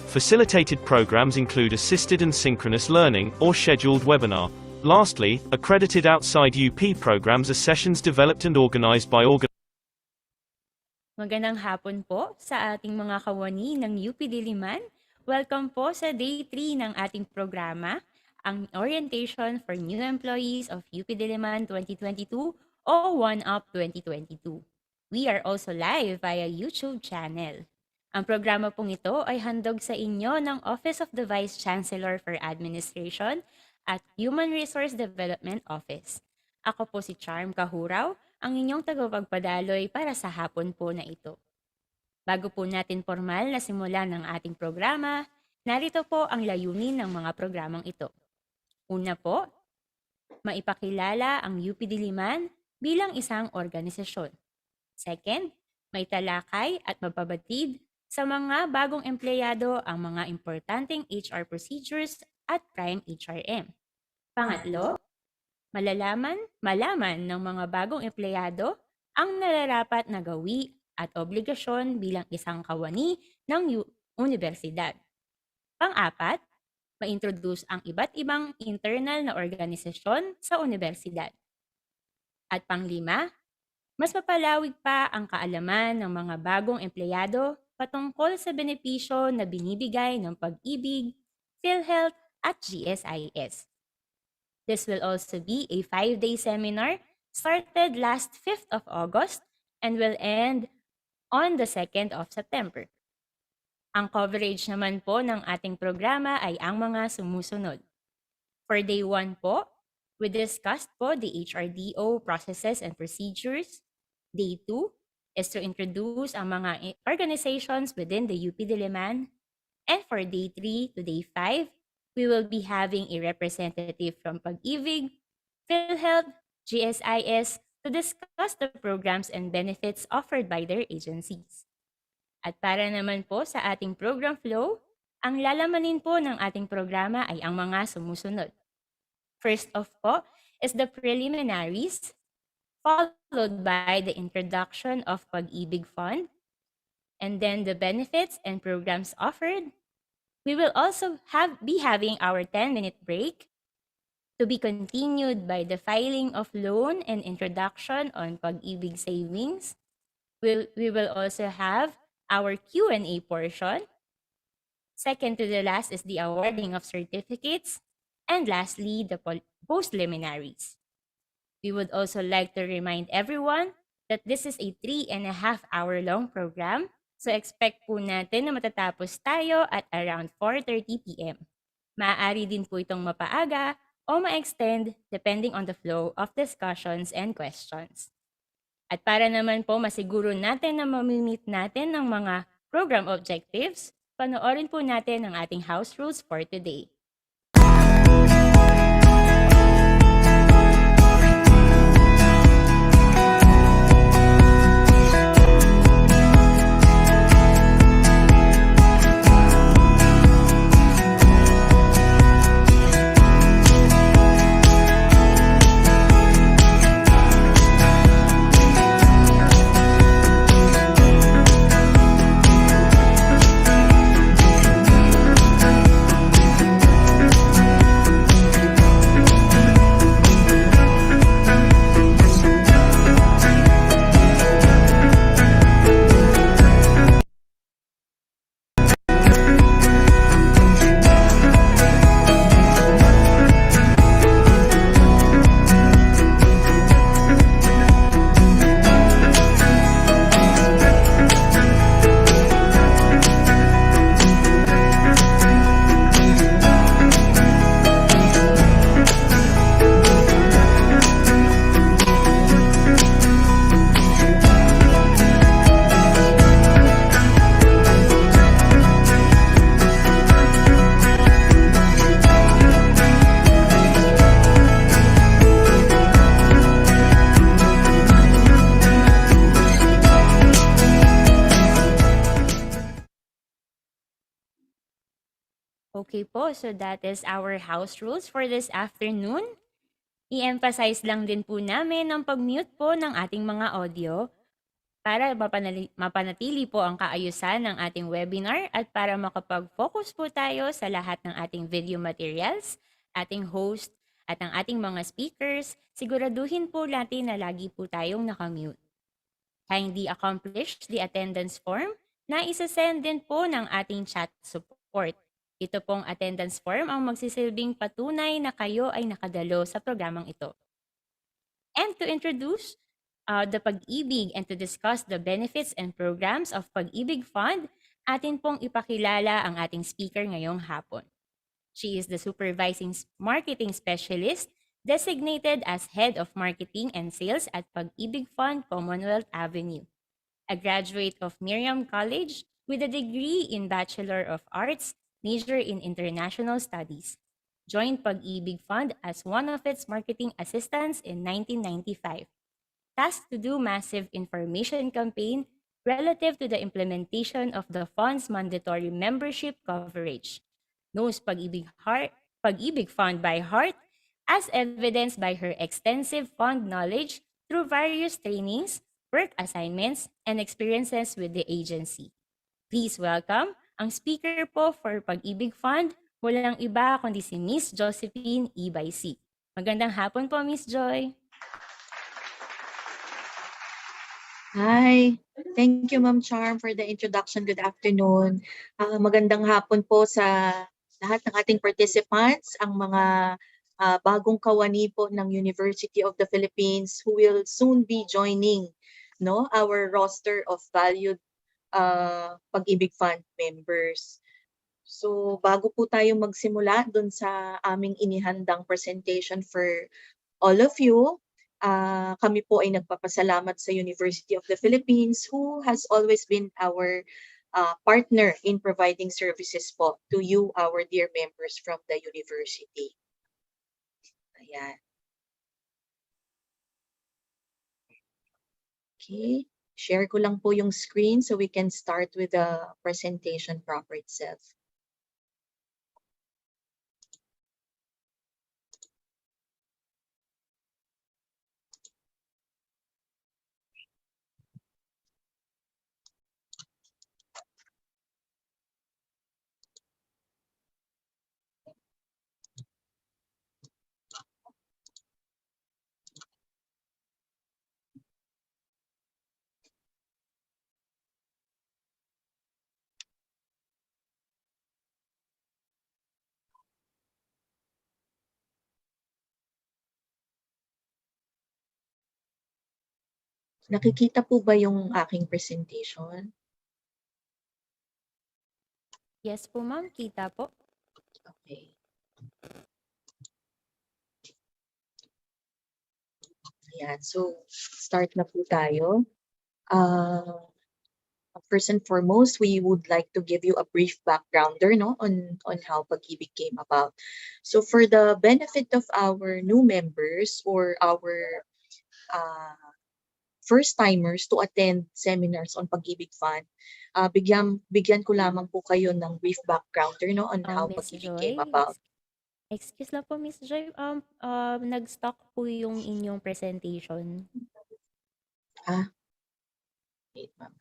Facilitated programs include assisted and synchronous learning, or scheduled webinar. Lastly, accredited outside UP programs are sessions developed and organized by Magandang hapon po sa ating mga kawani ng UP Diliman. Welcome po sa Day 3 ng ating programa, ang Orientation for New Employees of UP Diliman 2022 o 1UP 2022. We are also live via YouTube channel. Ang programa pong ito ay handog sa inyo ng Office of the Vice Chancellor for Administration at Human Resource Development Office. Ako po si Charm Kahuraw, ang inyong tagapagpadaloy para sa hapon po na ito. Bago po natin formal na simulan ng ating programa, narito po ang layunin ng mga programang ito. Una po, maipakilala ang UP Diliman bilang isang organisasyon. Second, may talakay at mapabatid sa mga bagong empleyado ang mga importanteng HR procedures at prime HRM. Pangatlo, malaman ng mga bagong empleyado ang nararapat na gawi at obligasyon bilang isang kawani ng universidad. Pang-apat, ma-introduce ang iba't ibang internal na organisasyon sa universidad. At pang-lima, mas mapalawig pa ang kaalaman ng mga bagong empleyado patungkol sa benepisyo na binibigay ng PAG-IBIG, PhilHealth at GSIS. This will also be a 5-day seminar started last 5th of August and will end on the 2nd of September. Ang coverage naman po ng ating programa ay ang mga sumusunod. For Day 1 po, we discussed po the HRDO processes and procedures. Day 2 is to introduce ang mga organizations within the UP Diliman. And for Day 3 to Day 5, we will be having a representative from PAG-IBIG, PhilHealth, GSIS to discuss the programs and benefits offered by their agencies. At para naman po sa ating program flow, ang lalamanin po ng ating programa ay ang mga sumusunod. First off po is the preliminaries, followed by the introduction of PAG-IBIG Fund, and then the benefits and programs offered. We will also be having our 10-minute break to be continued by the filing of loan and introduction on PAG-IBIG savings. We will also have our Q&A portion. Second to the last is the awarding of certificates. And lastly, the post-liminaries. We would also like to remind everyone that this is a 3.5-hour-long program. So expect po natin na matatapos tayo at around 4:30 p.m. Maaari din po itong mapaaga o ma-extend depending on the flow of discussions and questions. At para naman po masiguro natin na mamimit natin ng mga program objectives, panoorin po natin ang ating house rules for today. Okay po, so that is our house rules for this afternoon. I-emphasize lang din po namin ang pag-mute po ng ating mga audio Para mapanatili po ang kaayusan ng ating webinar at para makapag-focus po tayo sa lahat ng ating video materials, ating host, at ang ating mga speakers, siguraduhin po natin na lagi po tayong nakamute. Kindly accomplish the attendance form na isa-send din po ng ating chat support. Ito pong attendance form ang magsisilbing patunay na kayo ay nakadalo sa programang ito. And to introduce the Pag-IBIG and to discuss the benefits and programs of Pag-IBIG Fund, atin pong ipakilala ang ating speaker ngayong hapon. She is the Supervising Marketing Specialist designated as Head of Marketing and Sales at Pag-IBIG Fund Commonwealth Avenue. A graduate of Miriam College with a degree in Bachelor of Arts, major in International Studies. Joined Pag-IBIG Fund as one of its marketing assistants in 1995. Tasked to do massive information campaign relative to the implementation of the fund's mandatory membership coverage. Knows Pag-IBIG Fund by heart, as evidenced by her extensive fund knowledge through various trainings, work assignments, and experiences with the agency. Please welcome ang speaker po for Pag-IBIG Fund, walang iba kundi si Miss Josephine Ibaysi. Magandang hapon po, Miss Joy. Hi. Thank you, Ma'am Charm, for the introduction. Good afternoon. Magandang hapon po sa lahat ng ating participants, ang mga bagong kawani po ng University of the Philippines who will soon be joining our roster of valued Pag-IBIG Fund members. So bago po tayo magsimula dun sa aming inihandang presentation for all of you, kami po ay nagpapasalamat sa University of the Philippines who has always been our partner in providing services po to you, our dear members from the university. Ayan. Okay, share ko lang po yung screen so we can start with the presentation proper itself. Nakikita po ba yung aking presentation? Yes po, ma'am. Kita po. Okay. Ayan, so start na po tayo. First and foremost, we would like to give you a brief backgrounder on how Pag-IBIG came about. So for the benefit of our new members or our first-timers to attend seminars on Pag-IBIG Fund, bigyan ko lamang po kayo ng brief backgrounder on how Miss Pag-IBIG Joy, came about. excuse lang po, Miss Joy. Nag-stop po yung inyong presentation. Wait, ma'am.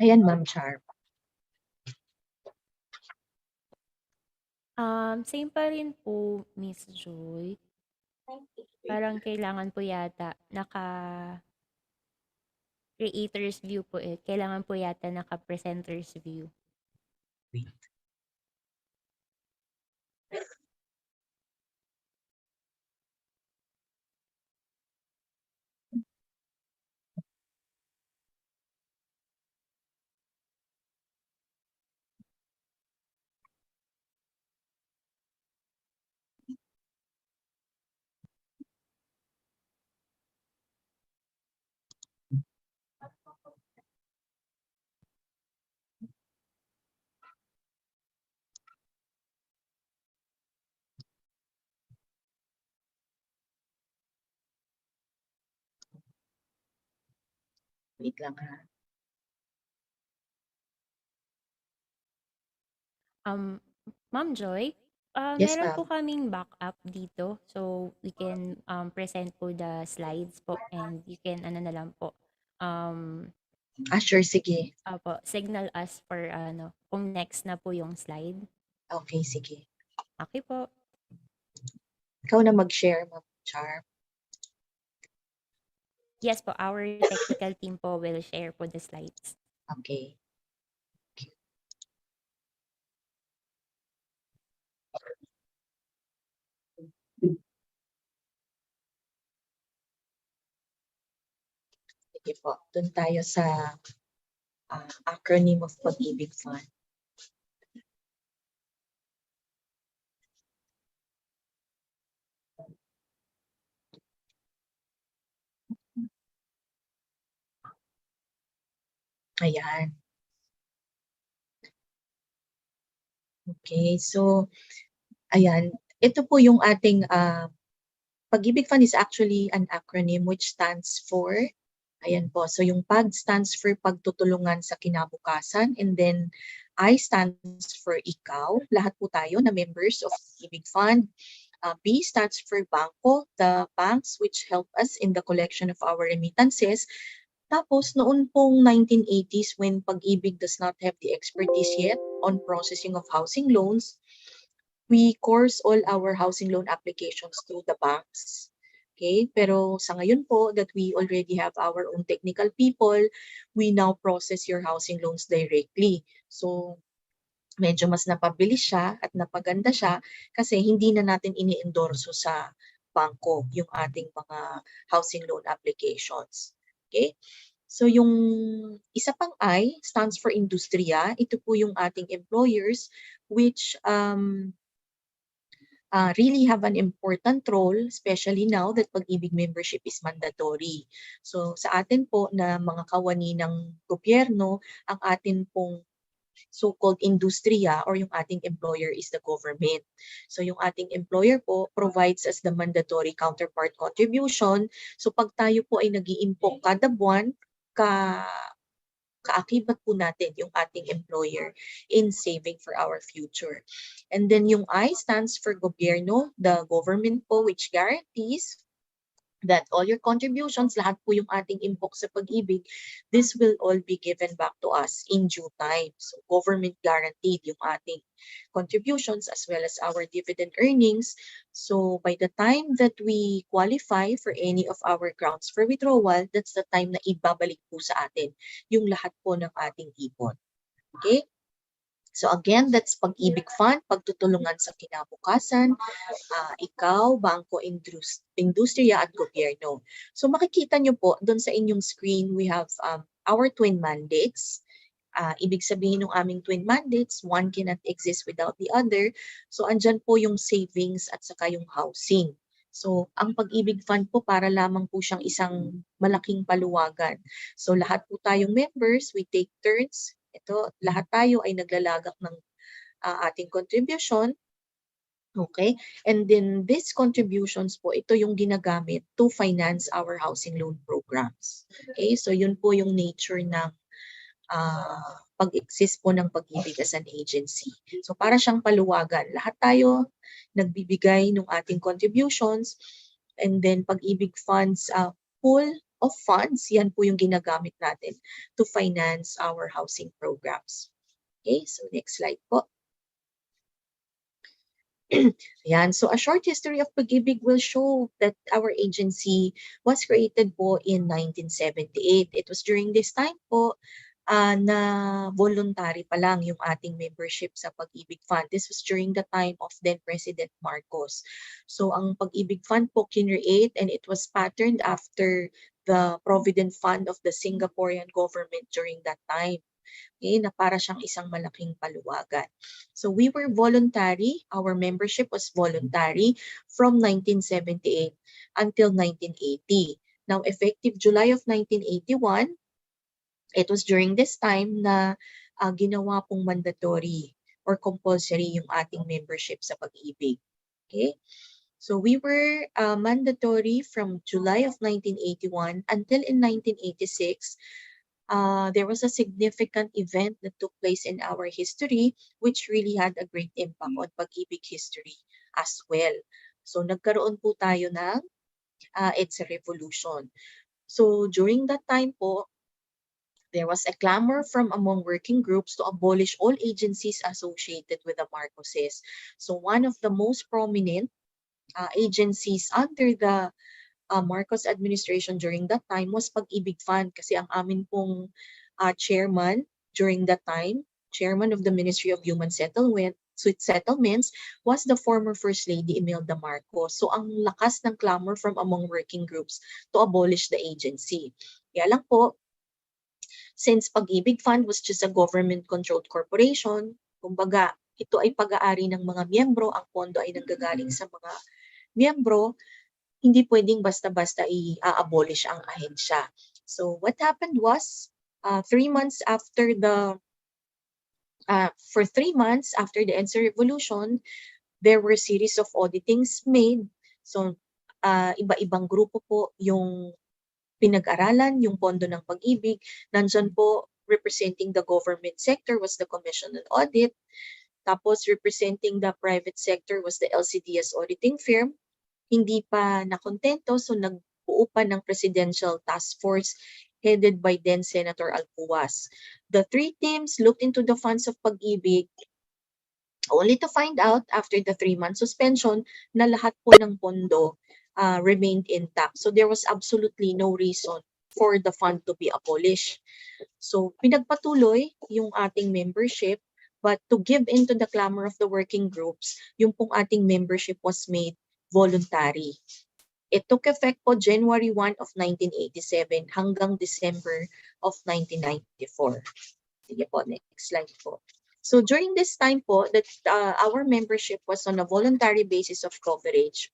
Ayan, Ma'am Char. Same pa rin po, Miss Joy. Parang kailangan po yata creator's view po eh. Kailangan po yata naka-presenter's view. Wait lang ha. Ma'am Joy, Yes, meron po ma'am. kaming backup dito. So, we can present po the slides po and you can ano na lang po. Sure, sige. Signal us for kung next na po yung slide. Okay, sige. Okay po. Ikaw na mag-share, Ma'am Char. Yes po, our technical team po will share po the slides. Okay. Sige po, dun tayo sa acronym of PAG-IBIG Fund. Ayan. Okay, so ayan, ito po yung ating PAG-IBIG Fund is actually an acronym which stands for, ayan po, so yung PAG stands for pagtutulungan sa kinabukasan, and then I stands for ikaw, lahat po tayo na members of IBIG Fund. B stands for Bangko, the banks which help us in the collection of our remittances. Tapos noon pong 1980s, when PAG-IBIG does not have the expertise yet on processing of housing loans, we course all our housing loan applications through the banks. Okay, pero sa ngayon po that we already have our own technical people, we now process your housing loans directly. So medyo mas napabilis siya at napaganda siya kasi hindi na natin ini-endorso sa bangko yung ating mga housing loan applications. Okay? So yung isa pang I stands for industriya. Ito po yung ating employers which really have an important role, especially now that PAG-IBIG membership is mandatory. So sa atin po na mga kawani ng gobyerno, ang atin pong so-called industriya or yung ating employer is the government. So yung ating employer po provides us the mandatory counterpart contribution. So pag tayo po ay nag-iimpok kada buwan, kaakibat po natin yung ating employer in saving for our future. And then yung I stands for gobyerno, the government po which guarantees that all your contributions, lahat po yung ating impok sa PAG-IBIG, this will all be given back to us in due time. So government guaranteed yung ating contributions as well as our dividend earnings. So by the time that we qualify for any of our grounds for withdrawal, that's the time na ibabalik po sa atin yung lahat po ng ating ipon. Okay? So again, that's PAG-IBIG Fund, pagtutulungan sa kinabukasan, ikaw, bangko, industriya at gobyerno. So makikita nyo po doon sa inyong screen, we have our twin mandates. Ibig sabihin ng aming twin mandates, one cannot exist without the other. So andyan po yung savings at saka yung housing. So ang PAG-IBIG Fund po para lamang po siyang isang malaking paluwagan. So lahat po tayong members, we take turns. Ito, lahat tayo ay naglalagak ng ating contribution. Okay? And then these contributions po, ito yung ginagamit to finance our housing loan programs. Okay? So yun po yung nature ng pag-exist po ng PAG-IBIG as an agency. So para siyang paluwagan. Lahat tayo nagbibigay ng ating contributions, and then PAG-IBIG funds, pool of funds, yan po yung ginagamit natin to finance our housing programs. Okay, so next slide po. Yan. So a short history of PAG-IBIG will show that our agency was created po in 1978. It was during this time po na voluntary pa lang yung ating membership sa PAG-IBIG Fund. This was during the time of then President Marcos. So ang PAG-IBIG Fund po kinreate, and it was patterned after the Provident Fund of the Singaporean government during that time. Okay, na para siyang isang malaking paluwagan. So we were voluntary, our membership was voluntary from 1978 until 1980. Now effective July of 1981, it was during this time na ginawa pong mandatory or compulsory yung ating membership sa PAG-IBIG. Okay? So we were mandatory from July of 1981 until in 1986, there was a significant event that took place in our history which really had a great impact on PAG-IBIG history as well. So nagkaroon po tayo ng EDSA revolution. So during that time po, there was a clamor from among working groups to abolish all agencies associated with the Marcoses. So one of the most prominent agencies under the Marcos administration during that time was PAG-IBIG Fund, kasi ang amin pong chairman during that time, chairman of the Ministry of Human Settlements, was the former First Lady Imelda Marcos. So ang lakas ng clamor from among working groups to abolish the agency. Kaya lang po, since PAG-IBIG Fund was just a government-controlled corporation, kumbaga ito ay pag-aari ng mga miyembro, ang pondo ay nanggagaling sa mga miyembro, hindi pwedeng basta-basta i-abolish ang ahensya. So what happened was, 3 months after the for 3 months after the EDSA revolution, there were series of auditings made. So iba-ibang grupo po yung pinag-aralan, yung pondo ng PAG-IBIG. Nandyan po, representing the government sector was the Commission on Audit. Tapos representing the private sector was the LCDS auditing firm. Hindi pa nakontento, so nagbuo pa ng Presidential Task Force headed by then Senator Alcuaz. The 3 teams looked into the funds of PAG-IBIG only to find out after the 3-month suspension na lahat po ng pondo remained intact. So there was absolutely no reason for the fund to be abolished. So pinagpatuloy yung ating membership, but to give in to the clamor of the working groups, yung pong ating membership was made voluntary. It took effect po January 1 of 1987 hanggang December of 1994. Sige po, next slide po. So during this time po, that our membership was on a voluntary basis of coverage.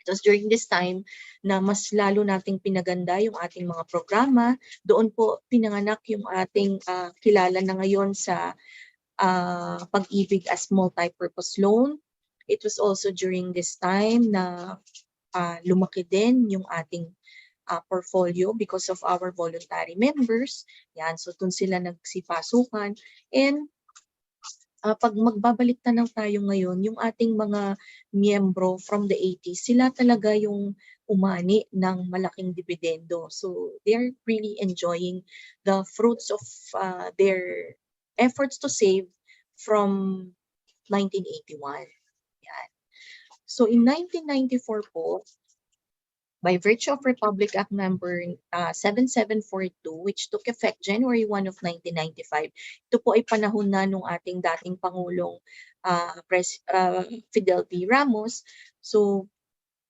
It was during this time na mas lalo nating pinaganda yung ating mga programa. Doon po pinanganak yung ating kilala na ngayon sa PAG-IBIG as multi-purpose loan. It was also during this time na lumaki din yung ating portfolio because of our voluntary members. Yan, so dun sila nagsipasukan. And pag magbabalik tanaw tayo ngayon, yung ating mga miyembro from the 80s, sila talaga yung umani ng malaking dividendo. So they're really enjoying the fruits of their efforts to save from 1981. Yan. So in 1994 po, by virtue of Republic Act number 7742, which took effect January 1 of 1995, ito po ay panahon na nung ating dating Pangulong Fidel V. Ramos. So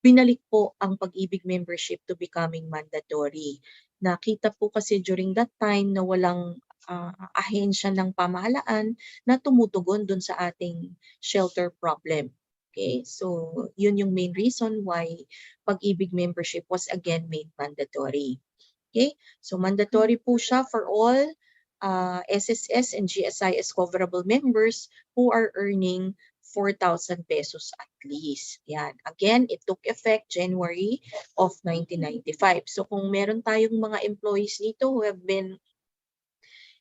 binalik po ang PAG-IBIG membership to becoming mandatory. Nakita po kasi during that time na walang ahensya ng pamahalaan na tumutugon dun sa ating shelter problem. Okay, so yun yung main reason why PAG-IBIG membership was again made mandatory. Okay, so mandatory po siya for all SSS and GSIS coverable members who are earning 4,000 pesos at least. Yan. Again, it took effect January of 1995. So kung meron tayong mga employees dito who have been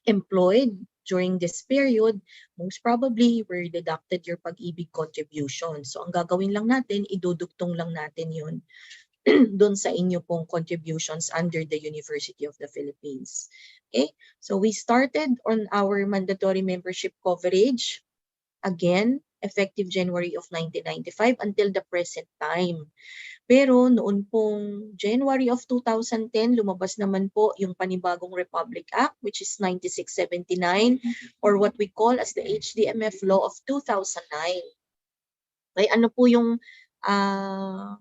employed during this period, most probably were deducted your PAG-IBIG contribution. So ang gagawin lang natin, idudugtong lang natin yun doon sa inyo pong contributions under the University of the Philippines. Okay, so we started on our mandatory membership coverage, again, effective January of 1995 until the present time. Pero noon pong January of 2010, lumabas naman po yung panibagong Republic Act, which is 9679, or what we call as the HDMF Law of 2009. Okay, ano po yung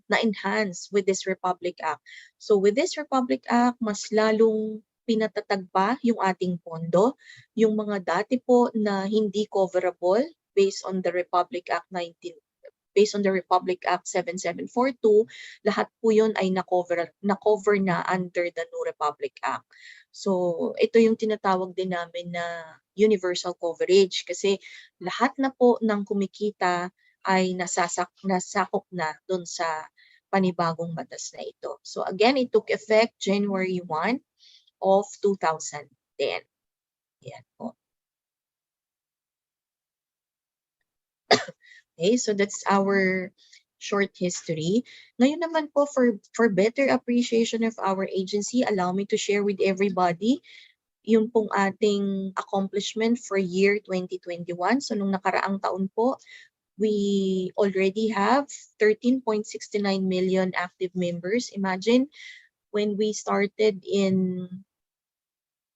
na-enhance with this Republic Act? So with this Republic Act, mas lalong pinatatag pa yung ating pondo. Yung mga dati po na hindi coverable based on the Republic Act 7742, lahat po yun ay na-cover na under the new Republic Act. So ito yung tinatawag din namin na universal coverage kasi lahat na po ng kumikita ay nasakop na dun sa panibagong batas na ito. So again, it took effect January 1 of 2010. Yan po. Okay, so that's our short history. Ngayon naman po, for better appreciation of our agency, allow me to share with everybody yung pong ating accomplishment for year 2021. So nung nakaraang taon po, we already have 13.69 million active members. Imagine, when we started in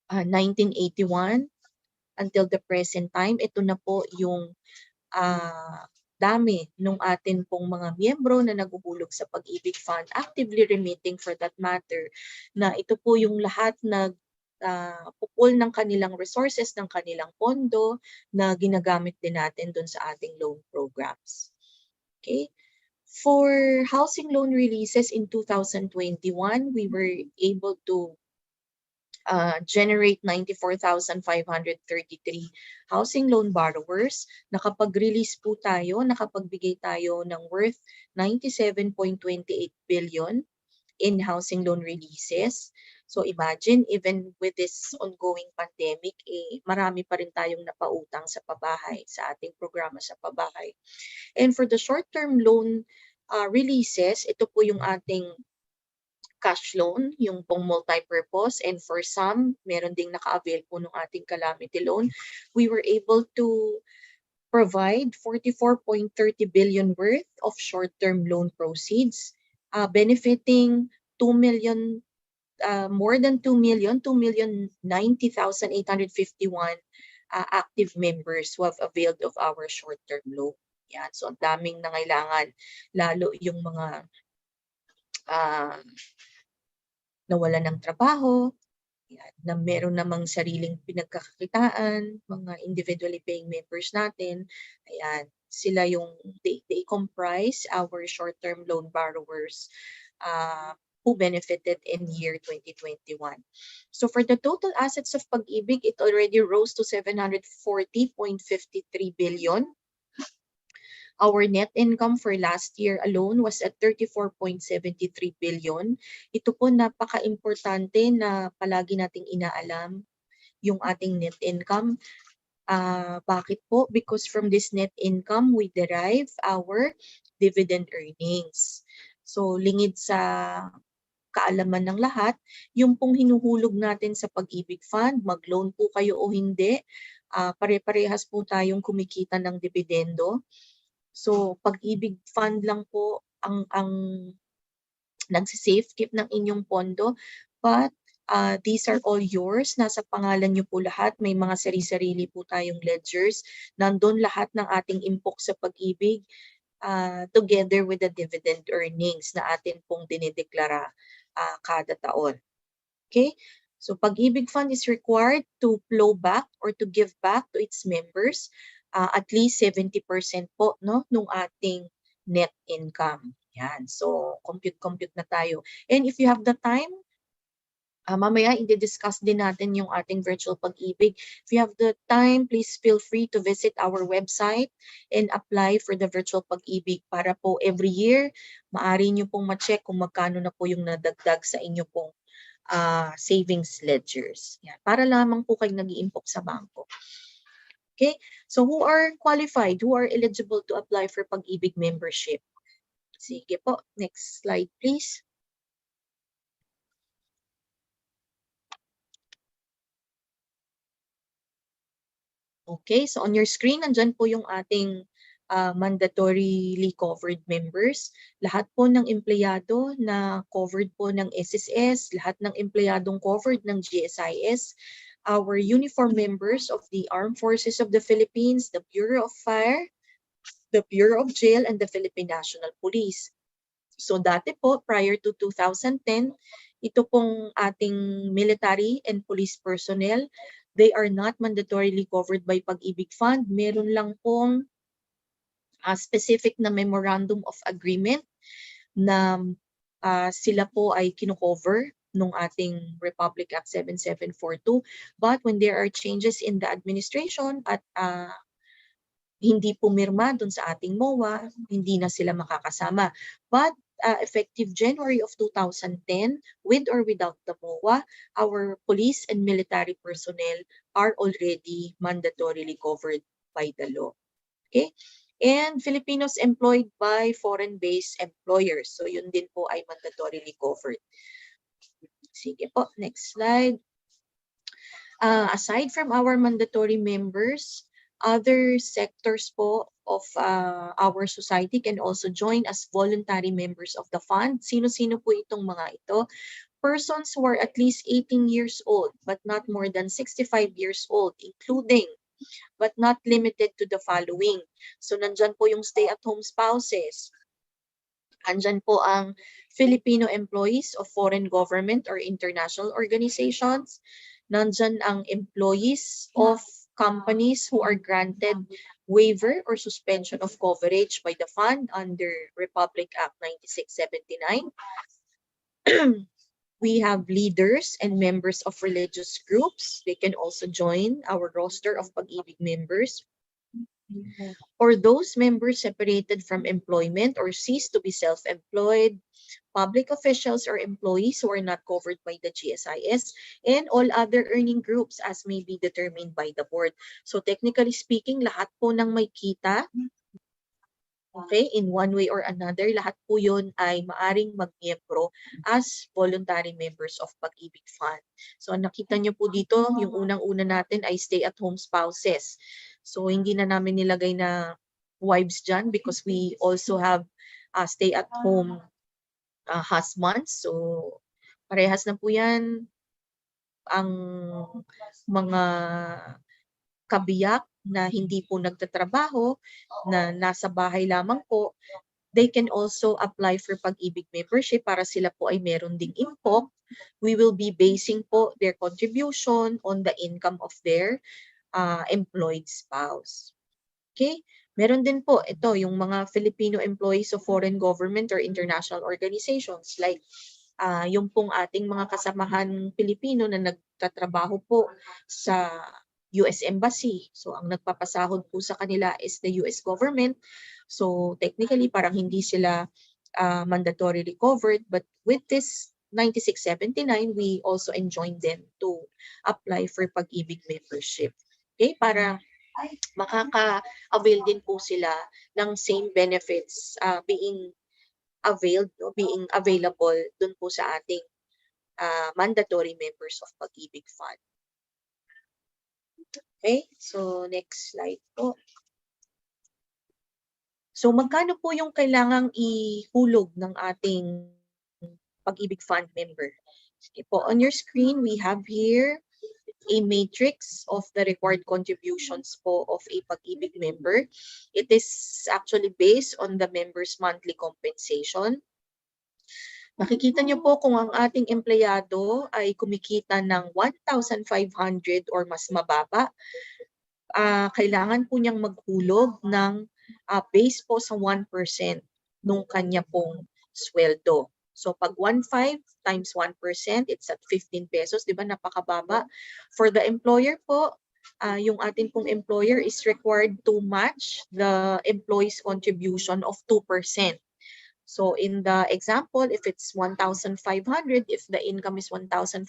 1981 until the present time, ito na po yung dami nung atin pong mga miyembro na naguhulog sa PAG-IBIG Fund, actively remitting for that matter, na ito po yung lahat pupul ng kanilang resources, ng kanilang pondo na ginagamit din natin dun sa ating loan programs. Okay? For housing loan releases in 2021, we were able to generate 94,533 housing loan borrowers. Nakapag-release po tayo, nakapagbigay tayo ng worth 97.28 billion in housing loan releases. So imagine, even with this ongoing pandemic, marami pa rin tayong napautang sa pabahay, sa ating programa sa pabahay. And for the short-term loan releases, ito po yung ating cash loan, yung pong multi-purpose, and for some, meron ding naka-avail po ng ating calamity loan. We were able to provide 44.30 billion worth of short-term loan proceeds, benefiting 2 million, more than 2 million, 2,090,851 active members who have availed of our short-term loan. Yan. So ang daming nangailangan, lalo yung mga nawala ng trabaho, yan, na meron namang sariling pinagkakakitaan, mga individually paying members natin. Ayan, sila yung, they comprise our short-term loan borrowers who benefited in year 2021. So for the total assets of PAG-IBIG, it already rose to 740.53 billion. Our net income for last year alone was at 34.73 billion. Ito po napaka-importante na palagi nating inaalam yung ating net income. Bakit po? Because from this net income, we derive our dividend earnings. So lingid sa kaalaman ng lahat, yung pong hinuhulog natin sa PAG-IBIG Fund, mag-loan po kayo o hindi, pare-parehas po tayong kumikita ng dividendo. So, PAG-IBIG Fund lang po ang nagsi-safekeep ng inyong pondo. But these are all yours. Nasa pangalan niyo po lahat. May mga sari-sarili po tayong ledgers. Nandun lahat ng ating impok sa PAG-IBIG together with the dividend earnings na atin pong dinideklara kada taon. Okay? So, PAG-IBIG Fund is required to flow back or to give back to its members at least 70% po, no, nung ating net income. Yan. So, compute na tayo. And if you have the time, mamaya i-discuss din natin yung ating virtual PAG-IBIG. If you have the time, please feel free to visit our website and apply for the virtual PAG-IBIG para po every year, maaari nyo pong ma-check kung magkano na po yung nadagdag sa inyo pong savings ledgers. Yan. Para lamang po kayo nag-iimpok sa bangko. Okay, so who are qualified, who are eligible to apply for PAG-IBIG membership? Sige po, next slide please. Okay, so on your screen, nandyan po yung ating mandatorily covered members. Lahat po ng empleyado na covered po ng SSS, lahat ng empleyadong covered ng GSIS, our uniform members of the Armed Forces of the Philippines, the Bureau of Fire, the Bureau of Jail, and the Philippine National Police. So dati po, prior to 2010, ito pong ating military and police personnel, they are not mandatorily covered by PAG-IBIG Fund. Meron lang pong specific na memorandum of agreement na sila po ay kino-cover nung ating Republic Act 7742. But when there are changes in the administration at hindi pumirma dun sa ating MOA, hindi na sila makakasama. But effective January of 2010, with or without the MOA, our police and military personnel are already mandatorily covered by the law. Okay? And Filipinos employed by foreign-based employers. So yun din po ay mandatorily covered. Sige po, next slide. Aside from our mandatory members, other sectors po of our society can also join as voluntary members of the fund. Sino-sino po itong mga ito? Persons who are at least 18 years old but not more than 65 years old, including but not limited to the following. So nandyan po yung stay-at-home spouses. Andyan po ang Filipino employees of foreign government or international organizations. Nandyan ang employees of companies who are granted waiver or suspension of coverage by the fund under Republic Act 9679. We have leaders and members of religious groups. They can also join our roster of PAG-IBIG members. Or those members separated from employment or cease to be self-employed, public officials or employees who are not covered by the GSIS, and all other earning groups as may be determined by the board. So technically speaking, lahat po ng may kita, okay, in one way or another, lahat po yun ay maaring magmiyembro as voluntary members of PAG-IBIG Fund. So nakita nyo po dito, yung unang-una natin ay stay-at-home spouses. So hindi na namin nilagay na wives dyan because we also have stay-at-home husbands. So parehas na po yan ang mga kabiyak na hindi po nagtatrabaho, na nasa bahay lamang po, they can also apply for PAG-IBIG membership para sila po ay meron ding impok. We will be basing po their contribution on the income of their employed spouse. Okay? Meron din po ito, yung mga Filipino employees of foreign government or international organizations like yung pong ating mga kasamahan Pilipino na nagtatrabaho po sa US Embassy. So ang nagpapasahod po sa kanila is the US government. So technically parang hindi sila mandatorily covered, but with this 9679, we also enjoin them to apply for PAG-IBIG membership. Okay, para makaka-avail din po sila ng same benefits being available dun po sa ating mandatory members of PAG-IBIG Fund. Okay, so next slide po. So magkano po yung kailangang ihulog ng ating PAG-IBIG Fund member? Sige po, on your screen, we have here a matrix of the required contributions po of a PAG-IBIG member. It is actually based on the member's monthly compensation. Makikita niyo po kung ang ating empleyado ay kumikita ng 1,500 or mas mababa, kailangan po niyang maghulog ng base po sa 1% nung kanya pong sweldo. So pag 1,500 times 1%, it's at 15 pesos, di ba? Napakababa. For the employer po, yung ating pong employer is required to match the employee's contribution of 2%. So in the example, if it's 1,500, if the income is 1,500,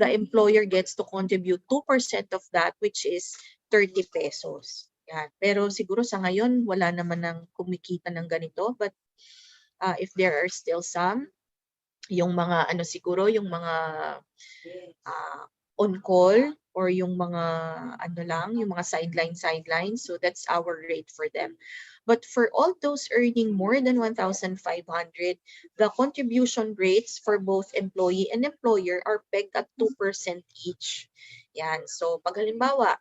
the employer gets to contribute 2% of that, which is 30 pesos. Yan. Pero siguro sa ngayon, wala naman ng kumikita ng ganito. But if there are still some, yung mga siguro, yung mga on-call or yung mga yung mga sideline, so that's our rate for them. But for all those earning more than 1,500, the contribution rates for both employee and employer are pegged at 2% each. Yan. So pag halimbawa,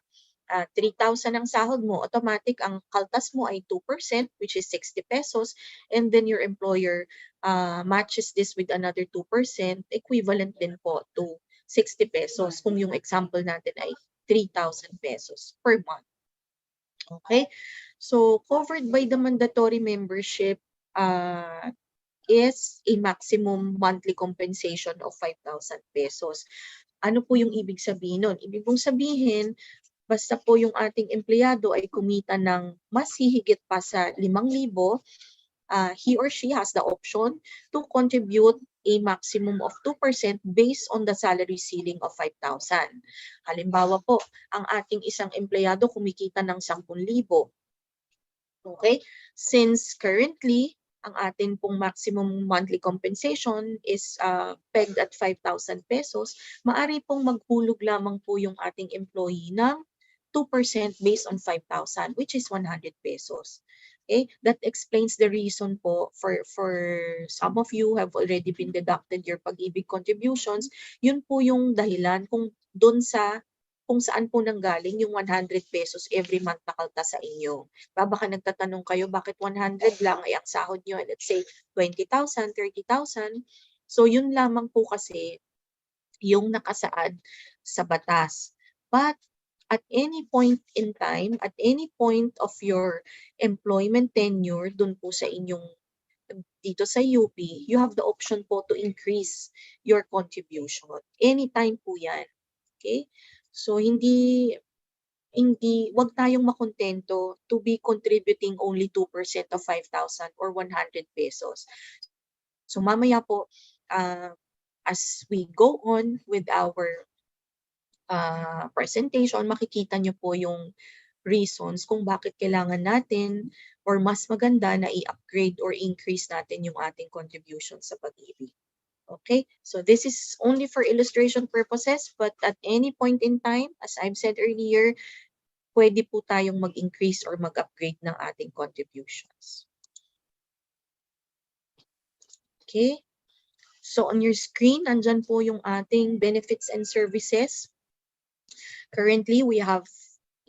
3,000 ang sahod mo, automatic ang kaltas mo ay 2%, which is 60 pesos, and then your employer matches this with another 2%, equivalent din po to 60 pesos kung yung example natin ay 3,000 pesos per month. Okay? So, covered by the mandatory membership is a maximum monthly compensation of 5,000 pesos. Ano po yung ibig sabihin nun? Ibig pong sabihin, basta po yung ating empleyado ay kumita ng mas hihigit pa sa 5,000, he or she has the option to contribute a maximum of 2% based on the salary ceiling of 5,000. Halimbawa po, ang ating isang empleyado kumikita ng 10,000. Okay? Since currently, ang atin pong maximum monthly compensation is pegged at 5,000 pesos, maari pong maghulog lamang po yung ating employee ng 2% based on 5,000, which is 100 pesos. Okay? That explains the reason po for some of you have already been deducted your pag-ibig contributions. Yun po yung dahilan kung saan po nanggaling yung 100 pesos every month na kalta sa inyo. Baka nagtatanong kayo, bakit 100 lang ay ang sahod nyo, let's say 20,000, 30,000. So yun lamang po kasi yung nakasaad sa batas. But at any point in time, at any point of your employment tenure dun po sa inyong dito sa UP, you have the option po to increase your contribution. Anytime po yan. Okay? So wag tayong makontento to be contributing only 2% of 5,000 or 100 pesos. So mamaya po, as we go on with our presentation, makikita nyo po yung reasons kung bakit kailangan natin or mas maganda na i-upgrade or increase natin yung ating contribution sa pag-ibig. Okay, so this is only for illustration purposes, but at any point in time, as I've said earlier, pwede po tayong mag-increase or mag-upgrade ng ating contributions. Okay, so on your screen, nandyan po yung ating benefits and services. Currently, we have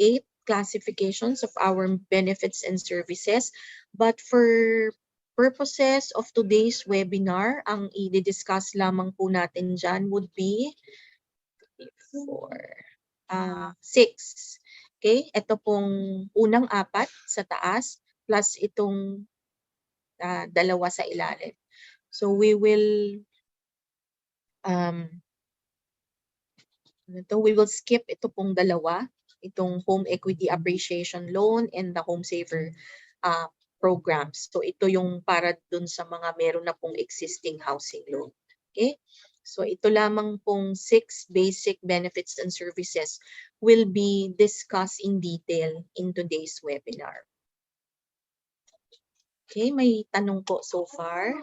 8 classifications of our benefits and services, but for purposes of today's webinar, ang i-discuss lamang po natin dyan would be 6. Okay, ito pong unang 4 sa taas plus itong 2 sa ilalim. So we will skip ito pong 2, itong home equity appreciation loan and the home saver programs. So ito yung para dun sa mga meron na pong existing housing loan. Okay? So ito lamang pong 6 basic benefits and services will be discussed in detail in today's webinar. Okay, may tanong po so far?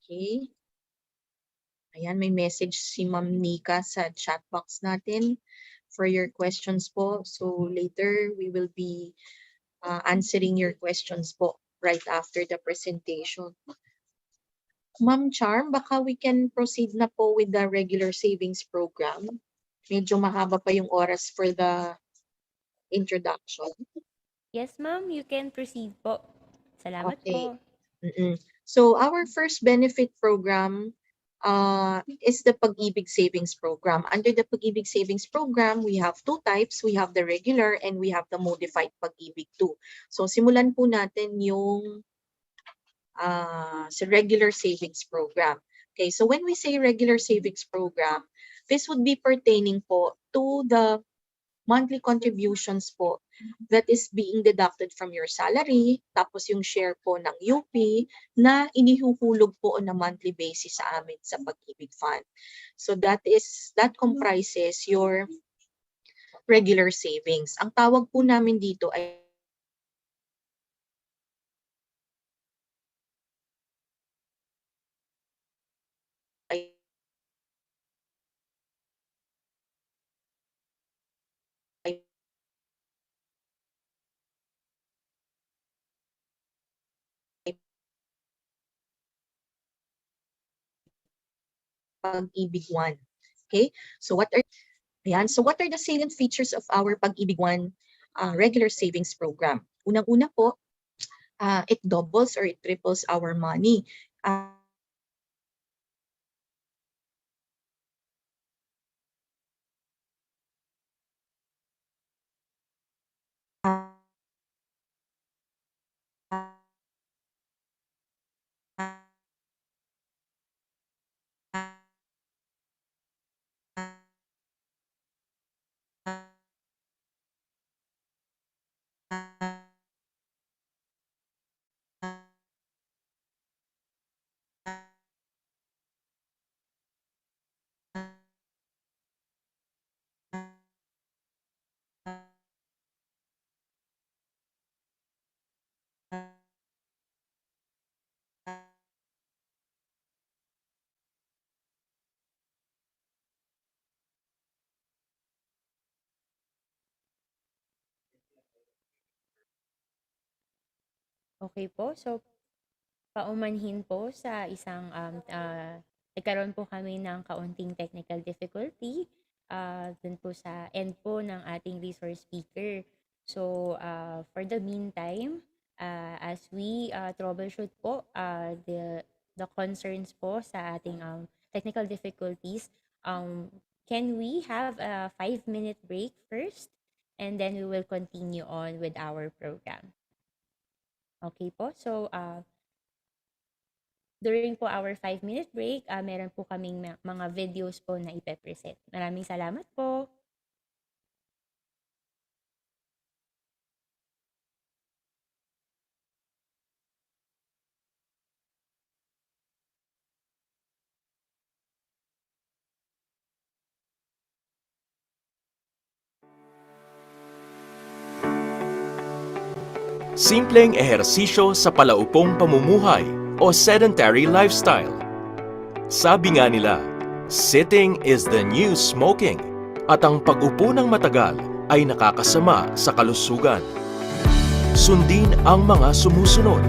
Okay. Ayan, may message si Ma'am Nika sa chat box natin for your questions po. So later, we will be answering your questions po right after the presentation. Ma'am Charm, baka we can proceed na po with the regular savings program. Medyo mahaba pa yung oras for the introduction. Yes, ma'am, you can proceed po. Salamat Okay. po. So our first benefit program is the PAG-IBIG Savings Program. Under the PAG-IBIG Savings Program, we have 2 types. We have the regular and we have the modified PAG-IBIG 2. So simulan po natin yung sa regular savings program. Okay, so when we say regular savings program, this would be pertaining po to the monthly contributions po that is being deducted from your salary, tapos yung share po ng UP na inihuhulog po on a monthly basis sa amin sa PAG-IBIG Fund. So that comprises your regular savings. Ang tawag po namin dito ay PAG-IBIG 1. Okay? So what are the salient features of our PAG-IBIG 1 regular savings program? Unang-una po, it doubles or it triples our money. Okay po, so paumanhin po sa isang nagkaroon po kami ng kaunting technical difficulty dun po sa end po ng ating resource speaker. So for the meantime, as we troubleshoot po the concerns po sa ating technical difficulties, can we have a 5-minute break first? And then we will continue on with our program. Okay po, so during po our 5-minute break, meron po kaming mga videos po na ipe-present. Maraming salamat po. Simpleng ehersisyo sa palaupong pamumuhay o sedentary lifestyle. Sabi nga nila, sitting is the new smoking at ang pag-upo ng matagal ay nakakasama sa kalusugan. Sundin ang mga sumusunod.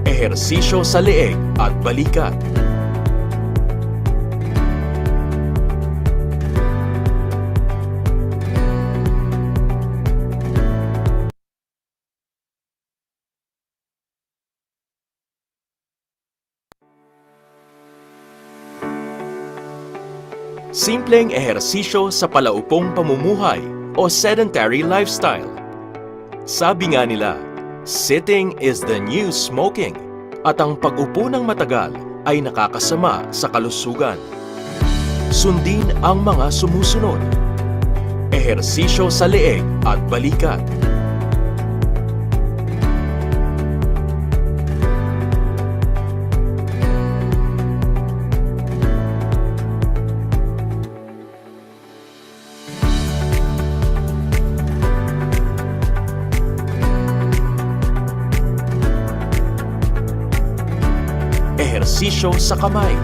Ehersisyo sa leeg at balikat. Simpleng ehersisyo sa palaupong pamumuhay o sedentary lifestyle. Sabi nga nila, sitting is the new smoking at ang pag-upo ng matagal ay nakakasama sa kalusugan. Sundin ang mga sumusunod. Ehersisyo sa leeg at balikat. Ehersisyo sa kamay.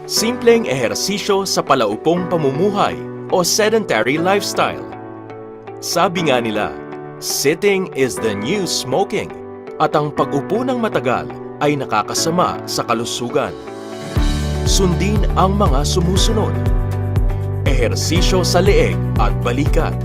Simpleng ehersisyo sa palaupong pamumuhay o sedentary lifestyle. Sabi nga nila, sitting is the new smoking at ang pag-upo ng matagal ay nakakasama sa kalusugan. Sundin ang mga sumusunod. Ehersisyo sa leeg at balikat.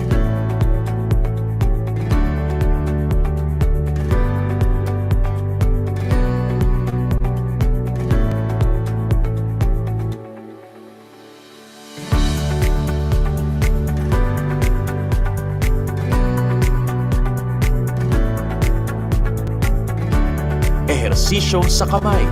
Ehersisyo sa kamay.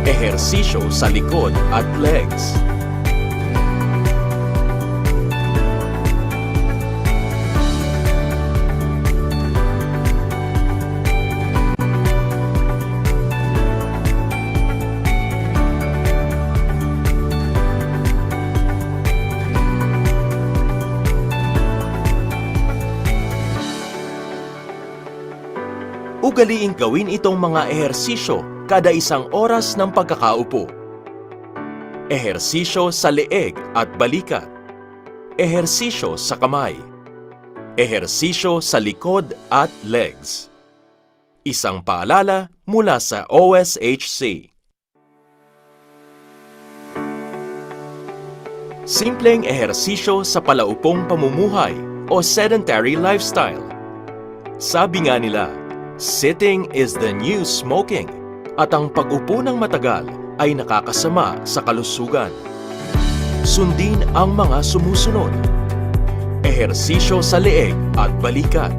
Ehersisyo sa likod at legs. Ugaliing gawin itong mga ehersisyo kada isang oras ng pagkakaupo. Ehersisyo sa leeg at balikat. Ehersisyo sa kamay. Ehersisyo sa likod at legs. Isang paalala mula sa OSHC. Simpleng ehersisyo sa palaupong pamumuhay o sedentary lifestyle. Sabi nga nila, sitting is the new smoking at ang pag-upo ng matagal ay nakakasama sa kalusugan. Sundin ang mga sumusunod. Ehersisyo sa leeg at balikat.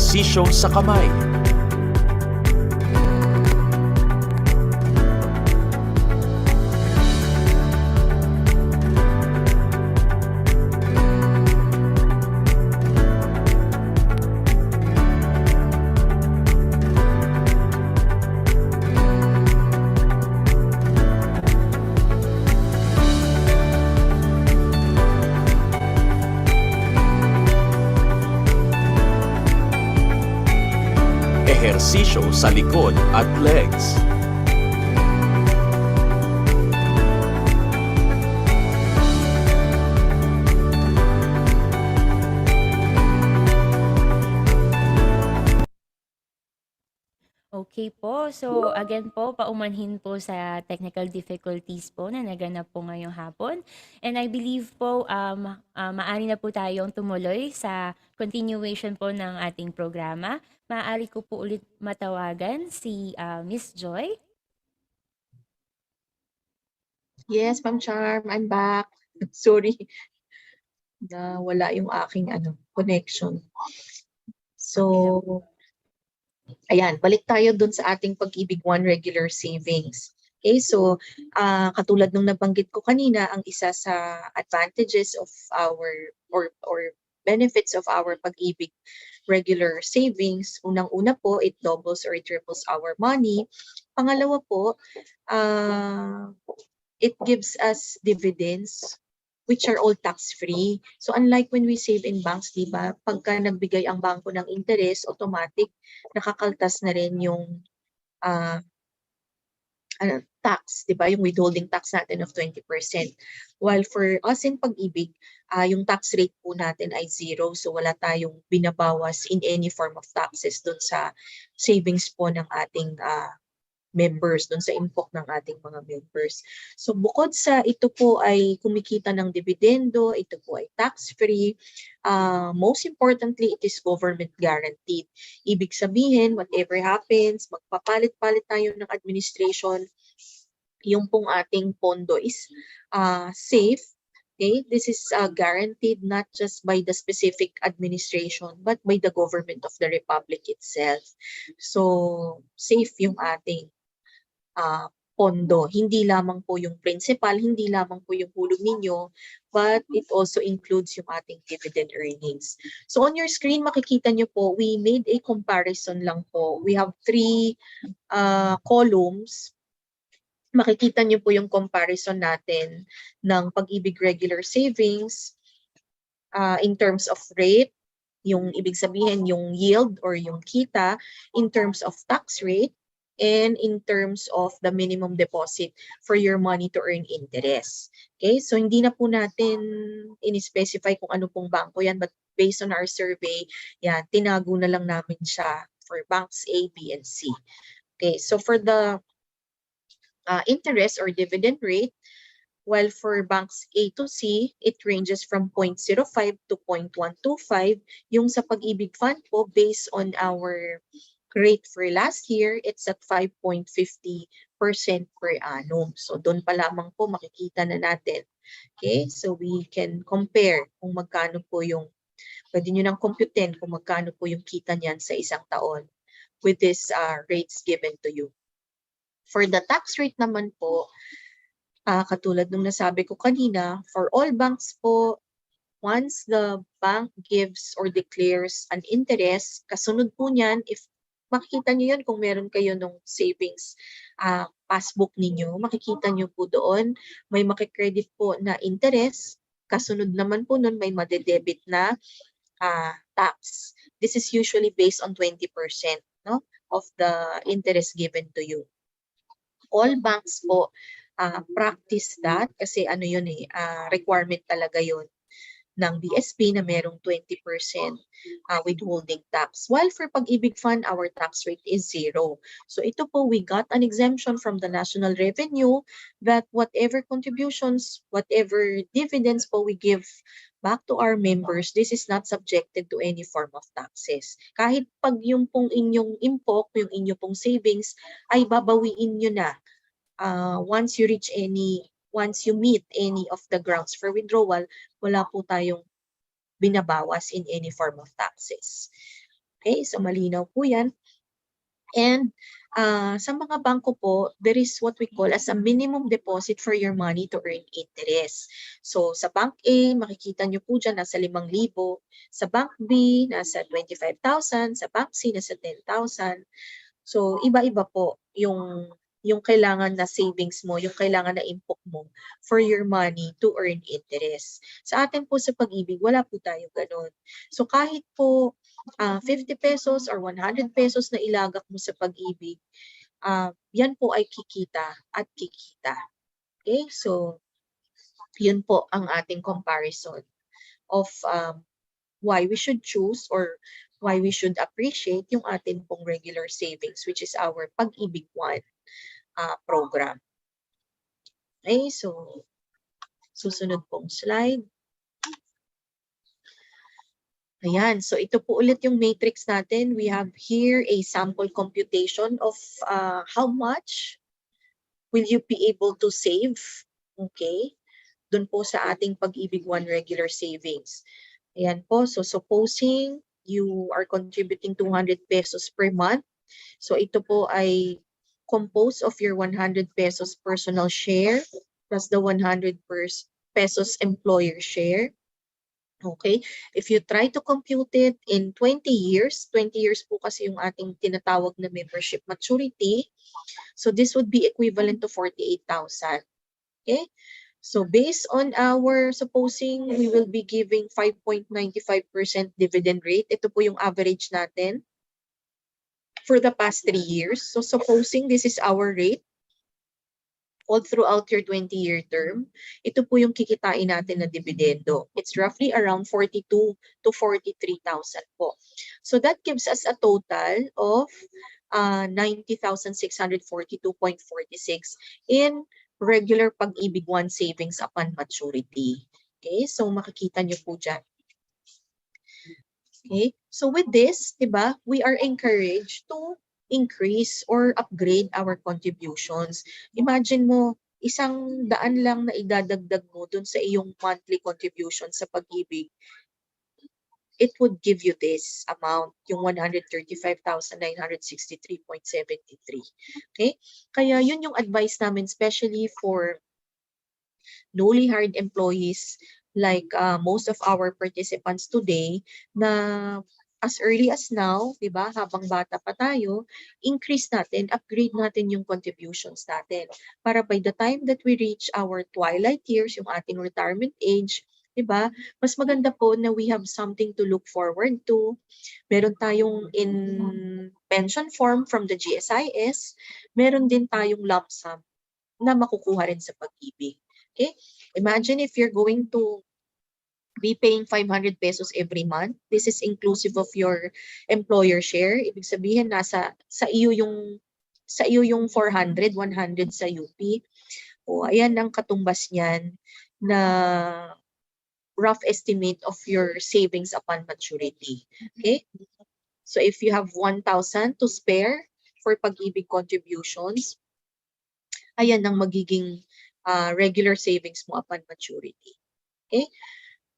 ehersisyo sa kamay. Ehersisyo sa likod at legs. Okay po. So again po, paumanhin po sa technical difficulties po na naganap po ngayong hapon. And I believe po maaari na po tayong tumuloy sa continuation po ng ating programa. Maaari ko po ulit matawagan si Miss Joy. Yes, Ma'am Charm, I'm back. Sorry, wala yung aking connection. So, ayan, balik tayo dun sa ating Pag-IBIG One regular savings. Okay, so katulad nung nabanggit ko kanina, ang isa sa advantages of our or benefits of our Pag-IBIG regular savings, unang-una po, it doubles or it triples our money. Pangalawa po, it gives us dividends which are all tax-free. So unlike when we save in banks, di ba, pagka nagbigay ang bangko ng interest, automatic, nakakaltas na rin yung tax, di ba, yung withholding tax natin of 20%. While for us in Pag-IBIG, yung tax rate po natin ay 0. So wala tayong binabawas in any form of taxes dun sa savings po ng ating members, doon sa impok ng ating mga members. So bukod sa ito po ay kumikita ng dividendo, ito po ay tax-free, most importantly, it is government guaranteed. Ibig sabihin, whatever happens, magpapalit-palit tayo ng administration, yung pong ating pondo is safe. Okay, this is guaranteed not just by the specific administration but by the government of the republic itself. So safe yung ating pondo. Hindi lamang po yung principal, hindi lamang po yung hulog ninyo, but it also includes yung ating dividend earnings. So on your screen, makikita nyo po, we made a comparison lang po. We have 3 columns. Makikita nyo po yung comparison natin ng Pag-IBIG regular savings in terms of rate, yung ibig sabihin yung yield or yung kita in terms of tax rate, and in terms of the minimum deposit for your money to earn interest. Okay, so hindi na po natin in-specify kung ano pong bangko yan, but based on our survey, yan, tinago na lang namin siya for banks A, B, and C. Okay, so for the interest or dividend rate, while for banks A to C, it ranges from 0.05 to 0.125. Yung sa Pag-IBIG Fund po, based on our rate for last year, it's at 5.50% per annum. So doon pa lamang po makikita na natin. Okay, so we can compare kung magkano po yung, pwede nyo nang computein kung magkano po yung kita niyan sa isang taon with these rates given to you. For the tax rate naman po, katulad nung nasabi ko kanina, for all banks po, once the bank gives or declares an interest, kasunod po niyan, if makikita niyo yun kung meron kayo nung savings passbook ninyo, makikita niyo po doon, may makikredit po na interest, kasunod naman po nun may madedebit na tax. This is usually based on 20%, no, of the interest given to you. All banks po practice that kasi ano yun requirement talaga yun ng BSP na merong 20% withholding tax. While for Pag-IBIG Fund, our tax rate is 0. So ito po, we got an exemption from the national revenue that whatever contributions, whatever dividends po we give back to our members, this is not subjected to any form of taxes. Kahit pag yung pong inyong impok, yung inyong pong savings, ay babawiin nyo na once you meet any of the grounds for withdrawal, wala po tayong binabawas in any form of taxes. Okay, so malinaw po yan. And sa mga bangko po, there is what we call as a minimum deposit for your money to earn interest. So sa Bank A, makikita nyo po dyan, nasa 5,000. Sa Bank B, nasa 25,000. Sa Bank C, nasa 10,000. So iba-iba po yung kailangan na savings mo, yung kailangan na impok mo for your money to earn interest. Sa atin po sa Pag-ibig, wala po tayo ganun. So kahit po 50 pesos or 100 pesos na ilagak mo sa Pag-ibig, yan po ay kikita at kikita. Okay? So yun po ang ating comparison of why we should choose or why we should appreciate yung atin pong regular savings, which is our Pag-ibig One program. Okay, so susunod pong slide. Ayan, so ito po ulit yung matrix natin. We have here a sample computation of how much will you be able to save, okay, dun po sa ating Pag-ibig One regular savings. Ayan po, so supposing you are contributing 200 pesos per month, so ito po ay composed of your 100 pesos personal share plus the 100 pesos employer share. Okay, if you try to compute it in 20 years po kasi yung ating tinatawag na membership maturity, so this would be equivalent to 48,000. Okay, so based on our, supposing we will be giving 5.95% dividend rate, ito po yung average natin for the past 3 years. So supposing this is our rate all throughout your 20-year term, ito po yung kikitain natin na dividendo. It's roughly around 42 to 43,000 po. So that gives us a total of 90,642.46 in regular Pag-ibig One savings upon maturity. Okay, so makikita nyo po dyan. Okay, so with this, diba, we are encouraged to increase or upgrade our contributions. Imagine mo, 100 lang na idadagdag mo dun sa iyong monthly contribution sa Pag-ibig, it would give you this amount, yung 135,963.73. Okay? Kaya yun yung advice namin, especially for newly hired employees like most of our participants today, na as early as now, di ba, habang bata pa tayo, increase natin, upgrade natin yung contributions natin. Para by the time that we reach our twilight years, yung ating retirement age, di ba, mas maganda po na we have something to look forward to. Meron tayong in pension form from the GSIS, meron din tayong lump sum na makukuha rin sa Pag-ibig. Okay? Imagine if you're going to be paying 500 pesos every month. This is inclusive of your employer share. Ibig sabihin nasa sa iyo yung 400, 100 sa UP. O ayan ang katumbas niyan na rough estimate of your savings upon maturity. Okay? So if you have 1,000 to spare for Pag-ibig contributions, ayan ang magiging regular savings mo upon maturity. Okay?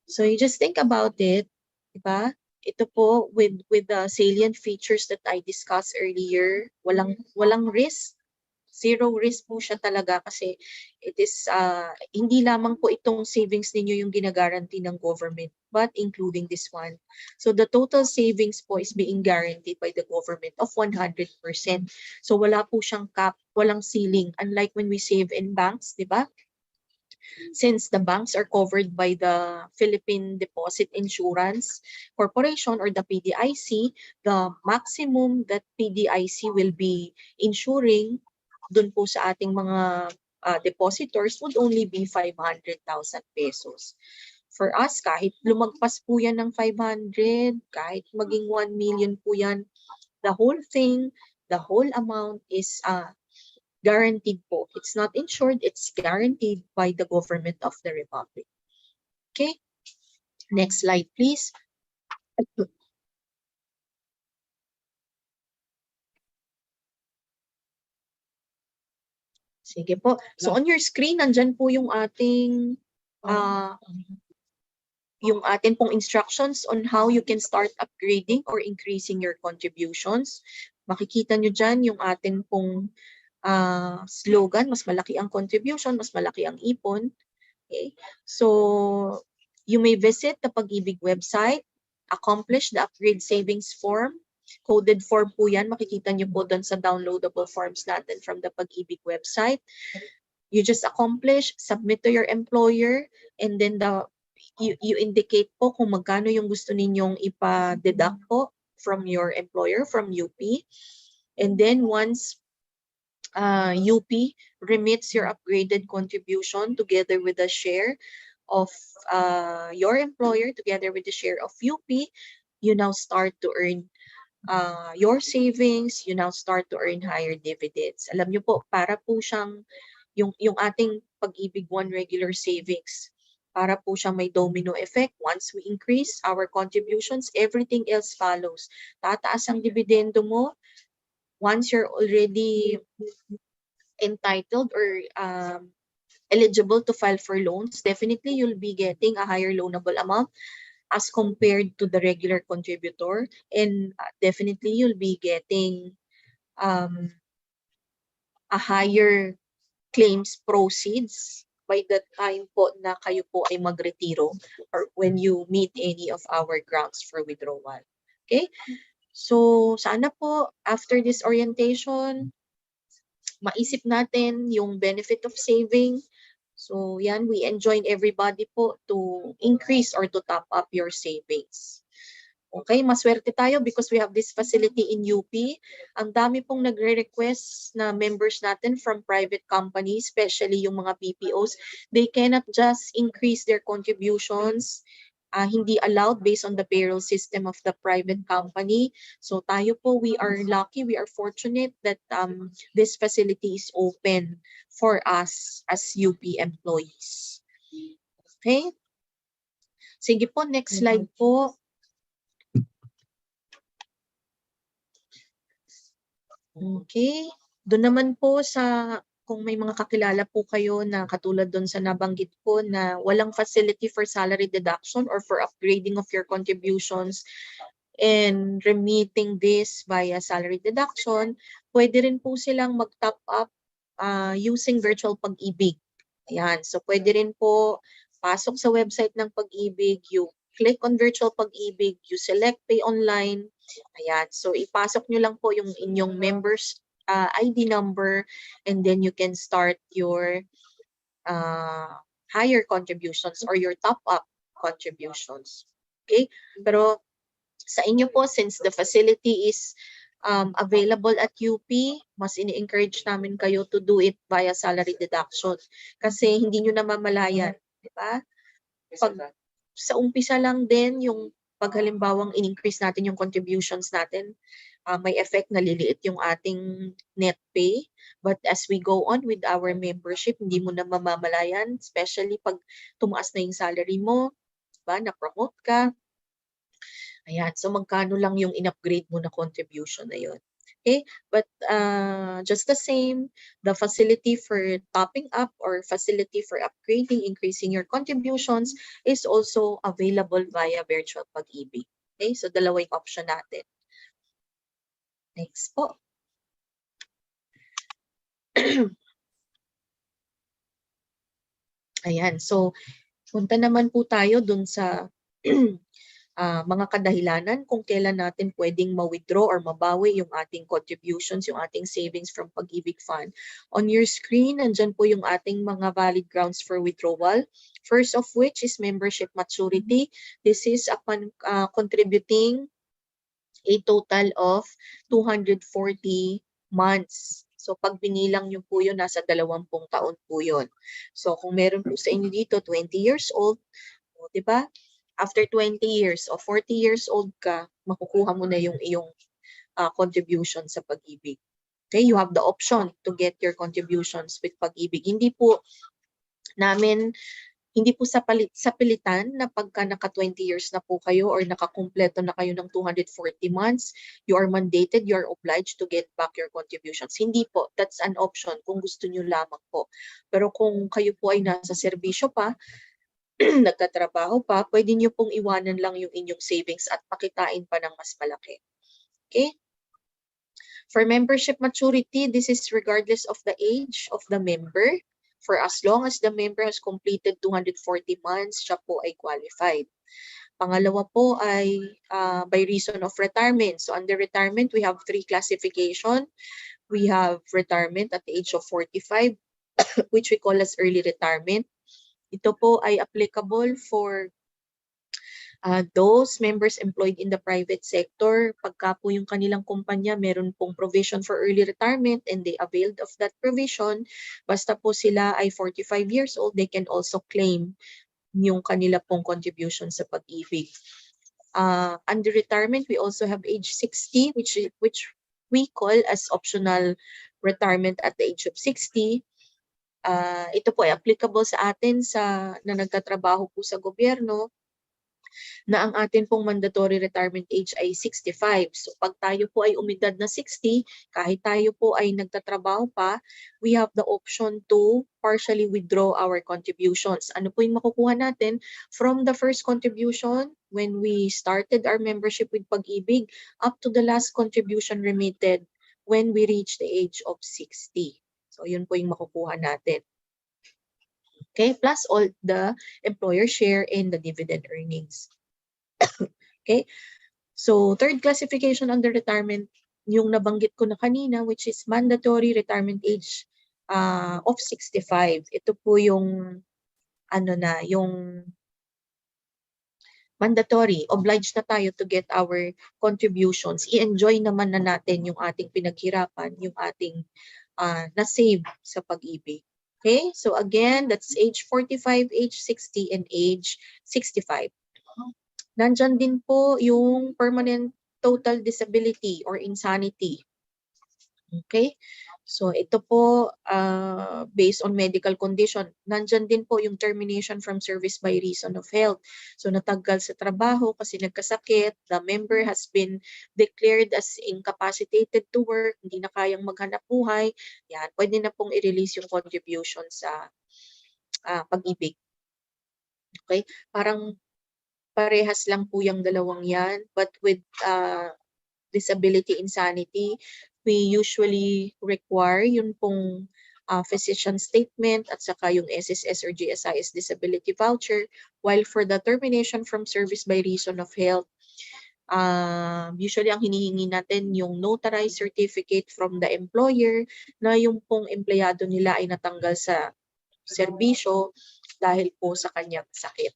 So you just think about it, diba? Ito po with the salient features that I discussed earlier, walang risk. Zero risk po siya talaga kasi it is hindi lamang po itong savings ninyo yung ginagaranti ng government, but including this one. So the total savings po is being guaranteed by the government of 100%. So wala po siyang cap, walang ceiling, unlike when we save in banks, di ba? Since the banks are covered by the Philippine Deposit Insurance Corporation or the PDIC, the maximum that PDIC will be insuring dun po sa ating mga depositors would only be 500,000 pesos. For us, kahit lumagpas po yan ng 500, kahit maging 1 million po yan, the whole thing, the whole amount is guaranteed po. It's not insured, it's guaranteed by the government of the Republic. Okay? Next slide, please. Sige po. So on your screen, nandyan po yung ating yung atin pong instructions on how you can start upgrading or increasing your contributions. Makikita nyo dyan yung atin pong slogan, mas malaki ang contribution, mas malaki ang ipon. Okay? So, you may visit the PAG-IBIG website, accomplish the upgrade savings form. Coded form po yan. Makikita nyo po doon sa downloadable forms natin from the PAG-IBIG website. You just accomplish, submit to your employer, and then you indicate po kung magkano yung gusto ninyong ipa-deduct po from your employer, from UP. And then once UP remits your upgraded contribution together with a share of your employer, together with the share of UP, you now start to earn your savings, you now start to earn higher dividends. Alam nyo po, para po siyang yung ating PAG-IBIG One regular savings, para po siyang may domino effect. Once we increase our contributions, everything else follows. Tataas ang dividendo mo. Once you're already entitled or eligible to file for loans, definitely you'll be getting a higher loanable amount as compared to the regular contributor, and definitely you'll be getting a higher claims proceeds by the time po na kayo po ay magretiro or when you meet any of our grounds for withdrawal. Okay? So, sana po after this orientation, maisip natin yung benefit of saving. So, yan, we enjoin everybody po to increase or to top up your savings. Okay, maswerte tayo because we have this facility in UP. Ang dami pong nagre-request na members natin from private companies, especially yung mga BPOs. They cannot just increase their contributions. Hindi allowed based on the payroll system of the private company. So tayo po, we are lucky, we are fortunate that this facility is open for us as UP employees. Okay? Sige po, next slide po. Okay. Doon naman po sa kung may mga kakilala po kayo na katulad doon sa nabanggit ko na walang facility for salary deduction or for upgrading of your contributions and remitting this via salary deduction, pwede rin po silang mag-top up using virtual PAG-IBIG. Ayan. So pwede rin po pasok sa website ng PAG-IBIG, you click on virtual PAG-IBIG, you select pay online. Ayan. So ipasok nyo lang po yung inyong members ID number, and then you can start your higher contributions or your top-up contributions. Okay? Pero sa inyo po, since the facility is available at UP, mas ini-encourage namin kayo to do it via salary deduction. Kasi hindi nyo namamalayan. Diba? Sa umpisa lang din, yung pag halimbawang in-increase natin yung contributions natin, may effect na liliit yung ating net pay. But as we go on with our membership, hindi mo na mamamalayan, especially pag tumaas na yung salary mo, diba? Na-promote ka. Ayan, so magkano lang yung in-upgrade mo na contribution na yun. Okay, but just the same, the facility for topping up or facility for upgrading, increasing your contributions is also available via virtual PAG-IBIG. Okay, so dalawa yung option natin. Next po. Ayan, so punta naman po tayo dun sa mga kadahilanan kung kailan natin pwedeng ma-withdraw or mabawi yung ating contributions, yung ating savings from PAG-IBIG Fund. On your screen, nandyan po yung ating mga valid grounds for withdrawal. First of which is membership maturity. This is upon contributing a total of 240 months. So pag binilang nyo po yun, nasa 20 taon po yun. So kung meron po sa inyo dito, 20 years old, diba? After 20 years o 40 years old ka, makukuha mo na yung iyong contribution sa PAG-IBIG. Okay, you have the option to get your contributions with PAG-IBIG. Hindi po sa pilitan na pagka naka 20 years na po kayo or nakakumpleto na kayo ng 240 months, you are mandated, you are obliged to get back your contributions. Hindi po, that's an option kung gusto nyo lamang po. Pero kung kayo po ay nasa serbisyo pa, nagtatrabaho pa, pwede nyo pong iwanan lang yung inyong savings at pakitain pa ng mas malaki. Okay? For membership maturity, this is regardless of the age of the member. For as long as the member has completed 240 months, siya po ay qualified. Pangalawa po ay by reason of retirement. So under retirement, we have 3 classification. We have retirement at the age of 45, which we call as early retirement. Ito po ay applicable for those members employed in the private sector. Pagka po yung kanilang kumpanya meron pong provision for early retirement and they availed of that provision, basta po sila ay 45 years old, they can also claim yung kanila pong contribution sa pag-ibig. Under retirement, we also have age 60, which we call as optional retirement at the age of 60. Ito po ay applicable sa atin na nagtatrabaho po sa gobyerno, na ang atin pong mandatory retirement age ay 65. So pag tayo po ay umidad na 60, kahit tayo po ay nagtatrabaho pa, we have the option to partially withdraw our contributions. Ano po yung makukuha natin? From the first contribution, when we started our membership with PAG-IBIG, up to the last contribution remitted when we reach the age of 60. So yun po yung makukuha natin. Okay, plus all the employer share and the dividend earnings. Okay, so third classification under retirement, yung nabanggit ko na kanina, which is mandatory retirement age of 65. Ito po yung yung mandatory, obliged na tayo to get our contributions. I-enjoy naman na natin yung ating pinaghirapan, yung ating na-save sa pag-ibig. Okay, so again, that's age 45, age 60, and age 65. Nandyan din po yung permanent total disability or insanity. Okay, so ito po based on medical condition. Nandyan din po yung termination from service by reason of health. So natanggal sa trabaho kasi nagkasakit, the member has been declared as incapacitated to work, hindi na kayang maghanap buhay, yan, pwede na pong i-release yung contribution sa pag-ibig. Okay, parang parehas lang po yung dalawang yan, but with disability insanity, we usually require yun pong physician statement at saka yung SSS or GSIS disability voucher, while for the termination from service by reason of health, usually ang hinihingi natin yung notarized certificate from the employer na yung pong empleyado nila ay natanggal sa serbisyo dahil po sa kanyang sakit.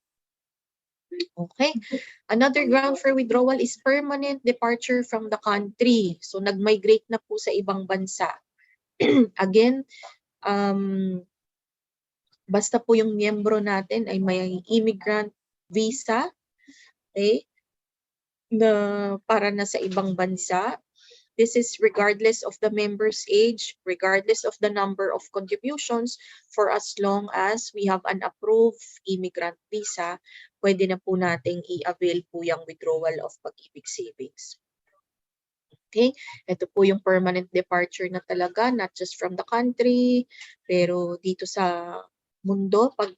Okay. Another ground for withdrawal is permanent departure from the country. So nag-migrate na po sa ibang bansa. Again, basta po yung miyembro natin ay may immigrant visa, okay, na para na sa ibang bansa. This is regardless of the member's age, regardless of the number of contributions, for as long as we have an approved immigrant visa, pwede na po nating i-avail po yung withdrawal of pag-ibig savings. Okay, ito po yung permanent departure na talaga, not just from the country, pero dito sa mundo, pag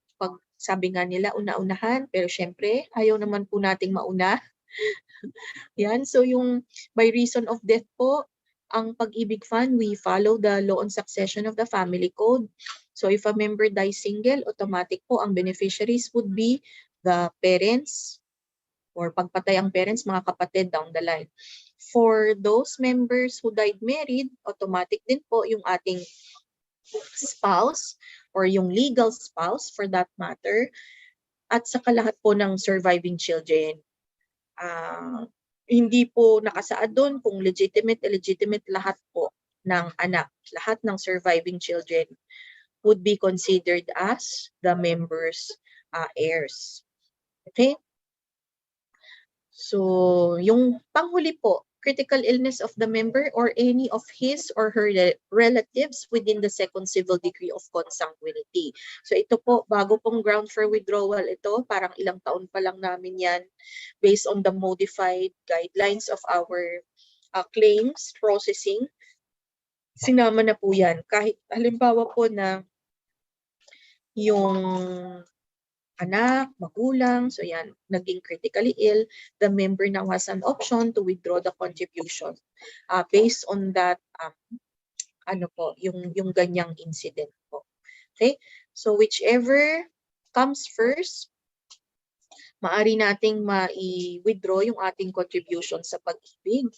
sabi nga nila una-unahan, pero syempre ayaw naman po nating mauna. Yan, so yung by reason of death po, ang Pag-IBIG Fund, we follow the law on succession of the family code. So if a member dies single, automatic po ang beneficiaries would be the parents, or pagpatay ang parents, mga kapatid down the line. For those members who died married, automatic din po yung ating spouse or yung legal spouse for that matter, at saka lahat po ng surviving children. Hindi po nakasaad doon kung legitimate, illegitimate, lahat po ng anak, lahat ng surviving children would be considered as the members' heirs. Okay? So, yung panghuli po, critical illness of the member or any of his or her relatives within the second civil degree of consanguinity. So ito po, bago pong ground for withdrawal ito, parang ilang taon pa lang namin yan, based on the modified guidelines of our claims processing. Sinama na po yan. Kahit halimbawa po na yung anak, magulang, so yan, naging critically ill, the member now has an option to withdraw the contribution based on that, ano po, yung ganyang incident po. Okay? So whichever comes first, maaari nating ma-withdraw yung ating contribution sa pag-ibig.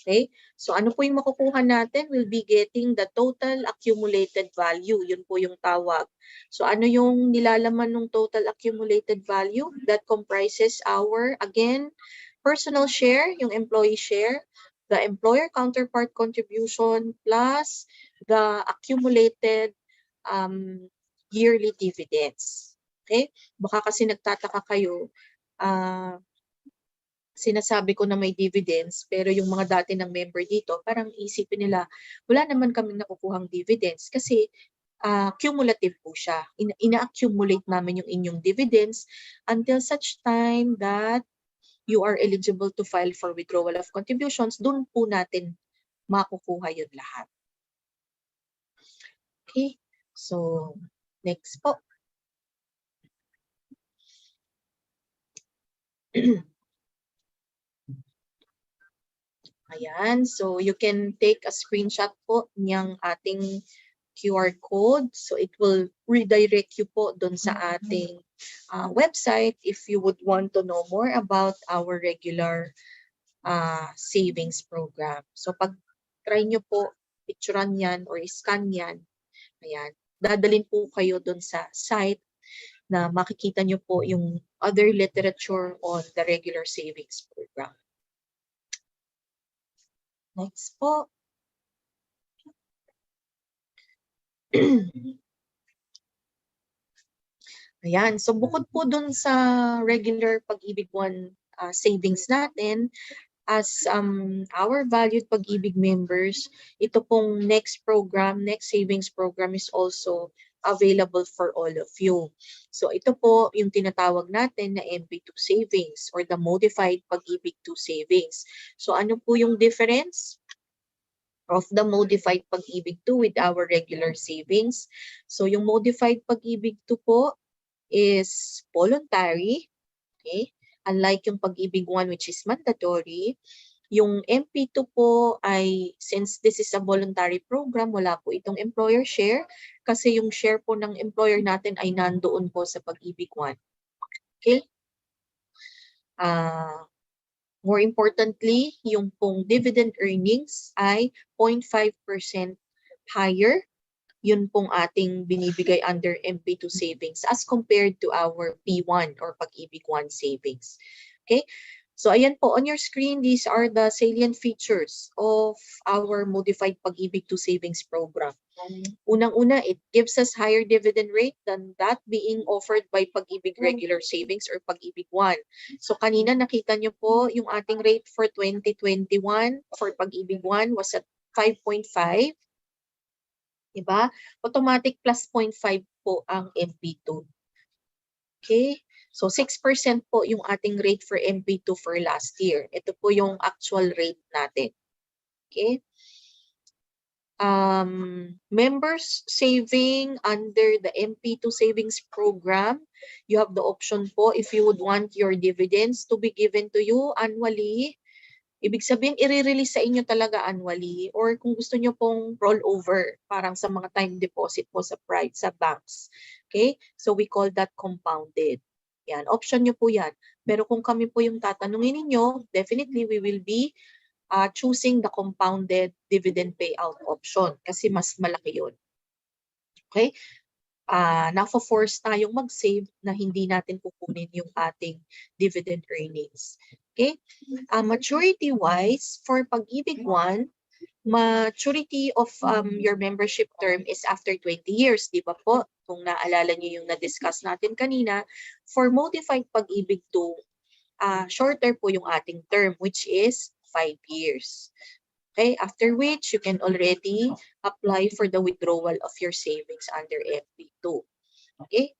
Okay? So ano po yung makukuha natin? We'll be getting the total accumulated value. Yun po yung tawag. So ano yung nilalaman ng total accumulated value? That comprises our, again, personal share, yung employee share, the employer counterpart contribution, plus the accumulated yearly dividends. Okay? Baka kasi nagtataka kayo, sinasabi ko na may dividends, pero yung mga dati ng member dito, parang isipin nila, wala naman kaming nakukuhang dividends kasi cumulative po siya. Ina-accumulate namin yung inyong dividends until such time that you are eligible to file for withdrawal of contributions. Doon po natin makukuha yun lahat. Okay, so next po. Ayan, so you can take a screenshot po niyang ating QR code. So it will redirect you po dun sa ating website if you would want to know more about our regular savings program. So pag try nyo po, picturean yan or scan yan, ayan, dadalhin po kayo dun sa site na makikita nyo po yung other literature on the regular savings program. Next po. Ayan, so bukod po dun sa regular Pag-IBIG One savings natin, as our valued Pag-IBIG members, ito pong next program, next savings program is also available for all of you. So ito po yung tinatawag natin na MP2 savings or the modified Pag-IBIG 2 savings. So ano po yung difference of the modified Pag-IBIG 2 with our regular savings? So yung modified Pag-IBIG 2 po is voluntary, okay? Unlike yung Pag-IBIG 1 which is mandatory. Yung MP2 po ay, since this is a voluntary program, wala po itong employer share kasi yung share po ng employer natin ay nandoon po sa Pag-IBIG 1. Okay? More importantly, yung pong dividend earnings ay 0.5% higher. Yun pong ating binibigay under MP2 savings as compared to our P1 or Pag-IBIG 1 savings. Okay? So ayan po, on your screen, these are the salient features of our modified Pag-IBIG 2 savings program. Unang-una, it gives us higher dividend rate than that being offered by Pag-IBIG regular savings or Pag-IBIG 1. So kanina nakita nyo po yung ating rate for 2021 for Pag-IBIG 1 was at 5.5. Diba? Automatic plus 0.5 po ang MP2. Okay? So 6% po yung ating rate for MP2 for last year. Ito po yung actual rate natin. Okay? Members saving under the MP2 savings program, you have the option po if you would want your dividends to be given to you annually. Ibig sabihin, i-release sa inyo talaga annually, or kung gusto nyo pong rollover, parang sa mga time deposit po sa banks. Okay? So we call that compounded. Yan, option nyo po yan. Pero kung kami po yung tatanungin ninyo, definitely we will be choosing the compounded dividend payout option kasi mas malaki yun. Okay? Na-force tayong mag-save na hindi natin kukunin yung ating dividend earnings. Okay? Maturity-wise, for Pag-IBIG 1, maturity of your membership term is after 20 years. Di ba po? Kung naalala niyo yung na-discuss natin kanina, for modified Pag-IBIG 2, shorter po yung ating term, which is 5 years. Okay, after which you can already apply for the withdrawal of your savings under MP2. Okay.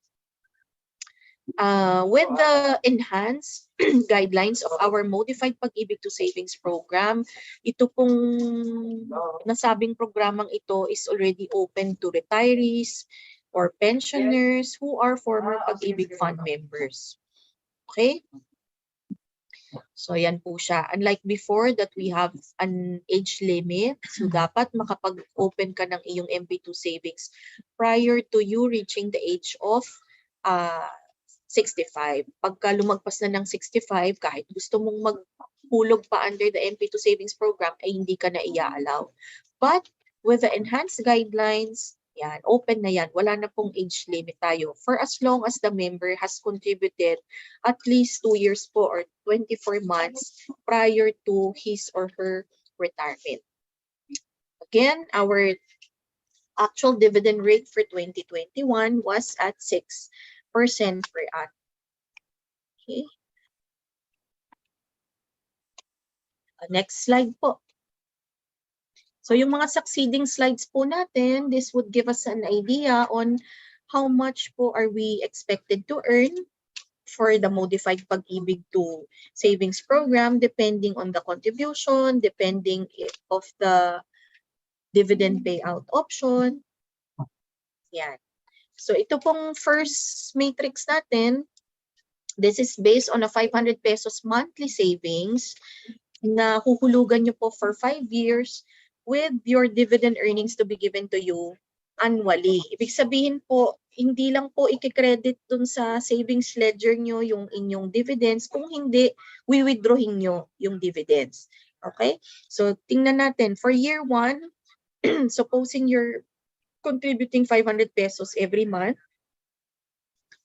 With the enhanced guidelines of our modified Pag-IBIG 2 savings program, ito pong nasabing programang ito is already open to retirees, or pensioners who are former PAG-IBIG Fund members. Okay? So, yan po siya. Unlike before that we have an age limit, so dapat makapag-open ka ng iyong MP2 savings prior to you reaching the age of 65. Pagka lumagpas na ng 65, kahit gusto mong magpulog pa under the MP2 savings program, ay hindi ka na i-allow. But with the enhanced guidelines, yan, open na yan. Wala na pong age limit tayo. For as long as the member has contributed at least 2 years po or 24 months prior to his or her retirement. Again, our actual dividend rate for 2021 was at 6% per annum. Okay. Next slide po. So yung mga succeeding slides po natin, this would give us an idea on how much po are we expected to earn for the modified PAG-IBIG 2 savings program depending on the contribution, depending of the dividend payout option. Yan. So ito pong first matrix natin, this is based on a 500 pesos monthly savings na huhulugan nyo po for 5 years with your dividend earnings to be given to you annually. Ibig sabihin po, hindi lang po i-credit dun sa savings ledger nyo yung inyong dividends. Kung hindi, withdrawing nyo yung dividends. Okay? So, tingnan natin. For year 1, supposing you're contributing 500 pesos every month,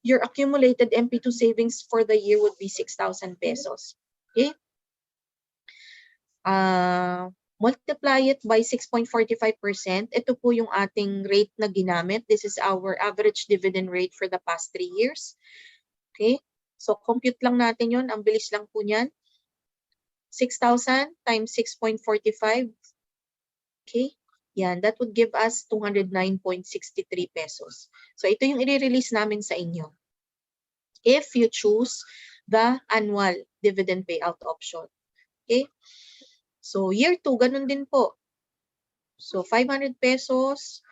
your accumulated MP2 savings for the year would be 6,000 pesos. Okay? Multiply it by 6.45%. Ito po yung ating rate na ginamit. This is our average dividend rate for the past 3 years. Okay? So, compute lang natin yun. Ang bilis lang po niyan. 6,000 times 6.45. Okay? Yan. That would give us 209.63 pesos. So, ito yung i-release namin sa inyo. If you choose the annual dividend payout option. Okay? So, year 2, ganun din po. So, 500 pesos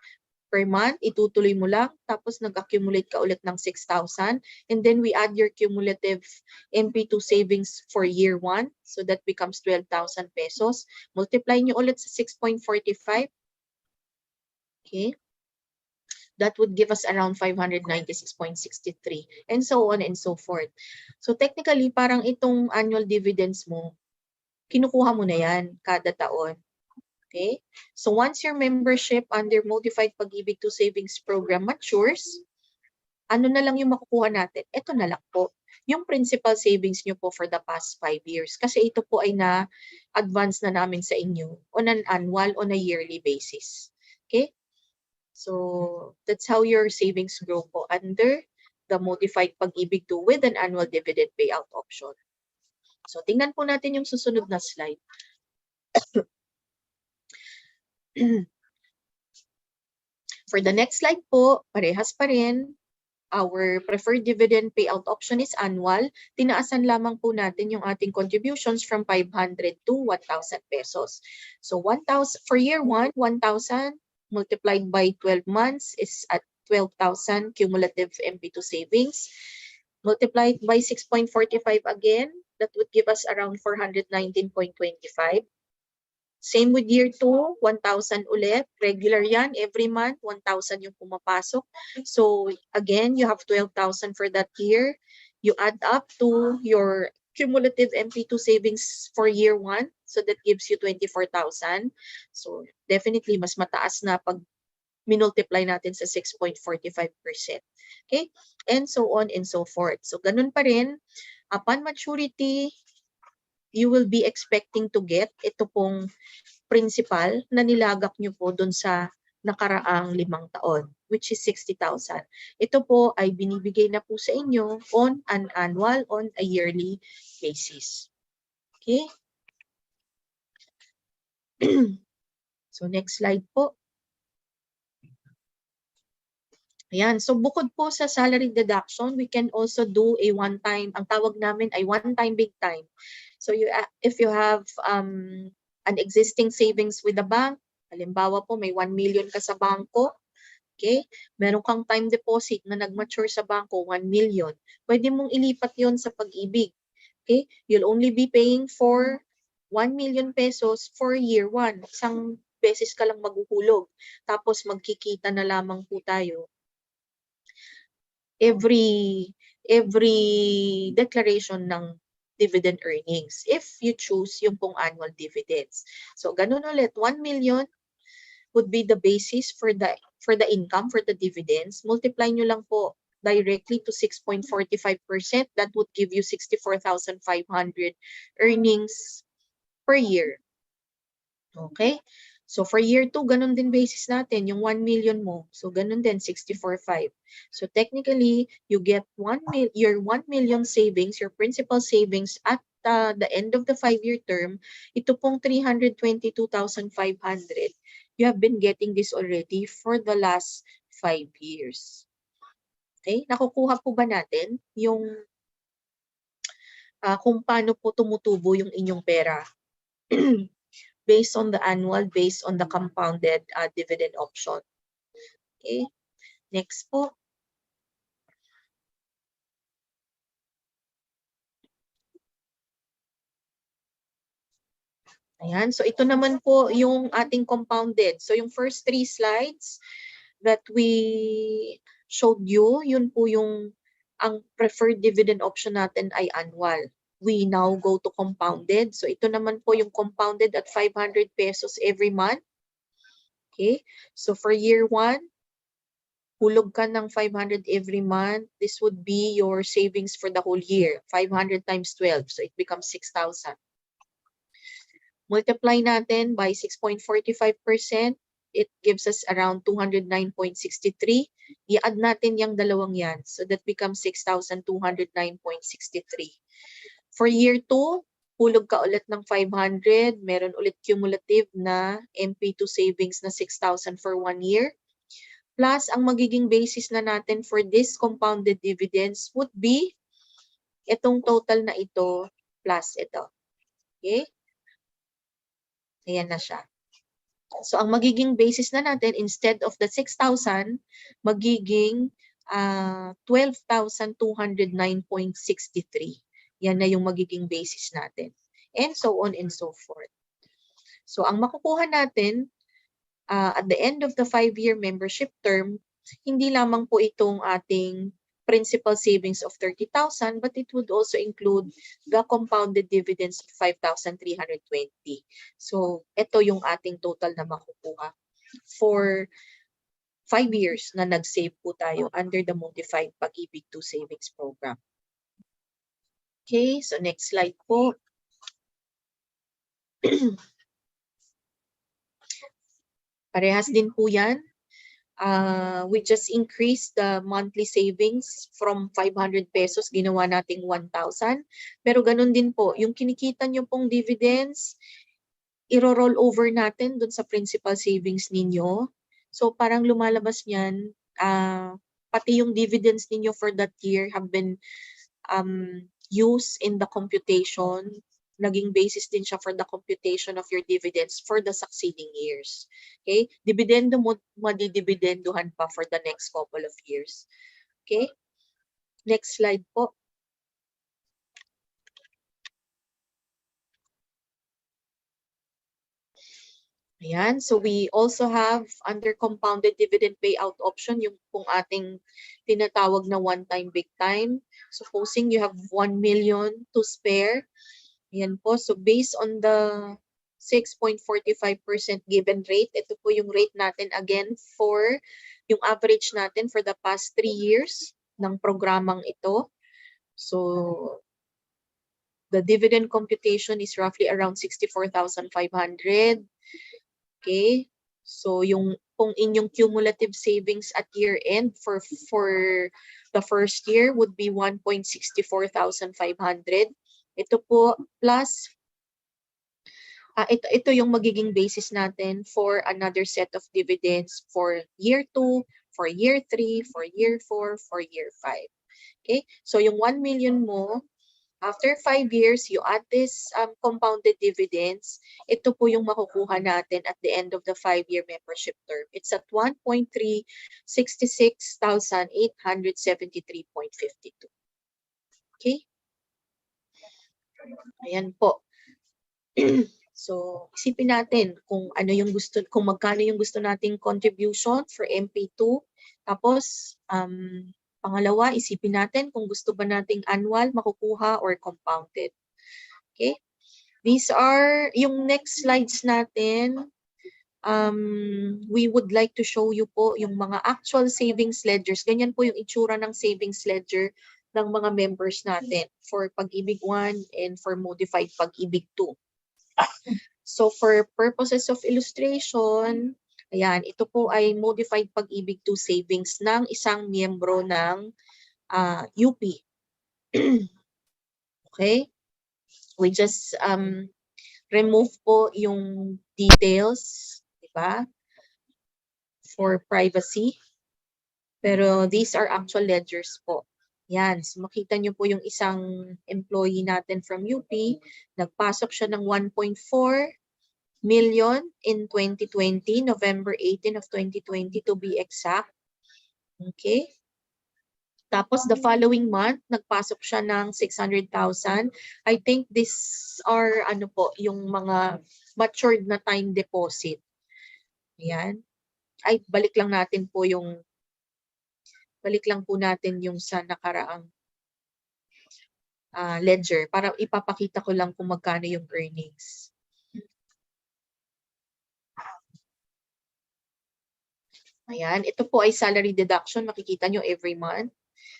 per month, itutuloy mo lang. Tapos, nag-accumulate ka ulit ng 6,000. And then, we add your cumulative MP2 savings for year 1. So, that becomes 12,000 pesos. Multiply nyo ulit sa 6.45. Okay? That would give us around 596.63. And so on and so forth. So, technically, parang itong annual dividends mo, kinukuha mo na yan kada taon. Okay? So once your membership under Modified PAG-IBIG 2 Savings Program matures, ano na lang yung makukuha natin? Ito na lang po. Yung principal savings nyo po for the past 5 years. Kasi ito po ay na-advance na namin sa inyo on an annual, on a yearly basis. Okay? So that's how your savings grow po under the Modified PAG-IBIG 2 with an annual dividend payout option. So, tingnan po natin yung susunod na slide. For the next slide po, parehas pa rin. Our preferred dividend payout option is annual. Tinaasan lamang po natin yung ating contributions from 500 to 1,000 pesos. So, 1,000 for year 1, 1,000 multiplied by 12 months is at 12,000 cumulative MP2 savings. Multiplied by 6.45 again. That would give us around 419.25. Same with year 2, 1,000 ulit. Regular yan. Every month, 1,000 yung pumapasok. So, again, you have 12,000 for that year. You add up to your cumulative MP2 savings for year 1. So, that gives you 24,000. So, definitely, mas mataas na pag minultiply natin sa 6.45%. Okay? And so on and so forth. So, ganun pa rin. Upon maturity, you will be expecting to get ito pong principal na nilagak nyo po dun sa nakaraang 5 taon, which is 60,000. Ito po ay binibigay na po sa inyo on an annual, on a yearly basis. Okay? So, next slide po. Ayan. So, bukod po sa salary deduction, we can also do a one-time, ang tawag namin ay one-time big time. So, if you have an existing savings with the bank, halimbawa po may 1 million ka sa bangko, Okay? Meron kang time deposit na nag-mature sa bangko, 1 million. Pwede mong ilipat yon sa Pag-ibig. Okay? You'll only be paying for 1 million pesos for year 1. Isang beses ka lang maghuhulog. Tapos magkikita na lamang po tayo every declaration ng dividend earnings if you choose yung pong annual dividends. So ganun ulit, 1 million would be the basis for the income for the dividends. Multiply nyo lang po directly to 6.45%. That would give you 64,500 earnings per year. Okay? So for year 2, ganun din basis natin, yung 1 million mo. So ganun din, 64.5. So technically, you get your 1 million savings, your principal savings at the end of the 5-year term, ito pong 322,500. You have been getting this already for the last 5 years. Okay? Nakukuha po ba natin yung kung paano po tumutubo yung inyong pera? Based on the annual, based on the compounded dividend option. Okay, next po. Ayan, so ito naman po yung ating compounded. So yung first 3 slides that we showed you, yun po yung ang preferred dividend option natin ay annual. We now go to compounded. So ito naman po yung compounded at 500 pesos every month. Okay, so for year 1, hulog ka ng 500 every month. This would be your savings for the whole year. 500 times 12, so it becomes 6,000. Multiply natin by 6.45%. It gives us around 209.63. I-add natin yung dalawang yan. So that becomes 6,209.63. For year 2, hulog ka ulit ng 500. Meron ulit cumulative na MP2 savings na 6,000 for 1 year. Plus, ang magiging basis na natin for this compounded dividends would be itong total na ito plus ito. Okay? Ayan na siya. So, ang magiging basis na natin, instead of the 6,000, magiging 12,209.63. Yan na yung magiging basis natin. And so on and so forth. So, ang makukuha natin at the end of the 5-year membership term, hindi lamang po itong ating principal savings of 30,000, but it would also include the compounded dividends of 5,320. So, ito yung ating total na makukuha for 5 years na nag-save po tayo under the modified Pag-ibig 2 Savings Program. Okay, so next slide po. Parehas din po yan. We just increased the monthly savings from 500 pesos, ginawa nating 1,000. Pero ganun din po, yung kinikita nyo pong dividends, iro-roll over natin dun sa principal savings ninyo. So parang lumalabas niyan, pati yung dividends ninyo for that year have been used in the computation. Naging basis din siya for the computation of your dividends for the succeeding years. Okay? Dividendo mo, madidividendohan pa for the next couple of years. Okay? Next slide po. Ayan. So we also have under compounded dividend payout option, yung pong ating tinatawag na one-time big time. Supposing you have 1 million to spare. Ayan po. So based on the 6.45% given rate, ito po yung rate natin again for yung average natin for the past 3 years ng programang ito. So the dividend computation is roughly around 64,500. Okay? So yung kung inyong cumulative savings at year end for the first year would be 1.64,500. Ito po plus ito yung magiging basis natin for another set of dividends for year 2, for year 3, for year 4, for year 5. Okay? So yung 1 million mo, After 5 years, you add this compounded dividends, ito po yung makukuha natin at the end of the 5-year membership term. It's at 1.366,873.52. Okay? Ayan po. So, isipin natin kung magkano yung gusto nating contribution for MP2. Tapos, pangalawa, isipin natin kung gusto ba nating annual makukuha or compounded. Okay? These are yung next slides natin. We would like to show you po yung mga actual savings ledgers. Ganyan po yung itsura ng savings ledger ng mga members natin for PAG-IBIG 1 and for modified PAG-IBIG 2. So for purposes of illustration, ayan, ito po ay modified PAG-IBIG 2 savings ng isang miyembro ng UP. Okay? We just remove po yung details, di ba? For privacy. Pero these are actual ledgers po. Yan, so makita nyo po yung isang employee natin from UP, nagpasok siya ng 1.4 million in 2020, November 18 of 2020 to be exact. Okay? Tapos the following month, nagpasok siya ng 600,000. I think these are yung mga matured na time deposit. Ayan. Ay, balik lang po natin yung sa nakaraang ledger para ipapakita ko lang kung magkano yung earnings. Ayan, ito po ay salary deduction. Makikita nyo every month.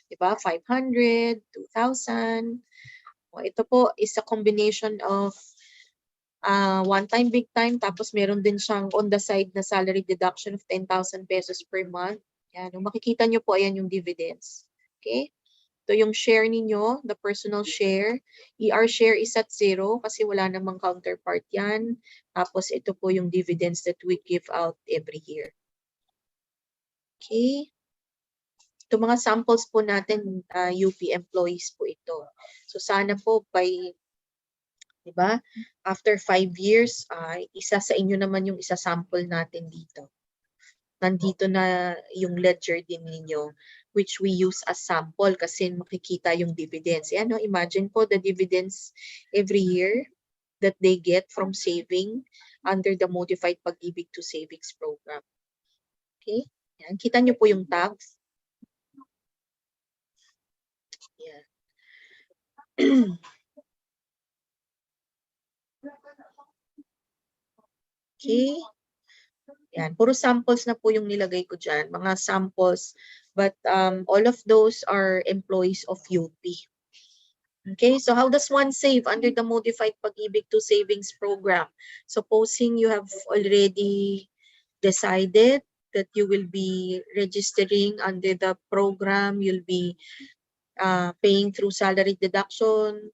Diba? 500, 2,000. Ito po is a combination of one time, big time. Tapos meron din siyang on the side na salary deduction of 10,000 pesos per month. Yan, kung makikita nyo po, ayan yung dividends. Okay? Ito yung share ninyo, the personal share. ER share is at 0 kasi wala namang counterpart yan. Tapos ito po yung dividends that we give out every year. Okay? Ito mga samples po natin, UP employees po ito. So sana po by, di ba, after 5 years, isa sa inyo naman yung isa sample natin dito. Nandito na yung ledger din ninyo, which we use as sample kasi makikita yung dividends. Yan, no? Imagine po the dividends every year that they get from saving under the modified PAG-IBIG 2 savings program. Okay? Yan. Kita nyo po yung tags. Yan. Okay. Yan, puro samples na po yung nilagay ko dyan, mga samples. But all of those are employees of UP. Okay, so how does one save under the modified PAG-IBIG 2 savings program? Supposing you have already decided that you will be registering under the program, you'll be paying through salary deduction.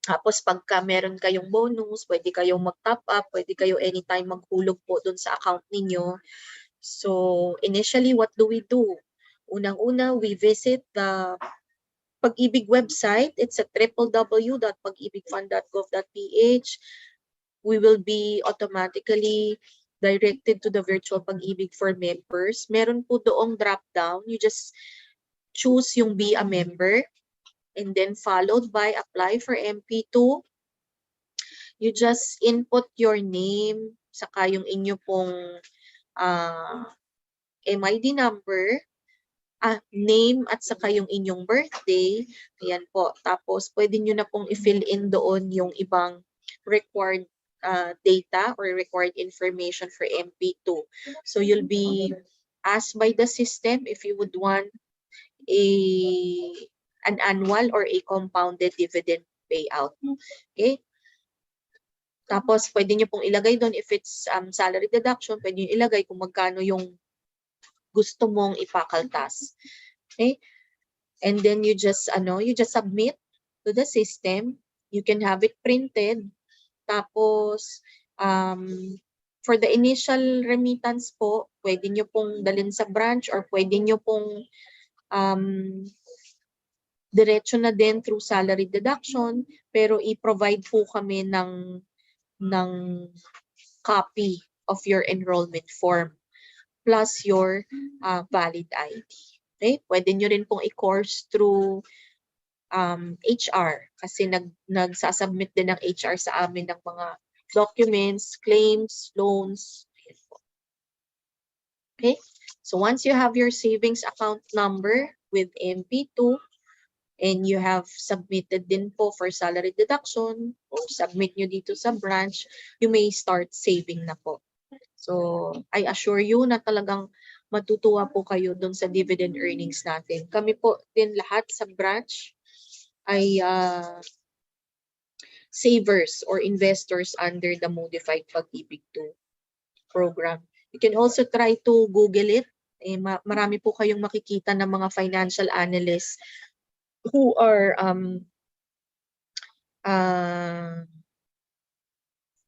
Tapos pagka meron kayong bonus, pwede kayong mag-top up, pwede kayo anytime maghulog po dun sa account ninyo. So initially, what do? Unang-una, we visit the PAG-IBIG website. It's at www.pagibigfund.gov.ph. We will be automatically directed to the virtual PAG-IBIG for members. Meron po doong drop-down. You just choose yung be a member. And then followed by apply for MP2. You just input your name, saka yung inyo pong MID number, name at saka yung inyong birthday. Ayan po. Tapos pwede nyo na pong i-fill in doon yung ibang required data or required information for MP2. So you'll be asked by the system if you would want an annual or a compounded dividend payout. Okay? Tapos, pwede nyo pong ilagay doon if it's salary deduction, pwede nyo ilagay kung magkano yung gusto mong ipakaltas. Okay? And then you just submit to the system. You can have it printed. Tapos, for the initial remittance po, pwede nyo pong dalhin sa branch or pwede nyo pong diretso na din through salary deduction, pero i-provide po kami ng copy of your enrollment form plus your valid ID. Okay? Pwede nyo rin pong i-course through HR kasi nagsasubmit din ng HR sa amin ng mga documents, claims, loans. Ayan po. Okay? So once you have your savings account number with MP2 and you have submitted din po for salary deduction or submit nyo dito sa branch, you may start saving na po. So I assure you na talagang matutuwa po kayo dun sa dividend earnings natin. Kami po din lahat sa branch ay savers or investors under the Modified PAG-IBIG 2 program. You can also try to Google it. Marami po kayong makikita ng mga financial analysts who are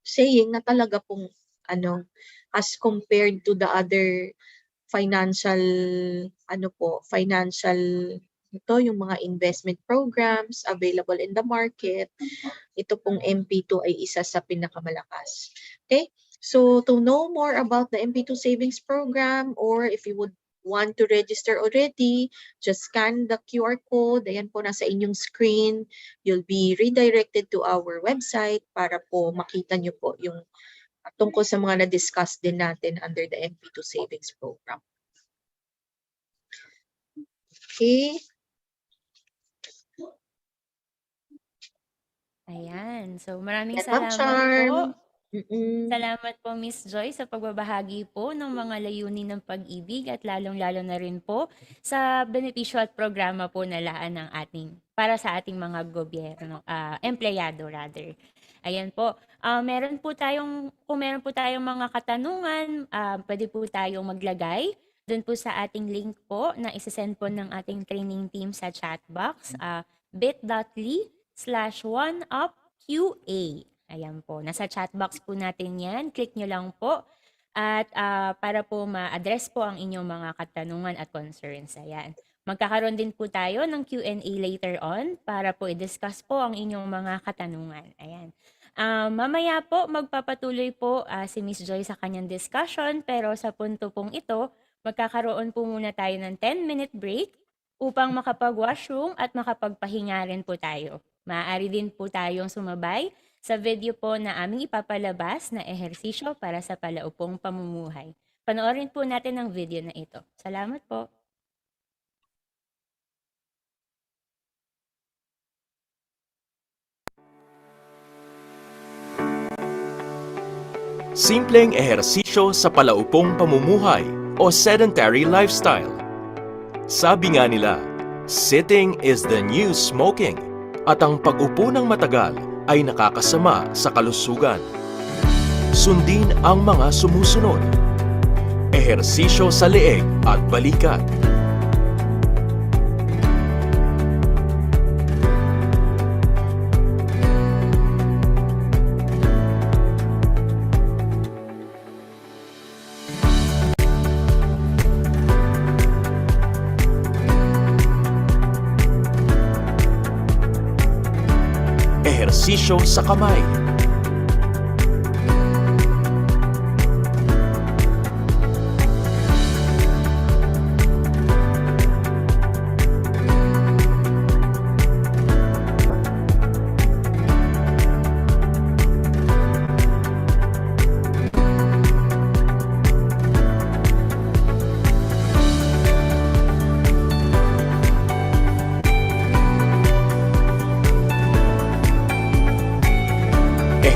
saying na talaga pong as compared to the other financial yung mga investment programs available in the market, ito pong MP2 ay isa sa pinakamalakas. Okay? So to know more about the MP2 savings program, or if you would want to register already, just scan the QR code. Ayan po nasa inyong screen. You'll be redirected to our website para po makita nyo po yung tungkol sa mga na-discuss din natin under the MP2 savings program. Okay. Ayan. So, maraming Ma'am salamat Charm. po. Mm-mm. Salamat po, Miss Joy, sa pagbabahagi po ng mga layunin ng pag-ibig at lalong-lalo na rin po sa benepisyo at programa po na laan ng para sa ating mga gobyerno, empleyado rather. Ayan po. Kung meron po tayong mga katanungan, pwede po tayong maglagay doon po sa ating link po na isasend po ng ating training team sa chat box, bit.ly/oneupqa. Ayan po, nasa chat box po natin yan. Click nyo lang po at para po ma-address po ang inyong mga katanungan at concerns. Ayan. Magkakaroon din po tayo ng Q&A later on para po i-discuss po ang inyong mga katanungan. Ayan. Mamaya po, magpapatuloy po si Miss Joy sa kanyang discussion, pero sa punto pong ito, magkakaroon po muna tayo ng 10-minute break upang makapag-washroom at makapagpahinga rin po tayo. Maaari din po tayong sumabay sa video po na aming ipapalabas na ehersisyo para sa palaupong pamumuhay. Panoorin po natin ang video na ito. Salamat po. Simpleng ehersisyo sa palaupong pamumuhay o sedentary lifestyle. Sabi nga nila, sitting is the new smoking, at ang pag-upo ng matagal ay nakakasama sa kalusugan. Sundin ang mga sumusunod. Ehersisyo sa leeg at balikat. Ehersisyo sa kamay.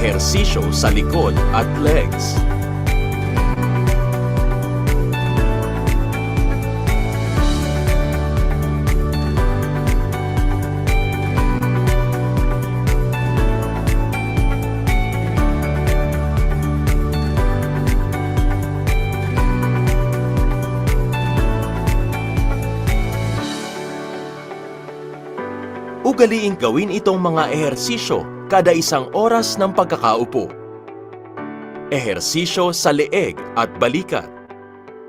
Ehersisyo sa likod at legs. Ugaliing gawin itong mga ehersisyo kada isang oras ng pagkakaupo. Ehersisyo sa leeg at balikat.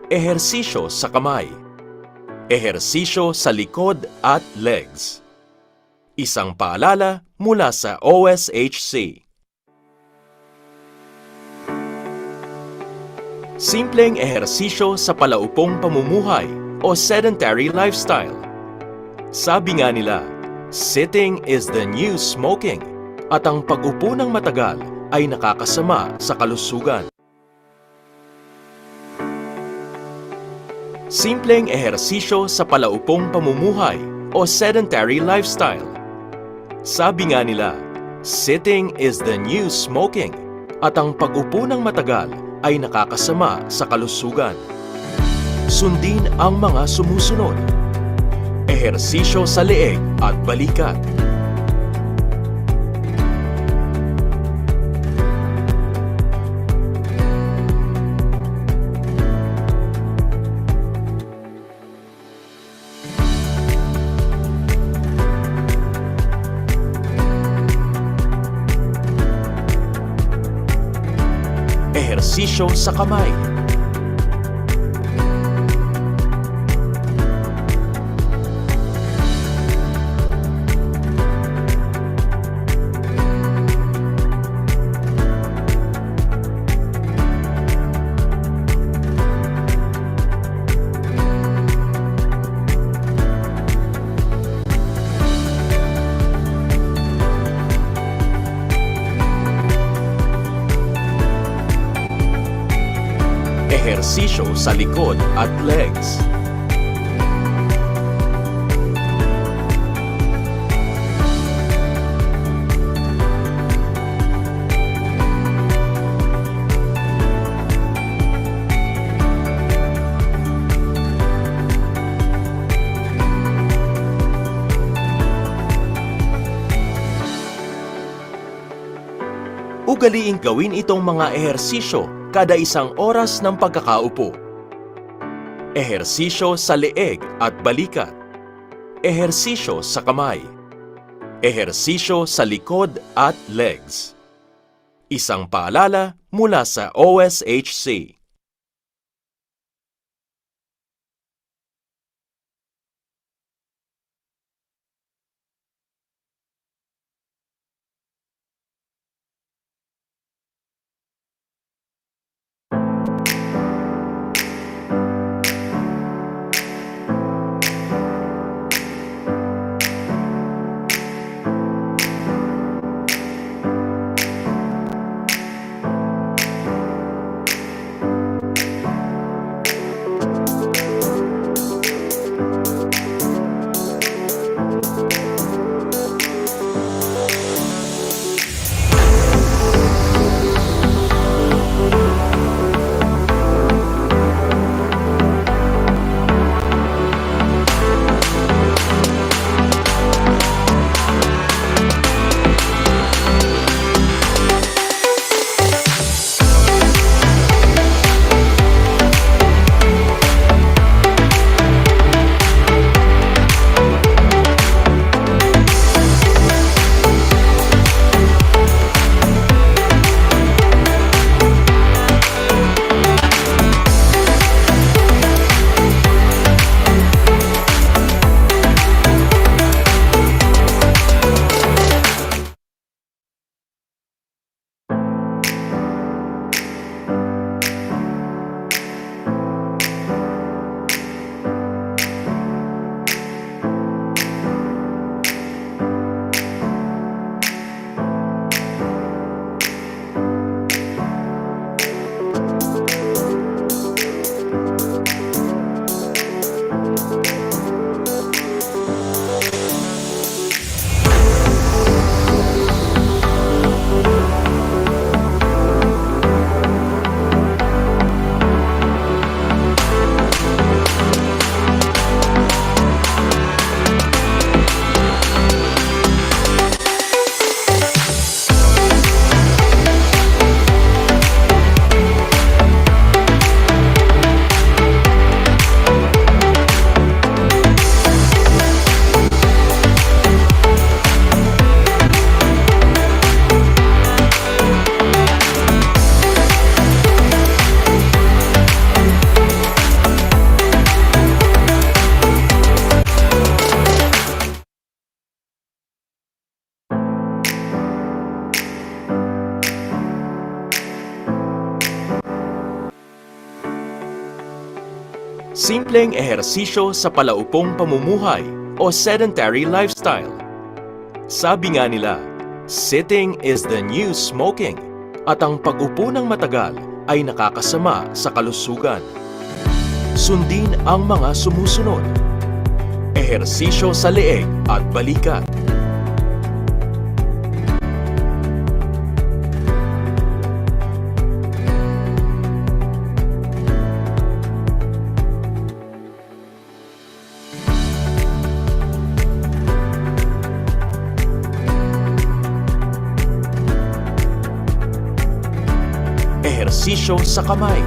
Ehersisyo sa kamay. Ehersisyo sa likod at legs. Isang paalala mula sa OSHC. Simpleng ehersisyo sa palaupong pamumuhay o sedentary lifestyle. Sabi nga nila, sitting is the new smoking at ang pag-upo ng matagal ay nakakasama sa kalusugan. Simpleng ehersisyo sa palaupong pamumuhay o sedentary lifestyle. Sabi nga nila, sitting is the new smoking at ang pag-upo ng matagal ay nakakasama sa kalusugan. Sundin ang mga sumusunod. Ehersisyo sa leeg at balikat. Ehersisyo sa kamay. Ehersisyo sa likod at legs. Ugaliing gawin itong mga ehersisyo kada isang oras ng pagkakaupo. Ehersisyo sa leeg at balikat. Ehersisyo sa kamay. Ehersisyo sa likod at legs. Isang paalala mula sa OSHC. Simpleng ehersisyo sa palaupong pamumuhay o sedentary lifestyle. Sabi nga nila, sitting is the new smoking at ang pag-upo ng matagal ay nakakasama sa kalusugan. Sundin ang mga sumusunod. Ehersisyo sa leeg at balikat. Ehersisyo sa kamay.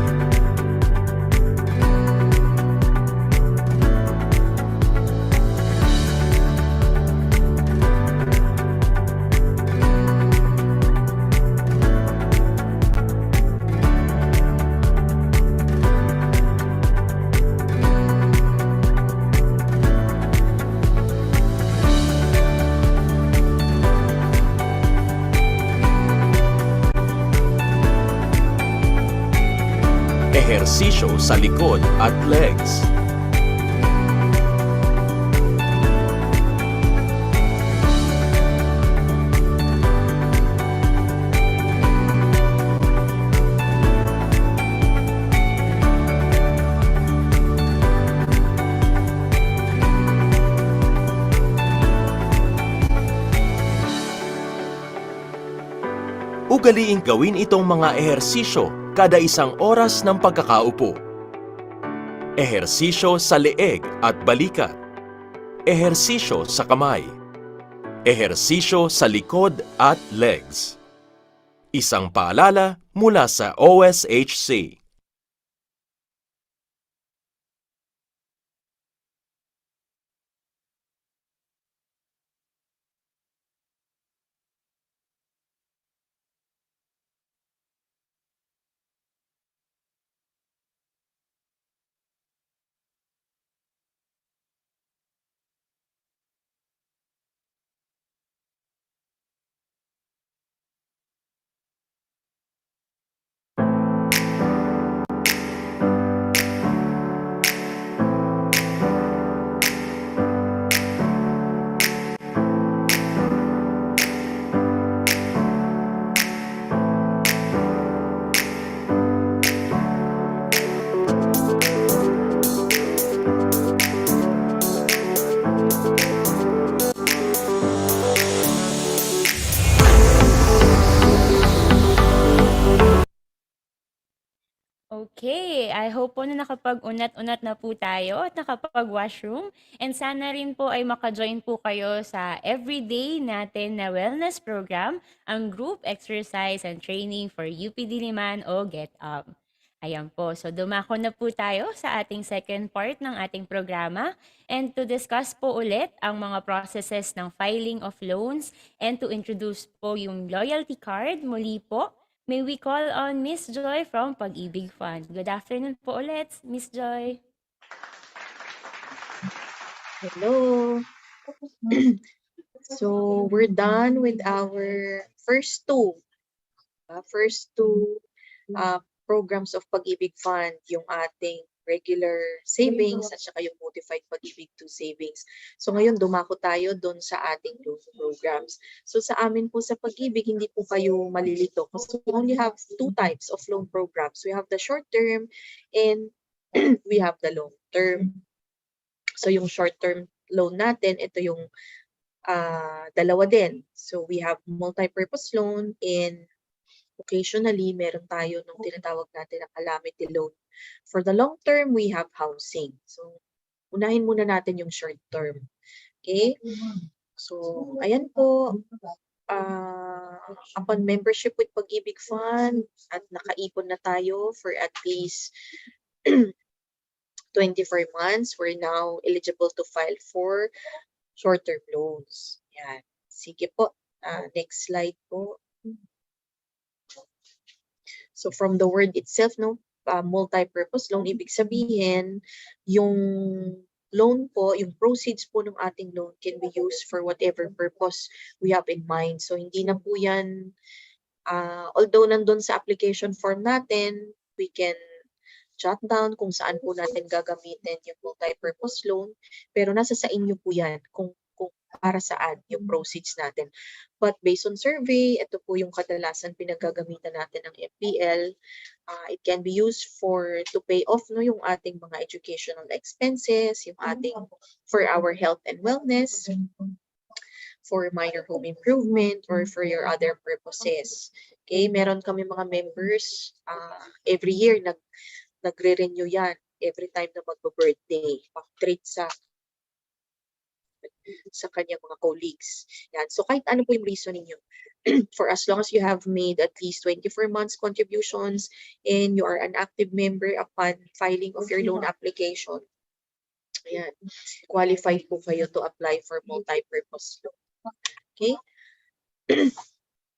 Ehersisyo sa likod at legs. Ugaliing gawin itong mga ehersisyo kada isang oras ng pagkakaupo. Ehersisyo sa leeg at balikat. Ehersisyo sa kamay. Ehersisyo sa likod at legs. Isang paalala mula sa OSHC. Okay, I hope po na nakapag-unat-unat na po tayo at nakapag-washroom. And sana rin po ay maka-join po kayo sa everyday natin na wellness program, ang Group Exercise and Training for UP Diliman o Get Up. Ayan po, so dumako na po tayo sa ating second part ng ating programa and to discuss po ulit ang mga processes ng filing of loans and to introduce po yung loyalty card muli po. May we call on Miss Joy from PAG-IBIG Fund. Good afternoon po ulit, Miss Joy. Hello. So we're done with our first two programs of PAG-IBIG Fund, yung ating regular savings at saka yung modified PAG-IBIG 2 savings. So ngayon dumako tayo doon sa ating loan programs. So sa amin po sa PAG-IBIG, hindi po kayo malilito kasi we only have two types of loan programs. We have the short term and we have the long term. So yung short term loan natin, ito yung dalawa din. So we have multi-purpose loan and occasionally meron tayo nung tinatawag natin na calamity loan. For the long term, we have housing. So unahin muna natin yung short term. Okay? So ayan po. Upon membership with PAG-IBIG Fund at nakaipon na tayo for at least 24 months, we're now eligible to file for short-term loans. Yan. Sige po. Next slide po. So from the word itself, no, multi-purpose loan, ibig sabihin, yung loan po, yung proceeds po ng ating loan can be used for whatever purpose we have in mind. So hindi na po yan, although nandun sa application form natin, we can jot down kung saan po natin gagamitin yung multi-purpose loan, pero nasa sa inyo po yan kung para saan yung proceeds natin. But based on survey, ito po yung kadalasan pinagagamitan natin ng FPL. It can be used to pay off yung ating mga educational expenses, yung ating for our health and wellness, for minor home improvement, or for your other purposes. Okay, meron kami mga members, every year nagre-renew yan every time na magbo-birthday, pang-treat sa kanyang mga colleagues. Yan. So kahit ano po yung reasoning nyo, for as long as you have made at least 24 months contributions and you are an active member upon filing of your loan application, ayan, qualified po kayo to apply for multi-purpose loan. Okay?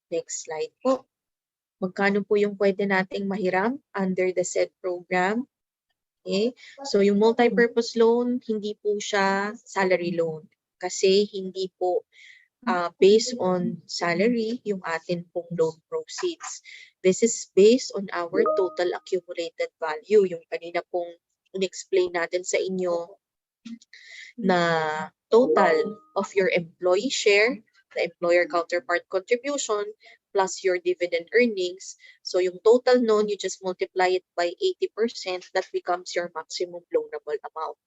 Next slide po. Magkano po yung pwede nating mahiram under the said program? Okay? So yung multi-purpose loan, hindi po siya salary loan. Kasi hindi po based on salary yung atin pong loan proceeds. This is based on our total accumulated value. Yung kanina pong in-explain natin sa inyo na total of your employee share, the employer counterpart contribution, plus your dividend earnings. So yung total nun, you just multiply it by 80%, that becomes your maximum loanable amount.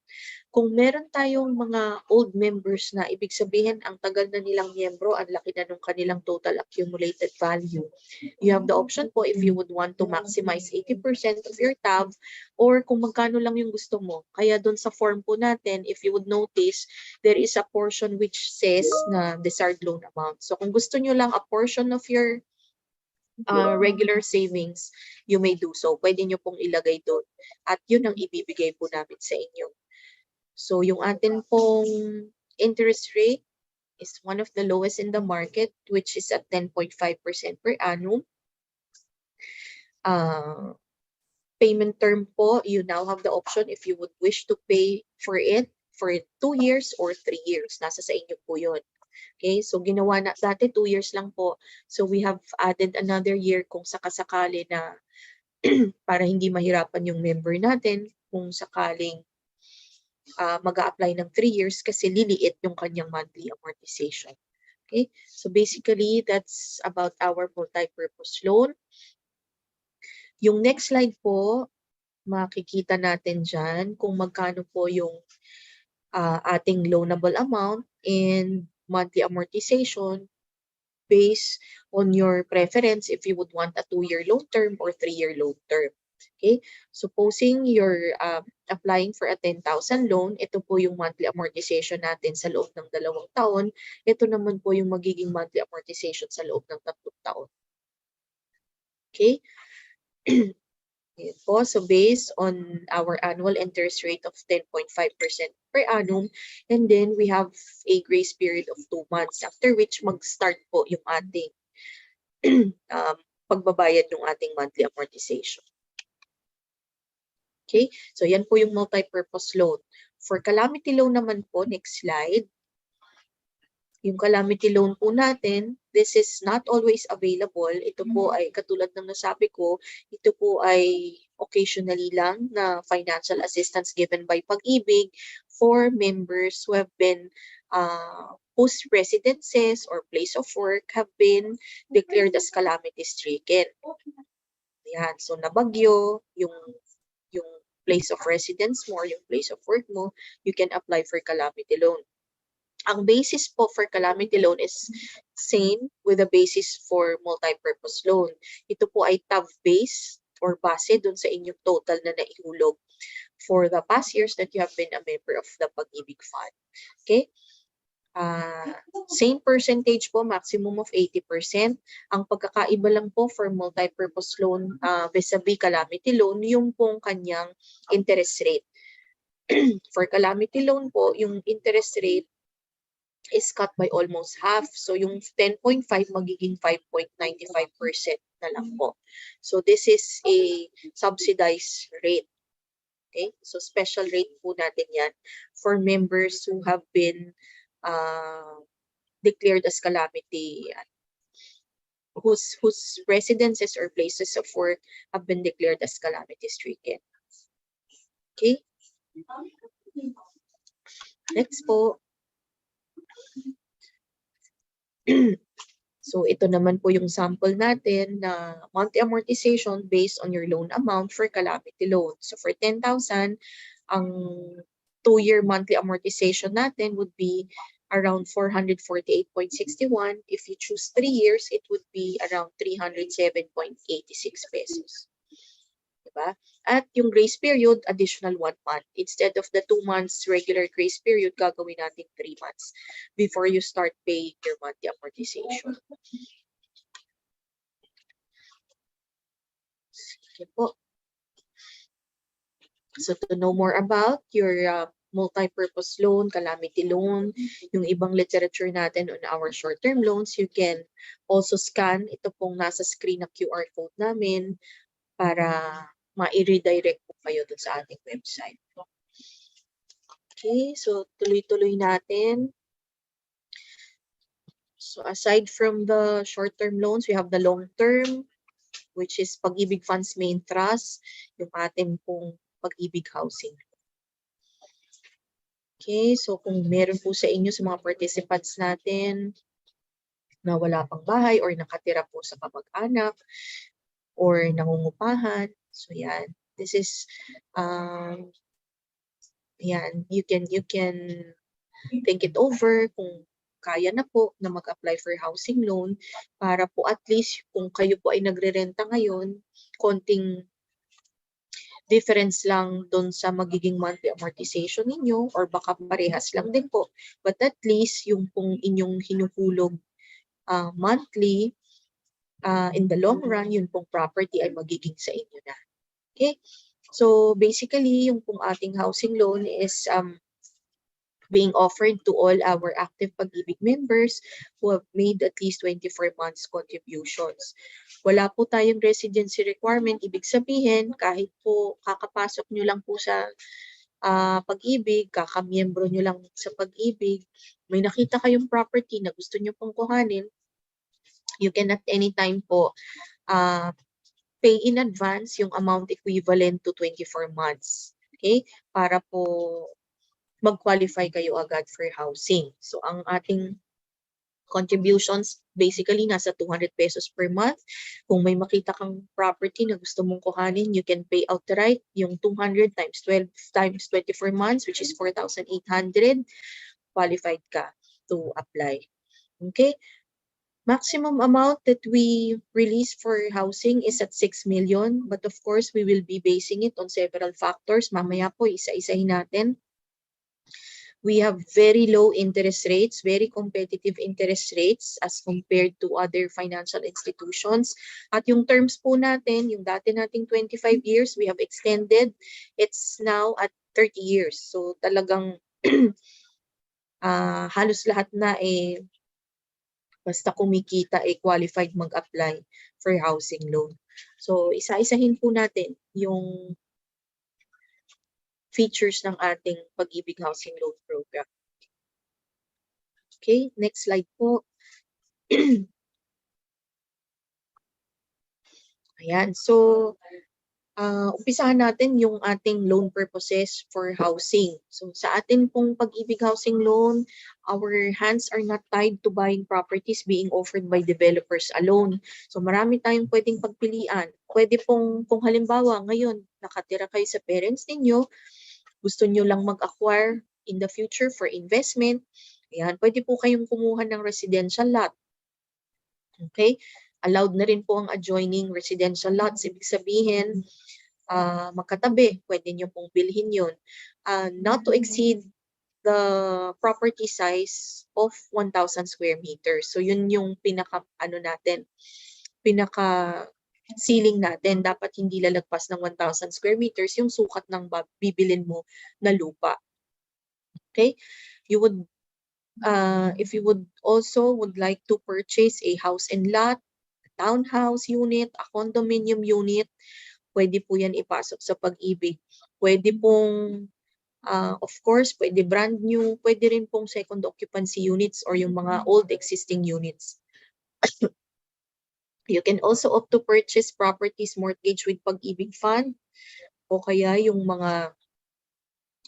Kung meron tayong mga old members na ibig sabihin ang tagal na nilang miyembro, ang laki na nung kanilang total accumulated value, you have the option po if you would want to maximize 80% of your tab or kung magkano lang yung gusto mo. Kaya doon sa form po natin, if you would notice, there is a portion which says na desired loan amount. So kung gusto nyo lang a portion of your regular savings, you may do so. Pwede nyo pong ilagay doon. At yun ang ibibigay po namin sa inyo. So yung atin pong interest rate is one of the lowest in the market, which is at 10.5% per annum. Payment term po, you now have the option if you would wish to pay for it for 2 years or 3 years. Nasa sa inyo po yun. Okay, so ginawa na dati 2 years lang po. So we have added another year kung sakasakali na para hindi mahirapan yung member natin kung sakaling mag-a-apply ng 3 years kasi liliit yung kanyang monthly amortization. Okay, so basically that's about our multi-purpose loan. Yung next slide po, makikita natin dyan kung magkano po yung ating loanable amount and monthly amortization based on your preference if you would want a 2-year loan term or 3-year loan term. Okay, supposing you're applying for a 10,000 loan, ito po yung monthly amortization natin sa loob ng 2 taon. Ito naman po yung magiging monthly amortization sa loob ng 3 taon. Okay. Po, so based on our annual interest rate of 10.5% per annum, and then we have a grace period of 2 months, after which mag-start po yung ating pagbabayad ng ating monthly amortization. Okay, so yan po yung multi-purpose loan. For calamity loan naman po, next slide. Yung calamity loan po natin, this is not always available. Ito po ay katulad ng nasabi ko, ito po ay occasionally lang na financial assistance given by PAG-IBIG for members who have been whose residences or place of work have been declared as calamity stricken. Yan, so nabagyo, yung place of residence mo or yung place of work mo, you can apply for calamity loan. Ang basis po for calamity loan is same with the basis for multi-purpose loan. Ito po ay tab-based or base dun sa inyong total na naihulog for the past years that you have been a member of the PAG-IBIG Fund. Okay? Same percentage po, maximum of 80%. Ang pagkakaiba lang po for multi-purpose loan vis-a-vis calamity loan, yung pong kanyang interest rate. For calamity loan po, yung interest rate is cut by almost half. So yung 10.5 magiging 5.95% na lang po. So this is a subsidized rate. Okay? So special rate po natin yan for members who have been declared as calamity, whose residences or places of work have been declared as calamity stricken. Okay? Next po. So ito naman po yung sample natin na monthly amortization based on your loan amount for calamity loan. So for 10,000, ang 2-year monthly amortization natin would be around 448.61. If you choose 3 years, it would be around 307.86 pesos. Diba? At yung grace period, additional 1 month. Instead of the 2 months regular grace period, gagawin natin 3 months before you start paying your monthly amortization. Sige po. So to know more about your multi-purpose loan, calamity loan, yung ibang literature natin on our short-term loans, you can also scan ito pong nasa screen na QR code namin para ma-redirect po kayo dun sa ating website. Okay, so tuloy-tuloy natin. So aside from the short-term loans, we have the long-term, which is PAG-IBIG Fund's main trust, yung ating pong PAG-IBIG Housing. Okay, so kung meron po sa inyo sa mga participants natin na wala pang bahay or nakatira po sa kamag-anak or nangungupahan, so yan, this is yan, you can think it over kung kaya na po na mag-apply for housing loan para po at least kung kayo po ay nagre-renta ngayon, konting difference lang doon sa magiging monthly amortization ninyo or baka parehas lang din po. But at least yung pong inyong hinuhulog monthly, in the long run, yun pong property ay magiging sa inyo na. Okay? So basically, yung pong ating housing loan is being offered to all our active PAG-IBIG members who have made at least 24 months contributions. Wala po tayong residency requirement. Ibig sabihin, kahit po kakapasok nyo lang po sa PAG-IBIG, kakamiyembro nyo lang sa PAG-IBIG, may nakita kayong property na gusto nyo pong kuhanin, you can at any time po pay in advance yung amount equivalent to 24 months. Okay? Para po mag-qualify kayo agad for housing. So ang ating contributions basically nasa 200 pesos per month. Kung may makita kang property na gusto mong kuhanin, you can pay outright yung 200 times 12 times 24 months, which is 4,800. Qualified ka to apply. Okay? Maximum amount that we release for housing is at 6 million. But of course, we will be basing it on several factors. Mamaya po, isa-isahin natin. We have very low interest rates, very competitive interest rates as compared to other financial institutions. At yung terms po natin, yung dati nating 25 years, we have extended. It's now at 30 years. So talagang halos lahat na basta kumikita qualified mag-apply for housing loan. So isa-isahin po natin yung features ng ating PAG-IBIG Housing Loan Program. Okay, next slide po. Ayan, so umpisahan natin yung ating loan purposes for housing. So sa atin pong PAG-IBIG Housing Loan, our hands are not tied to buying properties being offered by developers alone. So marami tayong pwedeng pagpilian. Pwede pong, kung halimbawa ngayon nakatira kayo sa parents ninyo, gusto nyo lang mag-acquire in the future for investment, ayan, pwede po kayong kumuha ng residential lot. Okay? Allowed na rin po ang adjoining residential lots. Ibig sabihin, magkatabi, pwede nyo pong bilhin yun. Not to exceed the property size of 1,000 square meters. So yun yung pinaka ceiling natin, dapat hindi lalagpas ng 1,000 square meters yung sukat ng bibilin mo na lupa. Okay? You would, if you would also like to purchase a house and lot, a townhouse unit, a condominium unit, pwede po yan ipasok sa PAG-IBIG. Pwede pong, of course, pwede brand new, pwede rin pong second occupancy units or yung mga old existing units. You can also opt to purchase properties mortgaged with PAG-IBIG Fund o kaya yung mga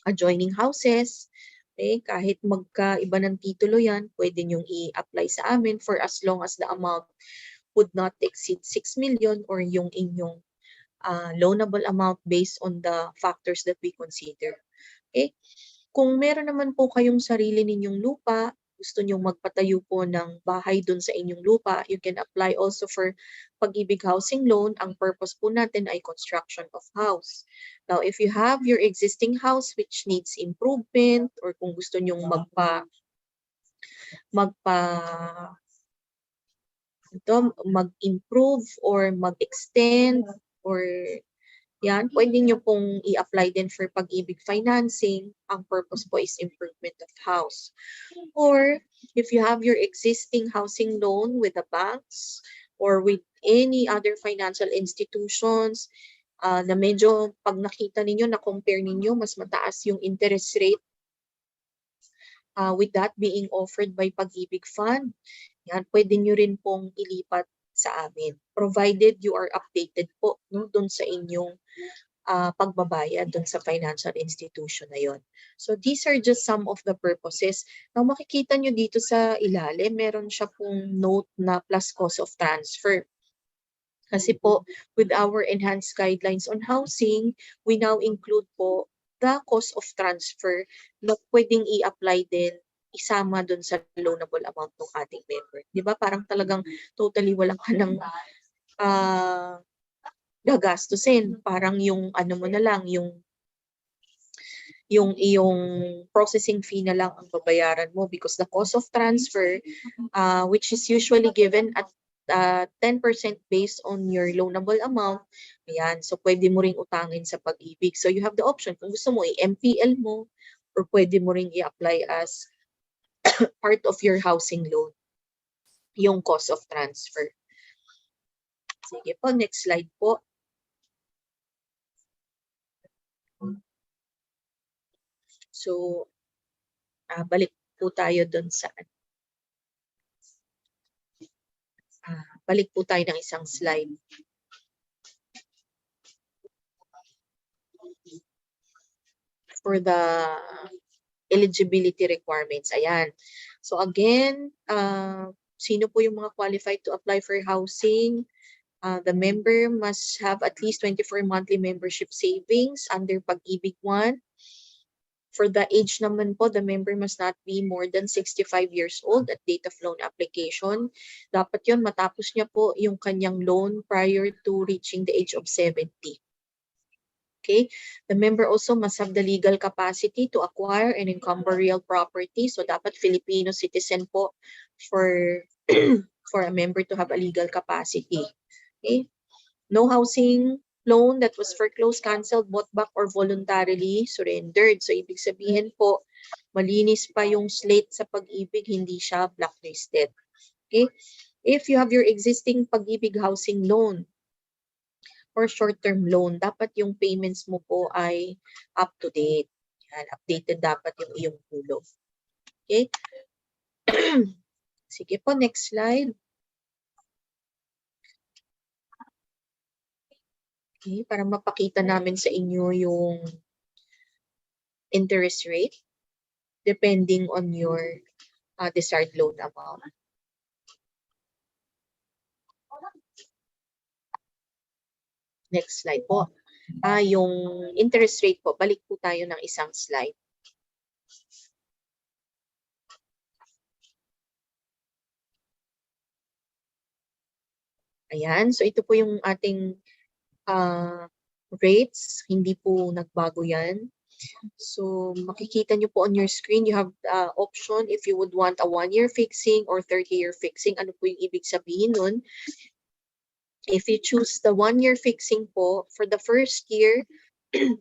adjoining houses. Okay, kahit magkaiba ng titulo yan, pwede nyong i-apply sa amin for as long as the amount would not exceed 6 million or yung inyong loanable amount based on the factors that we consider. Okay? Kung meron naman po kayong sarili ninyong lupa, gusto nyong magpatayo po ng bahay dun sa inyong lupa, you can apply also for PAG-IBIG housing loan. Ang purpose po natin ay construction of house. Now, if you have your existing house which needs improvement or kung gusto nyong mag-improve or mag-extend or yan, pwede nyo pong i-apply din for PAG-IBIG financing. Ang purpose po is improvement of house. Or if you have your existing housing loan with the banks or with any other financial institutions na medyo pag nakita ninyo, na-compare ninyo, mas mataas yung interest rate with that being offered by PAG-IBIG Fund, yan, pwede nyo rin pong ilipat sa amin. Provided you are updated po dun sa inyong pagbabayad dun sa financial institution na yon. So these are just some of the purposes. Now makikita nyo dito sa ilalim, meron siya pong note na plus cost of transfer. Kasi po, with our enhanced guidelines on housing, we now include po the cost of transfer na pwedeng i-apply din isama dun sa loanable amount ng ating member. Di ba? Parang talagang totally walang ka ng gagastusin. Parang yung ano mo na lang, yung iyong processing fee na lang ang babayaran mo because the cost of transfer, which is usually given at 10% based on your loanable amount, ayan, so pwede mo ring utangin sa PAG-IBIG. So you have the option, kung gusto mo i-MPL mo or pwede mo ring i-apply as part of your housing loan, yung cost of transfer. Sige po, next slide po. So, balik po tayo doon sa balik po tayo ng isang slide. For the eligibility requirements. Ayan. So again, sino po yung mga qualified to apply for housing? The member must have at least 24 monthly membership savings under PAG-IBIG 1. For the age naman po, the member must not be more than 65 years old at date of loan application. Dapat yun, matapos niya po yung kanyang loan prior to reaching the age of 70. Okay, the member also must have the legal capacity to acquire and encumber real property. So dapat Filipino citizen po for for a member to have a legal capacity. Okay, no housing loan that was foreclosed, canceled, bought back, or voluntarily surrendered. So ibig sabihin po, malinis pa yung slate sa PAG-IBIG, hindi siya blacklisted. Okay, if you have your existing PAG-IBIG housing loan or short-term loan, dapat yung payments mo po ay up to date. Yan, updated dapat yung iyong tulog. Okay? Sige po, next slide. Okay, para mapakita namin sa inyo yung interest rate depending on your desired loan amount. Next slide po. Yung interest rate po, balik po tayo ng isang slide. Ayan, so ito po yung ating rates. Hindi po nagbago yan. So makikita nyo po on your screen, you have option if you would want a 1-year fixing or 30-year fixing. Ano po yung ibig sabihin nun? If you choose the 1-year fixing po, for the first year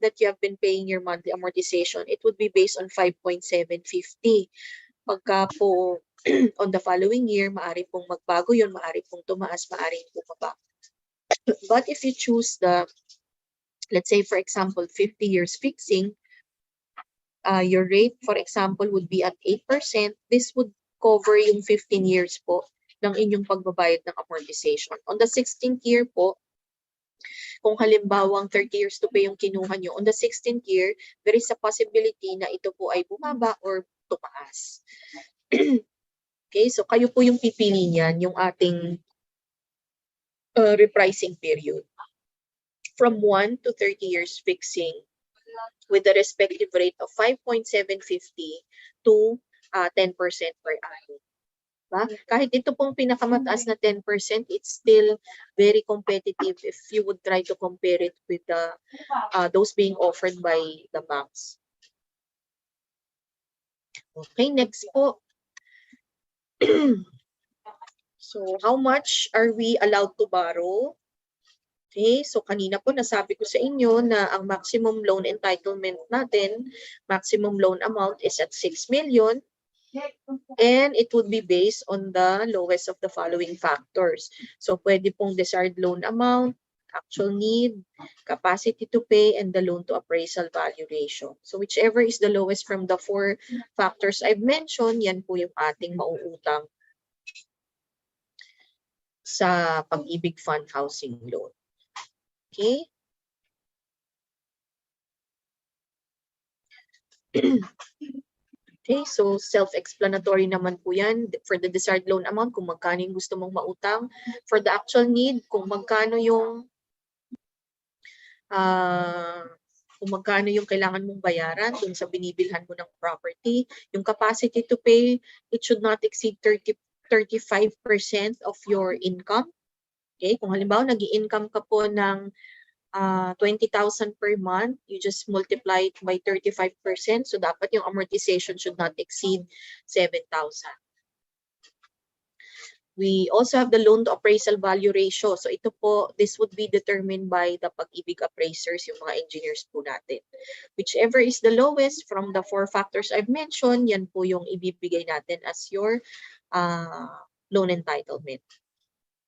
that you have been paying your monthly amortization, it would be based on 5.750. Pagka po on the following year, maaari pong magbago yun, maaari pong tumaas, maaari pong mababa. But if you choose the, let's say for example, 50 years fixing, your rate, for example, would be at 8%. This would cover yung 15 years po ng inyong pagbabayad ng amortization. On the 16th year po, kung halimbawang 30 years to pay yung kinuha nyo, on the 16th year, there is a possibility na ito po ay bumaba or tumaas. Okay, so kayo po yung pipili niyan, yung ating repricing period. From 1 to 30 years fixing with the respective rate of 5.750 to 10% per annum. Kahit ito pong pinakamataas na 10%, it's still very competitive if you would try to compare it with those being offered by the banks. Okay, next po. So, how much are we allowed to borrow? Okay, so kanina po nasabi ko sa inyo na ang maximum loan entitlement natin, maximum loan amount is at 6 million. And it would be based on the lowest of the following factors. So pwede pong desired loan amount, actual need, capacity to pay, and the loan to appraisal value ratio. So whichever is the lowest from the 4 factors I've mentioned, yan po yung ating mauutang sa PAG-IBIG Fund housing loan. Okay? Okay, so self-explanatory naman po yan. For the desired loan amount, kung magkano yung gusto mong mautang. For the actual need, kung magkano yung kailangan mong bayaran dun sa binibilhan mo ng property. Yung capacity to pay, it should not exceed 35% of your income. Okay, kung halimbawa nag-i-income ka po ng 20,000 per month, you just multiply it by 35%. So dapat yung amortization should not exceed 7,000. We also have the loan to appraisal value ratio. So ito po, this would be determined by the PAG-IBIG appraisers, yung mga engineers po natin. Whichever is the lowest from the 4 factors I've mentioned, yan po yung ibibigay natin as your loan entitlement.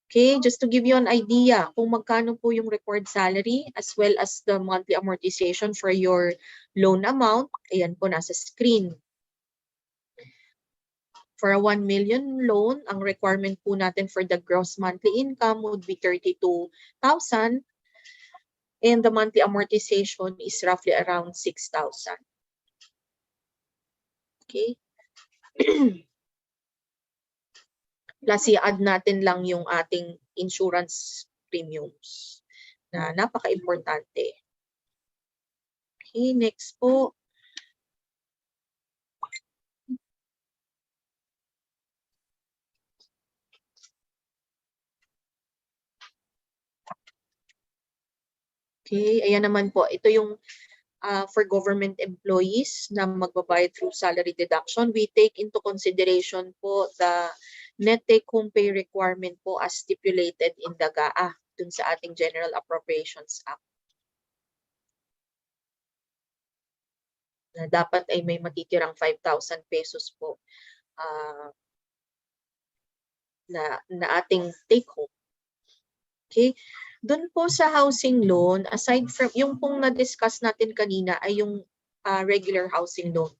Okay, just to give you an idea kung magkano po yung required salary as well as the monthly amortization for your loan amount, ayan po nasa screen. For a 1 million loan, ang requirement po natin for the gross monthly income would be 32,000 and the monthly amortization is roughly around 6,000. Okay. Plus, i-add natin lang yung ating insurance premiums na napaka-importante. Okay, next po. Okay, ayan naman po. Ito yung for government employees na magbabayad through salary deduction. We take into consideration po the net take-home pay requirement po as stipulated in the GAA dun sa ating General Appropriations Act. Na dapat ay may matitirang 5,000 pesos po na ating take-home. Okay? Doon po sa housing loan, aside from yung pong na-discuss natin kanina ay yung regular housing loan.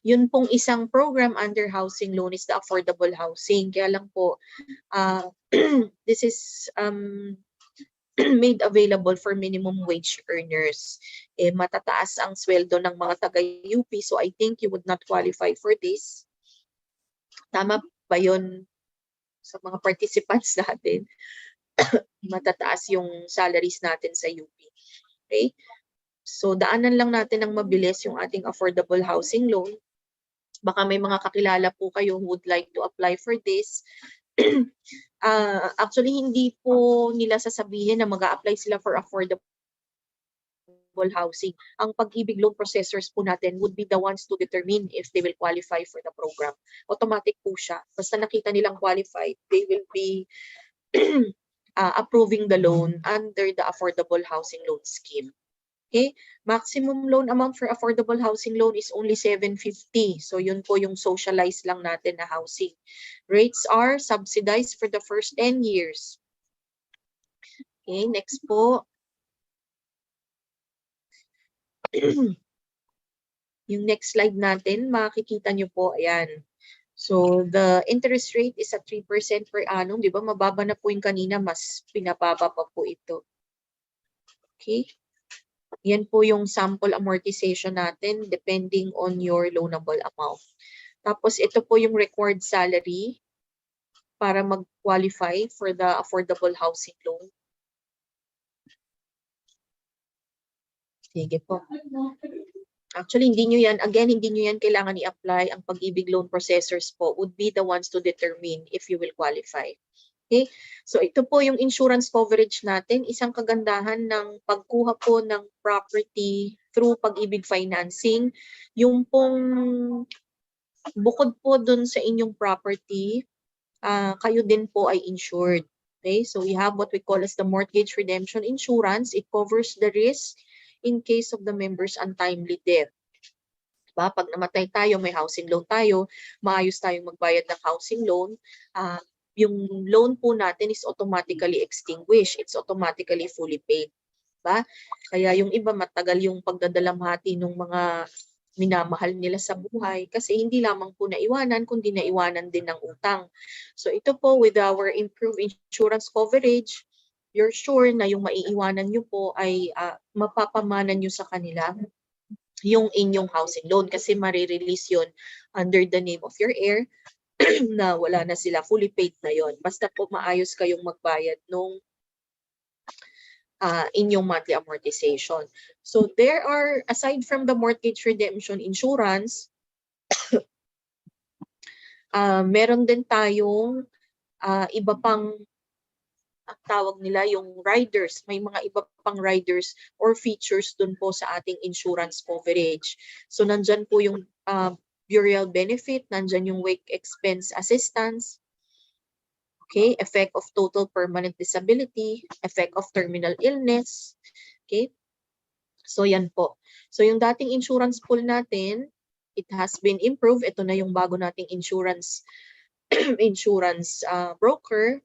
Yun pong isang program under housing loan is the affordable housing. Kaya lang po, this is made available for minimum wage earners. Matataas ang sweldo ng mga taga-UP, so I think you would not qualify for this. Tama ba yun sa mga participants natin? Matataas yung salaries natin sa UP. Okay? So, daanan lang natin ng mabilis yung ating affordable housing loan. Baka may mga kakilala po kayo who would like to apply for this. Actually, hindi po nila sasabihin na mag-a-apply sila for affordable housing. Ang PAG-IBIG loan processors po natin would be the ones to determine if they will qualify for the program. Automatic po siya. Basta nakita nilang qualified, they will be approving the loan under the affordable housing loan scheme. Okay, maximum loan amount for affordable housing loan is only 750. So yun po yung socialized lang natin na housing. Rates are subsidized for the first 10 years. Okay, next po. Yung next slide natin, makikita nyo po, ayan. So the interest rate is at 3% per annum, di ba? Mababa na po yung kanina, mas pinababa pa po ito. Okay? Yan po yung sample amortization natin depending on your loanable amount. Tapos ito po yung required salary para mag-qualify for the affordable housing loan. Sige po. Actually, hindi nyo yan kailangan i-apply. Ang PAG-IBIG loan processors po would be the ones to determine if you will qualify. Okay? So ito po yung insurance coverage natin. Isang kagandahan ng pagkuha po ng property through PAG-IBIG financing. Yung pong bukod po dun sa inyong property, kayo din po ay insured. Okay? So we have what we call as the mortgage redemption insurance. It covers the risk in case of the member's untimely death. Diba? Pag namatay tayo, may housing loan tayo, maayos tayong magbayad ng housing loan, yung loan po natin is automatically extinguished. It's automatically fully paid. Diba? Kaya yung iba matagal yung pagdadalamhati ng mga minamahal nila sa buhay kasi hindi lamang po naiwanan kundi naiwanan din ng utang. So ito po with our improved insurance coverage, you're sure na yung maiiwanan nyo po ay mapapamanan nyo sa kanila yung inyong housing loan kasi marirelease yun under the name of your heir na wala na sila, fully paid na yon. Basta po maayos kayong magbayad nung inyong monthly amortization. So there are, aside from the mortgage redemption insurance, meron din tayong iba pang tawag nila yung riders. May mga iba pang riders or features dun po sa ating insurance coverage. So nandyan po yung burial benefit, nandyan yung wake expense assistance, okay, effect of total permanent disability, effect of terminal illness, okay. So yan po. So yung dating insurance pool natin, it has been improved. Ito na yung bago nating insurance broker.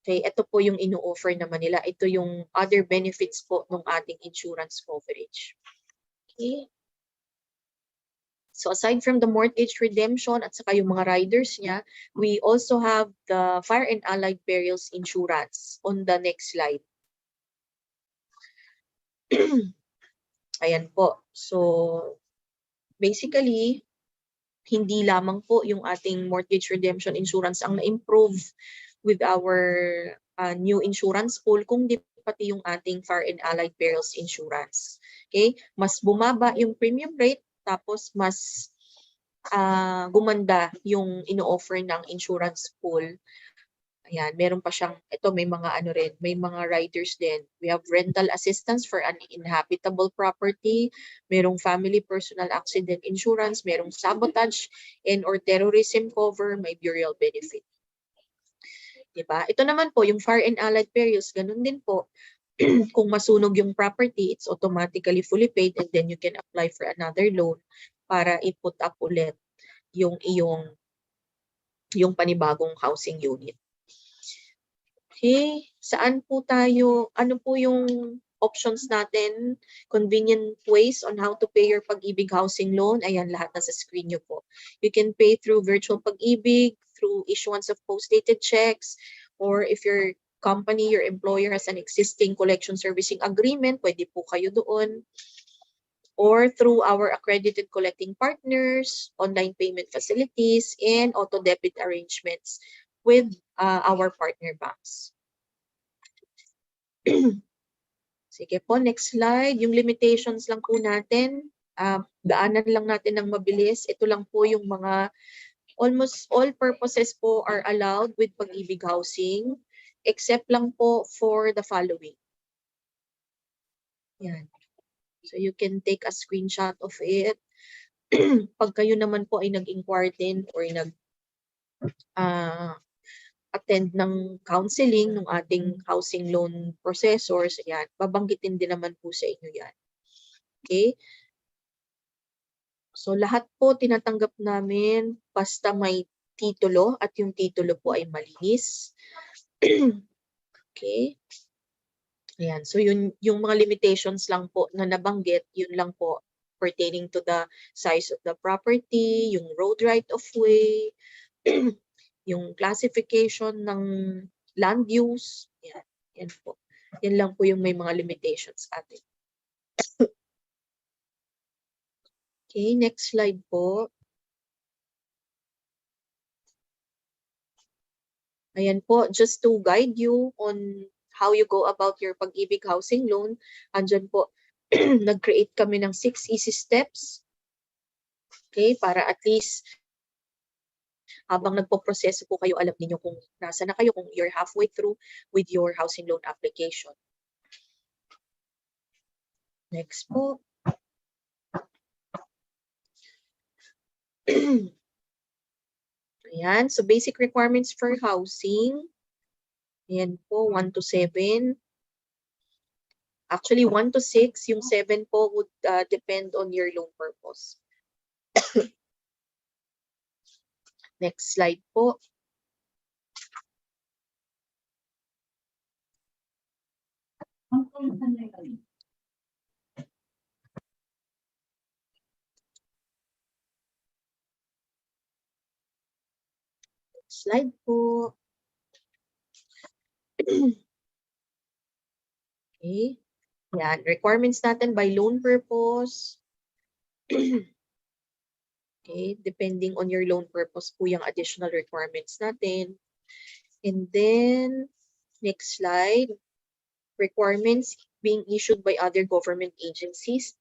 Okay, ito po yung ino-offer naman nila. Ito yung other benefits po ng ating insurance coverage. Okay. So aside from the mortgage redemption at saka yung mga riders niya, we also have the fire and allied perils insurance on the next slide. Ayan po. So basically, hindi lamang po yung ating mortgage redemption insurance ang na-improve with our new insurance pool, kundi pati yung ating fire and allied perils insurance. Okay? Mas bumaba yung premium rate, tapos mas gumanda yung ino-offer ng insurance pool. Ayan, meron pa siyang, ito may mga ano rin, may mga riders din. We have rental assistance for uninhabitable property, merong family personal accident insurance, merong sabotage and or terrorism cover, may burial benefit. Diba? Ito naman po, yung fire and allied perils, ganun din po. Kung masunog yung property, it's automatically fully paid and then you can apply for another loan para i-put up ulit yung panibagong housing unit. Okay, saan po tayo, ano po yung options natin, convenient ways on how to pay your PAG-IBIG housing loan? Ayan, lahat nasa screen nyo po. You can pay through virtual PAG-IBIG, through issuance of post-dated checks, or if your company, your employer has an existing collection servicing agreement, pwede po kayo doon. Or through our accredited collecting partners, online payment facilities, and auto-debit arrangements with our partner banks. Sige po, next slide. Yung limitations lang po natin. Daanan lang natin ng mabilis. Ito lang po yung mga, almost all purposes po are allowed with PAG-IBIG housing, except lang po for the following. Yan. So you can take a screenshot of it. Pag kayo naman po ay nag-inquire din or attend ng counseling ng ating housing loan processors, yan, babanggitin din naman po sa inyo yan. Okay? So lahat po tinatanggap namin basta may titulo at yung titulo po ay malinis. Okay? Ayan. So yung mga limitations lang po na nabanggit, yun lang po pertaining to the size of the property, yung road right of way, yung classification ng land use. Yan, yan po. Yan lang po yung may mga limitations atin. Okay, next slide po. Ayan po, just to guide you on how you go about your Pag-IBIG housing loan, andyan po, nag-create kami ng 6 easy steps. Okay, para at least habang nagpo-proseso po kayo, alam niyo kung nasa na kayo, kung you're halfway through with your housing loan application. Next po. Ayan, so basic requirements for housing. Ayan po, 1 to 7. Actually, 1 to 6. Yung 7 po would depend on your loan purpose. Next slide po. Slide po. Okay. Yan. Requirements natin by loan purpose. Okay. Depending on your loan purpose po yung additional requirements natin. And then, next slide. Requirements being issued by other government agencies.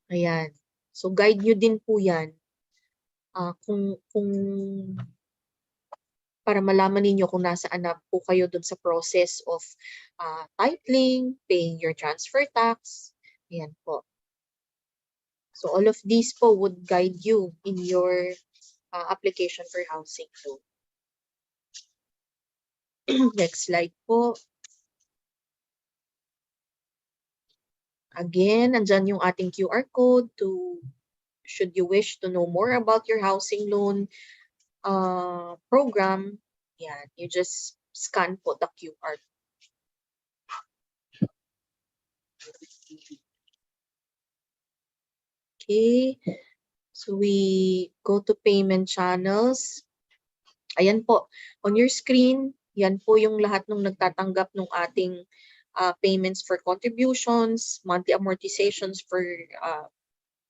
Ayan. So, guide nyo din po yan. Kung para malaman ninyo kung nasaan na po kayo dun sa process of titling, paying your transfer tax. Ayan po. So all of these po would guide you in your application for housing loan. Next slide po. Again, andyan yung ating QR code to should you wish to know more about your housing loan program, yan, you just scan po the QR. Okay, so we go to payment channels. Ayan po, on your screen, yan po yung lahat ng nagtatanggap ng ating payments for contributions, monthly amortizations for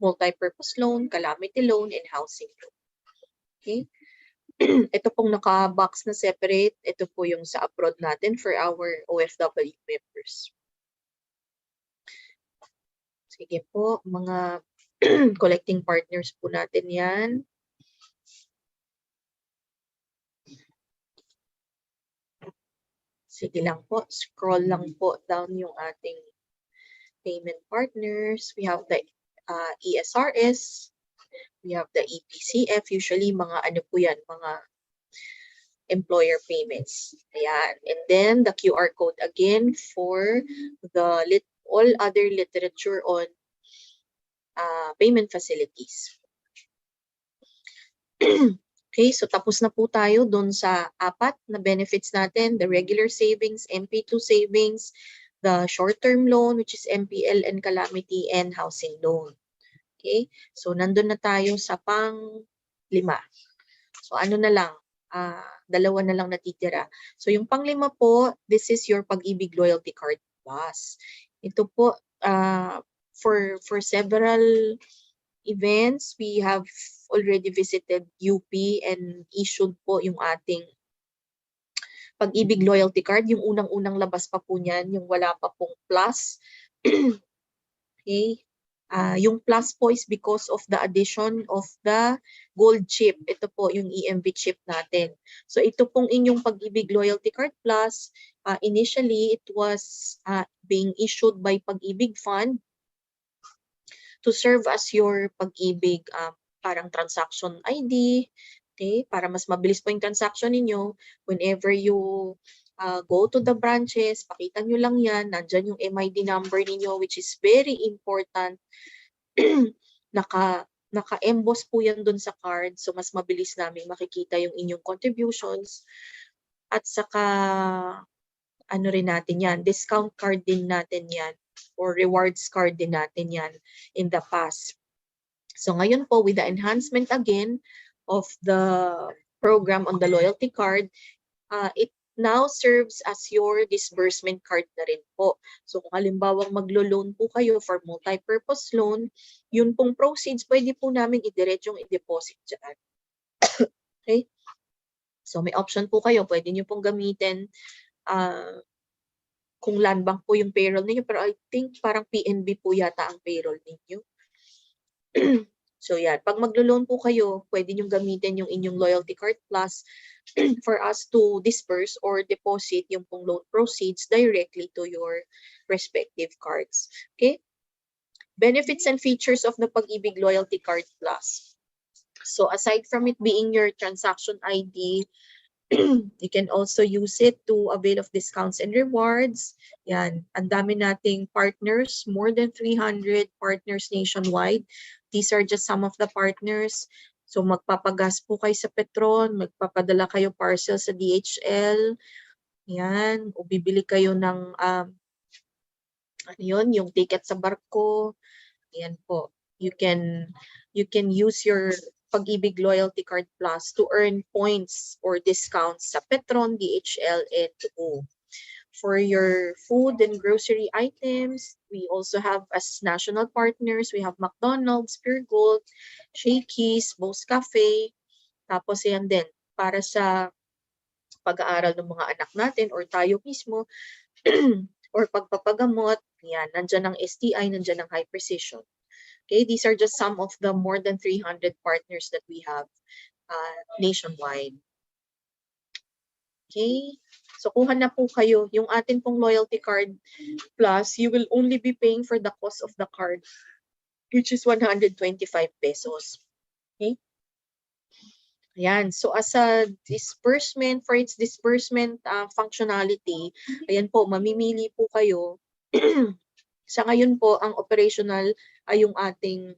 multi-purpose loan, calamity loan, and housing loan. Okay. Ito pong naka-box na separate, ito po yung sa abroad natin for our OFW members. Sige po, mga collecting partners po natin yan. Sige lang po, scroll lang po down yung ating payment partners. We have the ESRS, we have the EPCF, usually mga ano po yan, mga employer payments. Ayan. And then the QR code again for the all other literature on payment facilities. Okay, so tapos na po tayo dun sa 4 na benefits natin, the regular savings, MP2 savings, the short-term loan, which is MPL and calamity, and housing loan. Okay, so nandun na tayo sa pang-5. So ano na lang, 2 na lang natitira. So yung pang-5 po, this is your Pag-IBIG Loyalty Card Plus. Ito po, for several events, we have already visited UP and issued po yung ating Pag-IBIG Loyalty Card. Yung unang-unang labas pa po niyan, yung wala pa pong plus. Okay. Yung plus po is because of the addition of the gold chip. Ito po yung EMV chip natin. So ito pong inyong Pag-IBIG Loyalty Card Plus, initially it was being issued by Pag-IBIG Fund to serve as your Pag-IBIG parang transaction ID, okay? Para mas mabilis po yung transaction ninyo. Whenever you go to the branches, pakita nyo lang yan, nandyan yung MID number ninyo, which is very important. Naka-emboss po yan dun sa card, so mas mabilis namin makikita yung inyong contributions. At saka, ano rin natin yan, discount card din natin yan, or rewards card din natin yan in the past. So ngayon po, with the enhancement again of the program on the loyalty card, now serves as your disbursement card na rin po. So kung halimbawa maglo-loan po kayo for multi-purpose loan, yun pong proceeds, pwede po namin i-diretsong i-deposit dyan. Okay? So may option po kayo, pwede nyo pong gamitin kung land bank po yung payroll ninyo, pero I think parang PNB po yata ang payroll ninyo. So yan, pag maglo-loan po kayo, pwede nyo gamitin yung inyong Loyalty Card Plus for us to disperse or deposit yung pong loan proceeds directly to your respective cards. Okay? Benefits and features of the PAG-IBIG Loyalty Card Plus. So aside from it being your transaction ID, you can also use it to avail of discounts and rewards. Yan, ang dami nating partners, more than 300 partners nationwide. These are just some of the partners. So magpapagas po kayo sa Petron, magpapadala kayo parcel sa DHL. Yan, o bibili kayo ng yung ticket sa barko. Yan po. You can use your PAG-IBIG Loyalty Card Plus to earn points or discounts sa Petron, DHL, and Go. For your food and grocery items, we also have as national partners, we have McDonald's, Pure Gold, Shakey's, Bose Cafe. Tapos yan din, para sa pag-aaral ng mga anak natin or tayo mismo, or pagpapagamot, yan, nandyan ang STI, nandyan ang high precision. Okay, these are just some of the more than 300 partners that we have nationwide. Okay, so kuha na po kayo. Yung atin pong Loyalty Card Plus, you will only be paying for the cost of the card, which is 125 pesos. Okay? Ayan, so as a disbursement, for its disbursement functionality, ayan po, mamimili po kayo. Sa ngayon po, ang operational ay yung ating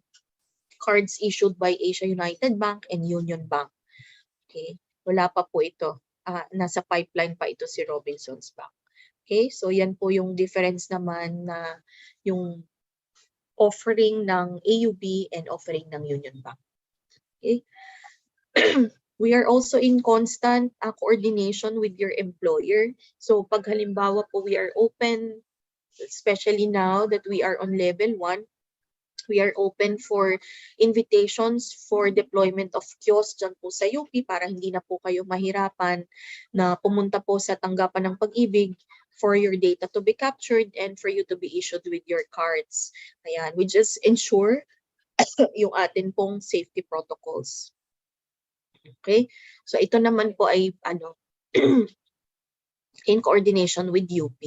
cards issued by Asia United Bank and Union Bank. Okay, wala pa po ito. Nasa pipeline pa ito si Robinsons Bank. Okay, so yan po yung difference naman na yung offering ng AUB and offering ng Union Bank. Okay. We are also in constant coordination with your employer. So pag halimbawa po we are open, especially now that we are on level 1, we are open for invitations for deployment of kiosks dyan po sa UP para hindi na po kayo mahirapan na pumunta po sa tanggapan ng PAG-IBIG for your data to be captured and for you to be issued with your cards. Ayan, we just ensure yung atin pong safety protocols. Okay? So ito naman po ay in coordination with UP.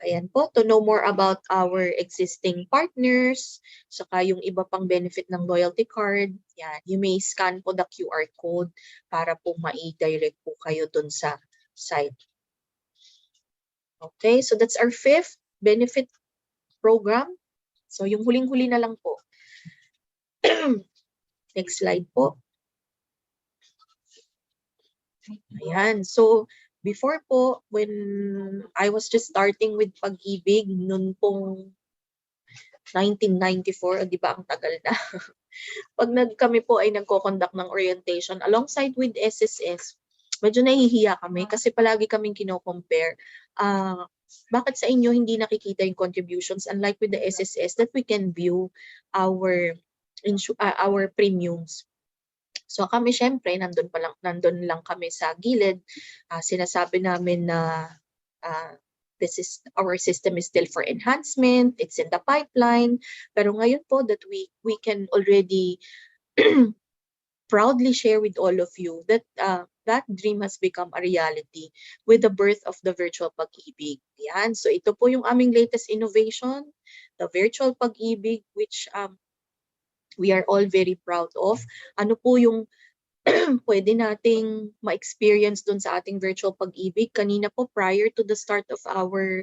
Ayan po, to know more about our existing partners, saka yung iba pang benefit ng loyalty card, yan, you may scan po the QR code para po ma-direct po kayo dun sa site. Okay, so that's our 5th benefit program. So yung huling-huli na lang po. Next slide po. Ayan, so before po, when I was just starting with PAG-IBIG, noon pong 1994, di ba ang tagal na? Pag kami po ay nagko-conduct ng orientation alongside with SSS, medyo nahihiya kami kasi palagi kaming kino-compare. Bakit sa inyo hindi nakikita yung contributions unlike with the SSS that we can view our premiums? So kami syempre nandun lang kami sa gilid. Sinasabi namin na our system is still for enhancement, it's in the pipeline. Pero ngayon po that we can already proudly share with all of you that that dream has become a reality with the birth of the virtual PAG-IBIG. Yan. So ito po yung aming latest innovation, the virtual PAG-IBIG, which we are all very proud of. Ano po yung pwede nating ma-experience dun sa ating virtual PAG-IBIG? Kanina po, prior to the start of our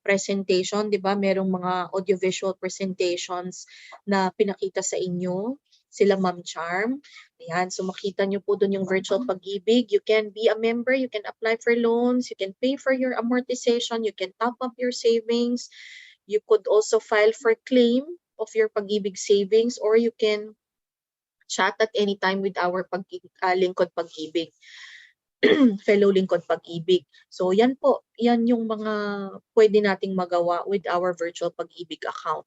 presentation, di ba, merong mga audiovisual presentations na pinakita sa inyo, sila Ma'am Charm. Ayan, so makita nyo po dun yung virtual PAG-IBIG. You can be a member, you can apply for loans, you can pay for your amortization, you can top up your savings, you could also file for claim of your PAG-IBIG savings, or you can chat at any time with our Lingkod PAG-IBIG. fellow lingkod pag-ibig. So yan po, yan yung mga pwede nating magawa with our virtual pag-ibig account.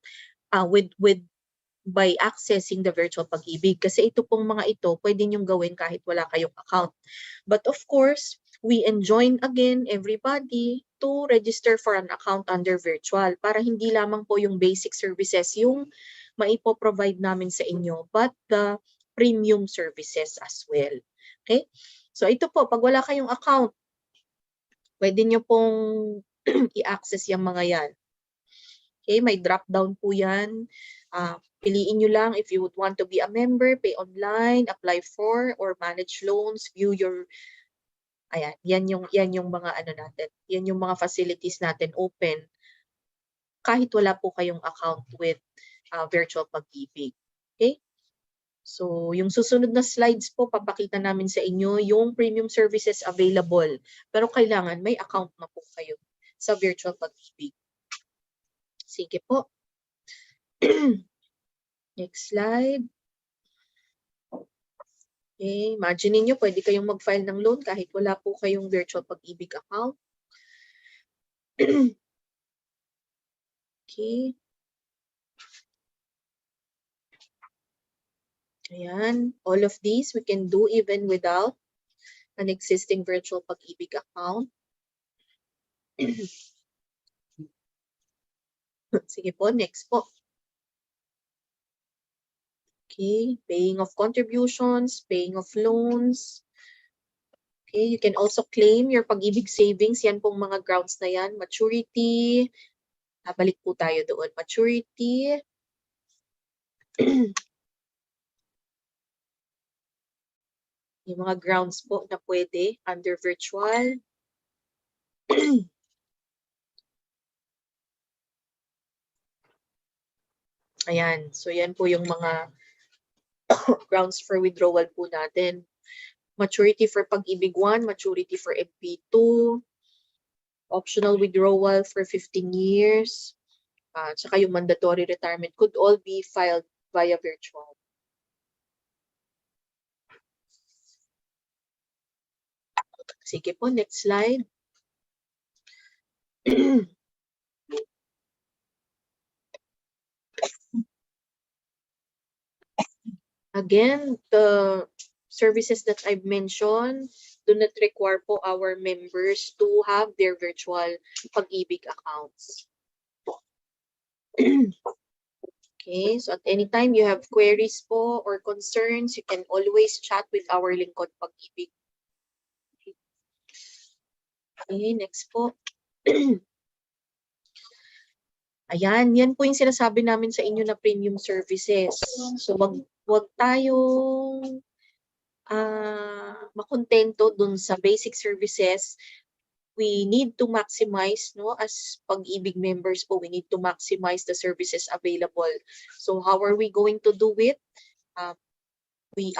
By accessing the virtual pag-ibig. Kasi ito pong mga ito, pwede nyong gawin kahit wala kayong account. But of course, we enjoin again everybody to register for an account under virtual para hindi lamang po yung basic services yung maipo-provide namin sa inyo, but the premium services as well. Okay? So ito po, pag wala kayong account, pwede nyo pong i-access yung mga yan. Okay, may drop down po yan. Piliin nyo lang if you would want to be a member, pay online, apply for, or manage loans, view your, ayan, yan yung mga ano natin, yan yung mga facilities natin open kahit wala po kayong account with virtual pag-ibig. Okay? So, yung susunod na slides po, papakita namin sa inyo yung premium services available. Pero kailangan may account na po kayo sa virtual pag-ibig. Sige po. Next slide. Okay, imagine niyo pwede kayong mag-file ng loan kahit wala po kayong virtual pag-ibig account. Okay. Ayan, all of these we can do even without an existing virtual pag-ibig account. Sige po, next po. Okay, paying of contributions, paying of loans. Okay, you can also claim your pag-ibig savings. Yan pong mga grounds na yan. Maturity. Balik po tayo doon. Maturity. Yung mga grounds po na pwede under virtual. Ayan. So, yan po yung mga grounds for withdrawal po natin. Maturity for Pag-ibig 1, maturity for MP2, optional withdrawal for 15 years, tsaka yung mandatory retirement could all be filed via virtual. Sige po, next slide. Again, the services that I've mentioned do not require po our members to have their virtual Pag-ibig accounts. Okay, so at any time you have queries po or concerns, you can always chat with our lingkod Pag-ibig. Okay, next po. Ayan, yan po yung sinasabi namin sa inyo na premium services. So, wag tayong makontento dun sa basic services. We need to maximize, no, as Pag-ibig members po, we need to maximize the services available. So, how are we going to do it? We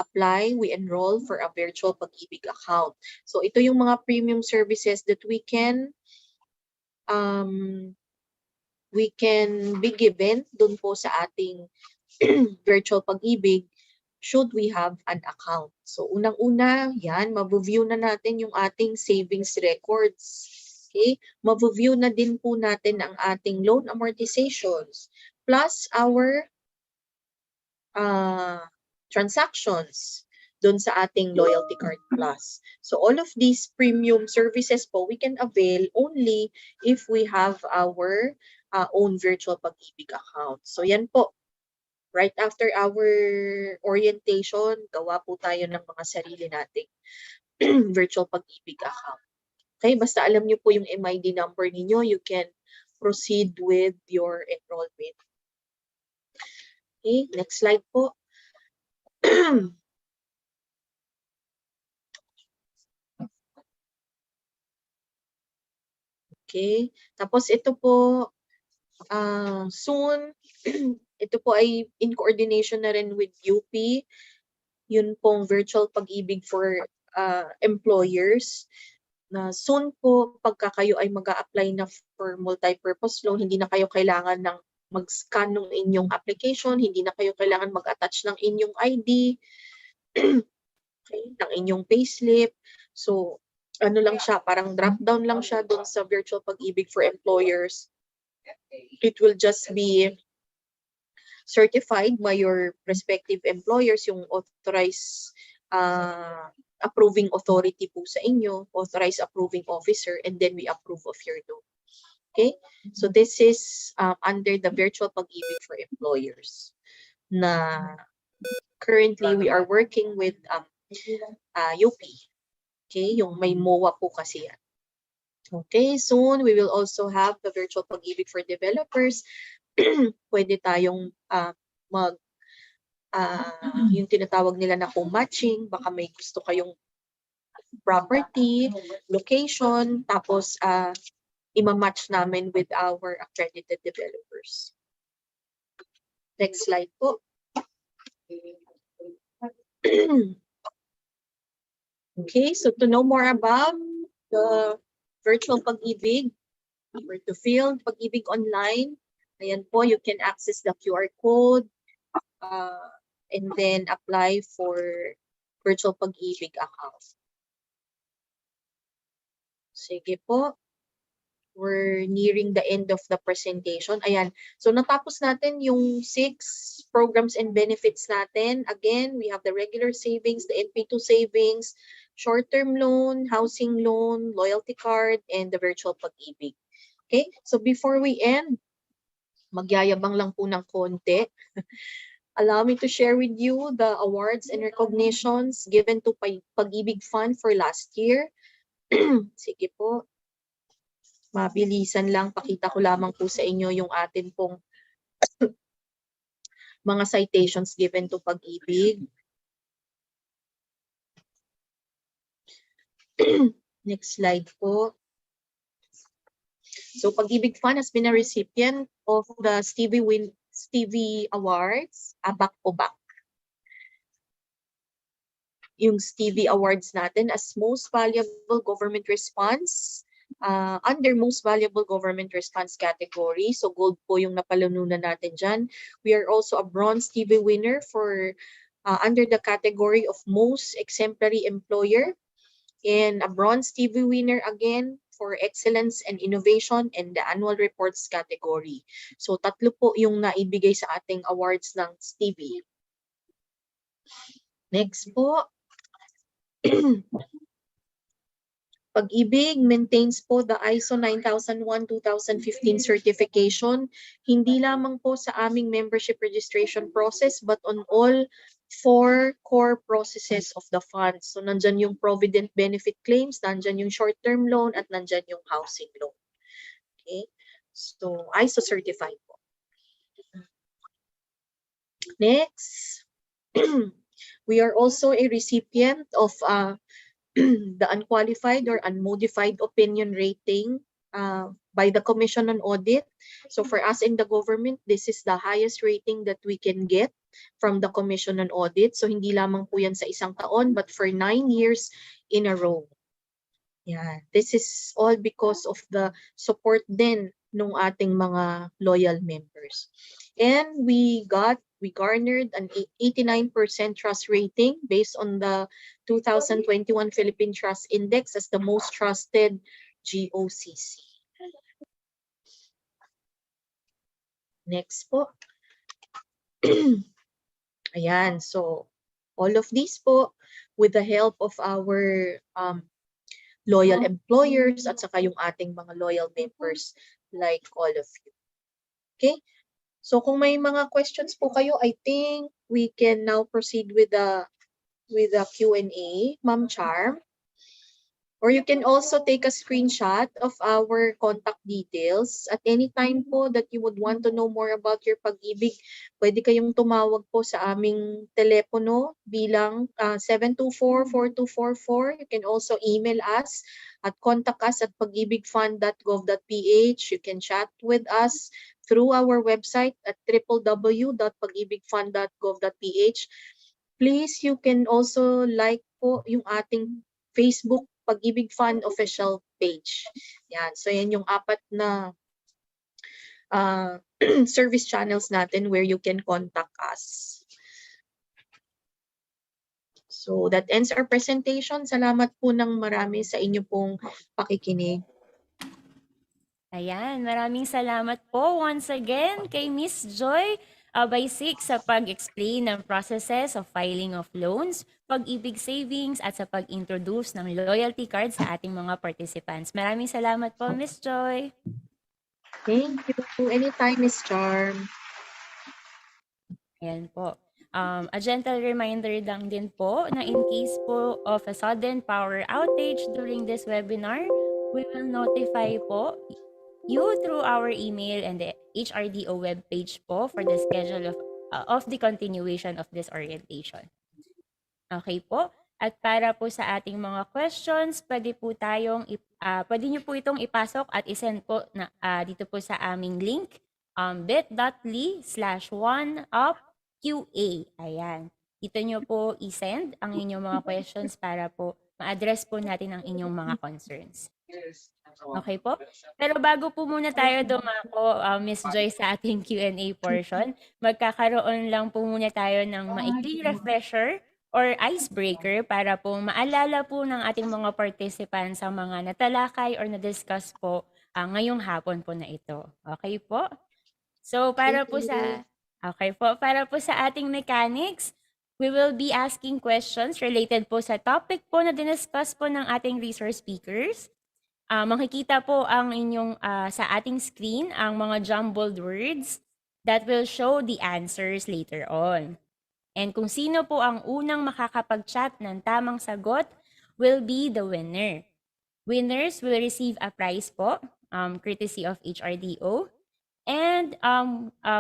enroll for a virtual Pag-ibig account. So, ito yung mga premium services that we can be given dun po sa ating virtual Pag-ibig should we have an account. So, unang-una, yan, mabuview na natin yung ating savings records. Okay? Mabuview na din po natin ang ating loan amortizations plus our transactions dun sa ating loyalty card plus. So, all of these premium services po, we can avail only if we have our own virtual Pag-ibig account. So, yan po. Right after our orientation, gawa po tayo ng mga sarili nating virtual Pag-ibig account. Okay, basta alam niyo po yung MID number ninyo, you can proceed with your enrollment. Okay, next slide po. Okay, tapos ito po, soon, ito po ay in coordination na rin with UP, yun pong virtual Pag-ibig for employers. Na soon po, pagka kayo ay mag-a-apply na for multi-purpose loan, hindi na kayo kailangan ng mag-scan ng inyong application, hindi na kayo kailangan mag-attach ng inyong ID, okay, ng inyong payslip. So, ano lang siya, parang drop down lang siya doon sa virtual pag-ibig for employers. It will just be certified by your respective employers, yung authorized approving authority po sa inyo, authorized approving officer, and then we approve of your loan. Okay? So this is under the virtual pag-ibig for employers na currently we are working with UP. Okay? Yung may MOA po kasi yan. Okay, soon we will also have the virtual pag-ibig for developers. Pwede tayong yung tinatawag nila na home matching, baka may gusto kayong property, location, tapos ima-match namin with our accredited developers. Next slide po. Okay, so to know more about the virtual pag-ibig, or to fill pag-ibig online, ayan po, you can access the QR code and then apply for virtual pag-ibig account. Sige po. We're nearing the end of the presentation. Ayan. So natapos natin yung 6 programs and benefits natin. Again, we have the regular savings, the NP2 savings, short-term loan, housing loan, loyalty card, and the virtual pag-ibig. Okay? So before we end, magyayabang lang po ng konti. Allow me to share with you the awards and recognitions given to PAG-IBIG Fund for last year. Sige po. Mabilisan lang, pakita ko lamang po sa inyo yung atin pong mga citations given to PAG-IBIG. Next slide po. So PAG-IBIG Fund has been a recipient of the Stevie Awards, back to back. Yung Stevie Awards natin as Most Valuable Government Response, under Most Valuable Government Response category. So gold po yung napalanunan natin dyan. We are also a Bronze Stevie winner for under the category of Most Exemplary Employer, and a Bronze Stevie winner again for Excellence and Innovation in the Annual Reports category. So tatlo po yung naibigay sa ating awards ng Stevie. Next po. PAG-IBIG maintains po the ISO 9001-2015 certification, hindi lamang po sa aming membership registration process, but on all 4 core processes of the fund. So nandyan yung provident benefit claims, nandyan yung short-term loan, at nandyan yung housing loan. Okay? So ISO certified po. Next. We are also a recipient of the unqualified or unmodified opinion rating by the Commission on Audit. So for us in the government, this is the highest rating that we can get from the Commission on Audit. So hindi lamang po yan sa isang taon, but for 9 years in a row. Yeah, this is all because of the support din ng ating mga loyal members. And we garnered an 89% trust rating based on the 2021 Philippine Trust Index as the most trusted GOCC. Next po. Ayan, so all of these po with the help of our loyal employers at saka yung ating mga loyal members like all of you. Okay? So kung may mga questions po kayo, I think we can now proceed with the Q&A, Ma'am Charm. Or you can also take a screenshot of our contact details. At any time po that you would want to know more about your pag-ibig, pwede kayong tumawag po sa aming telepono bilang 724-4244. You can also email us at contact us at pagibigfund.gov.ph. You can chat with us through our website at www.pagibigfund.gov.ph. Please, you can also like po yung ating Facebook PAG-IBIG Fund official page. Yan. So yan yung 4 na service channels natin where you can contact us. So that ends our presentation. Salamat po ng marami sa inyo pong pakikinig. Ayan, maraming salamat po once again kay Miss Joy Baysik sa pag-explain ng processes of filing of loans, pag-ibig savings at sa pag-introduce ng loyalty card sa ating mga participants. Maraming salamat po, Miss Joy. Thank you. Anytime, Miss Charm. Ayan po. A gentle reminder lang din po na in case po of a sudden power outage during this webinar, we will notify po you through our email and the HRDO webpage po for the schedule of the continuation of this orientation. Okay po? At para po sa ating mga questions, pwede niyo po itong ipasok at isend po na, dito po sa aming link, bit.ly/1upqa. Ayan. Dito niyo po isend ang inyong mga questions para po ma-address po natin ang inyong mga concerns. Okay po? Pero bago po muna tayo dumako, Miss Joy, sa ating Q&A portion, magkakaroon lang po muna tayo ng maikling refresher or icebreaker para po maalala po ng ating mga participants ang mga natalakay or na-discuss po ngayong hapon po na ito. Okay po? So para po sa ating mechanics, we will be asking questions related po sa topic po na diniscuss po ng ating resource speakers. Makikita po ang inyong sa ating screen ang mga jumbled words that will show the answers later on. And kung sino po ang unang makakapag-chat ng tamang sagot will be the winner. Winners will receive a prize po, courtesy of HRDO. And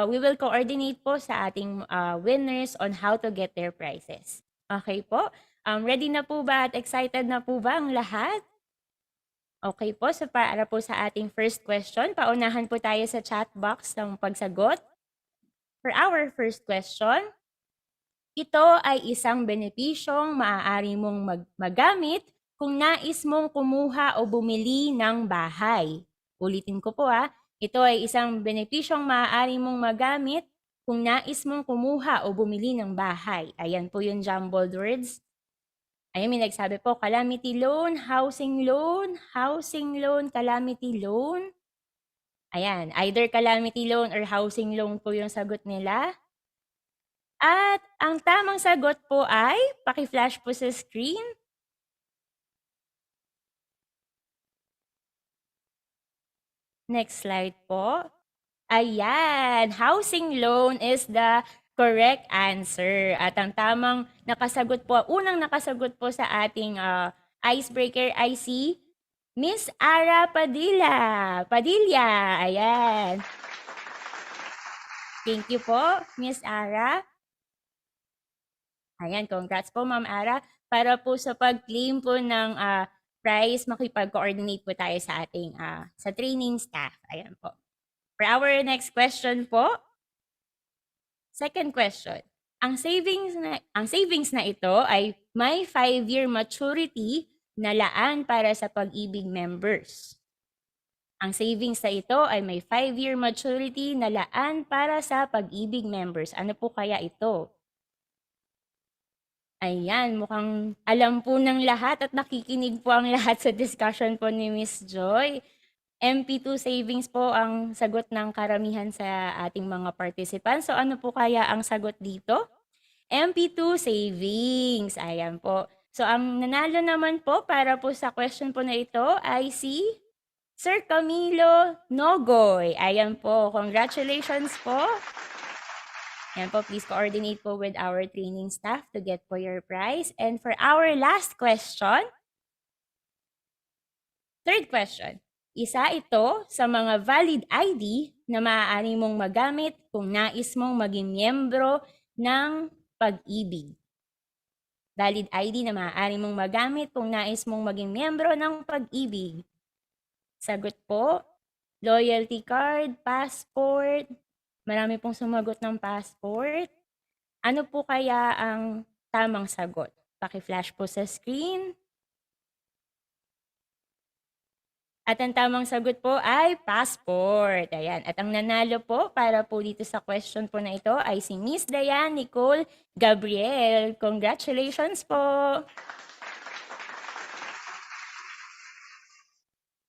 we will coordinate po sa ating winners on how to get their prizes. Okay po? Ready na po ba at excited na po ba ang lahat? Okay po, so para po sa ating first question, paunahan po tayo sa chat box ng pagsagot. For our first question, ito ay isang benepisyong maaari mong magamit kung nais mong kumuha o bumili ng bahay. Ulitin ko po ito ay isang benepisyong maaari mong magamit kung nais mong kumuha o bumili ng bahay. Ayan po yung jumbled words. Ayan, may nagsabi po, calamity loan, housing loan, calamity loan. Ayan, either calamity loan or housing loan po yung sagot nila. At ang tamang sagot po ay, paki-flash po sa screen. Next slide po. Ayan, housing loan is the correct answer. At ang tamang nakasagot po, unang nakasagot po sa ating icebreaker ay si Miss Ara Padilla. Ayan. Thank you po, Miss Ara. Ayan, congrats po, Ma'am Ara. Para po sa pag-claim po ng prize, makipag-coordinate po tayo sa ating sa training staff. Ayan po. For our next question po, second question. Ang savings na ito ay may 5-year maturity na laan para sa PAG-IBIG members. Ang savings na ito ay may 5-year maturity na laan para sa PAG-IBIG members. Ano po kaya ito? Ayan, mukhang alam po ng lahat at nakikinig po ang lahat sa discussion po ni Miss Joy. MP2 savings po ang sagot ng karamihan sa ating mga participants. So ano po kaya ang sagot dito? MP2 savings. Ayan po. So ang nanalo naman po para po sa question po na ito ay si Sir Camilo Nogoy. Ayan po. Congratulations po. Ayan po, please coordinate po with our training staff to get po your prize. And for our last question, third question, isa ito sa mga valid ID na maaari mong magamit kung nais mong maging miyembro ng PAG-IBIG. Valid ID na maaari mong magamit kung nais mong maging miyembro ng PAG-IBIG. Sagot po, loyalty card, passport. Marami pong sumagot ng passport. Ano po kaya ang tamang sagot? Paki-flash po sa screen. At ang tamang sagot po ay passport. Ayan. At ang nanalo po para po dito sa question po na ito ay si Miss Diane Nicole Gabriel. Congratulations po!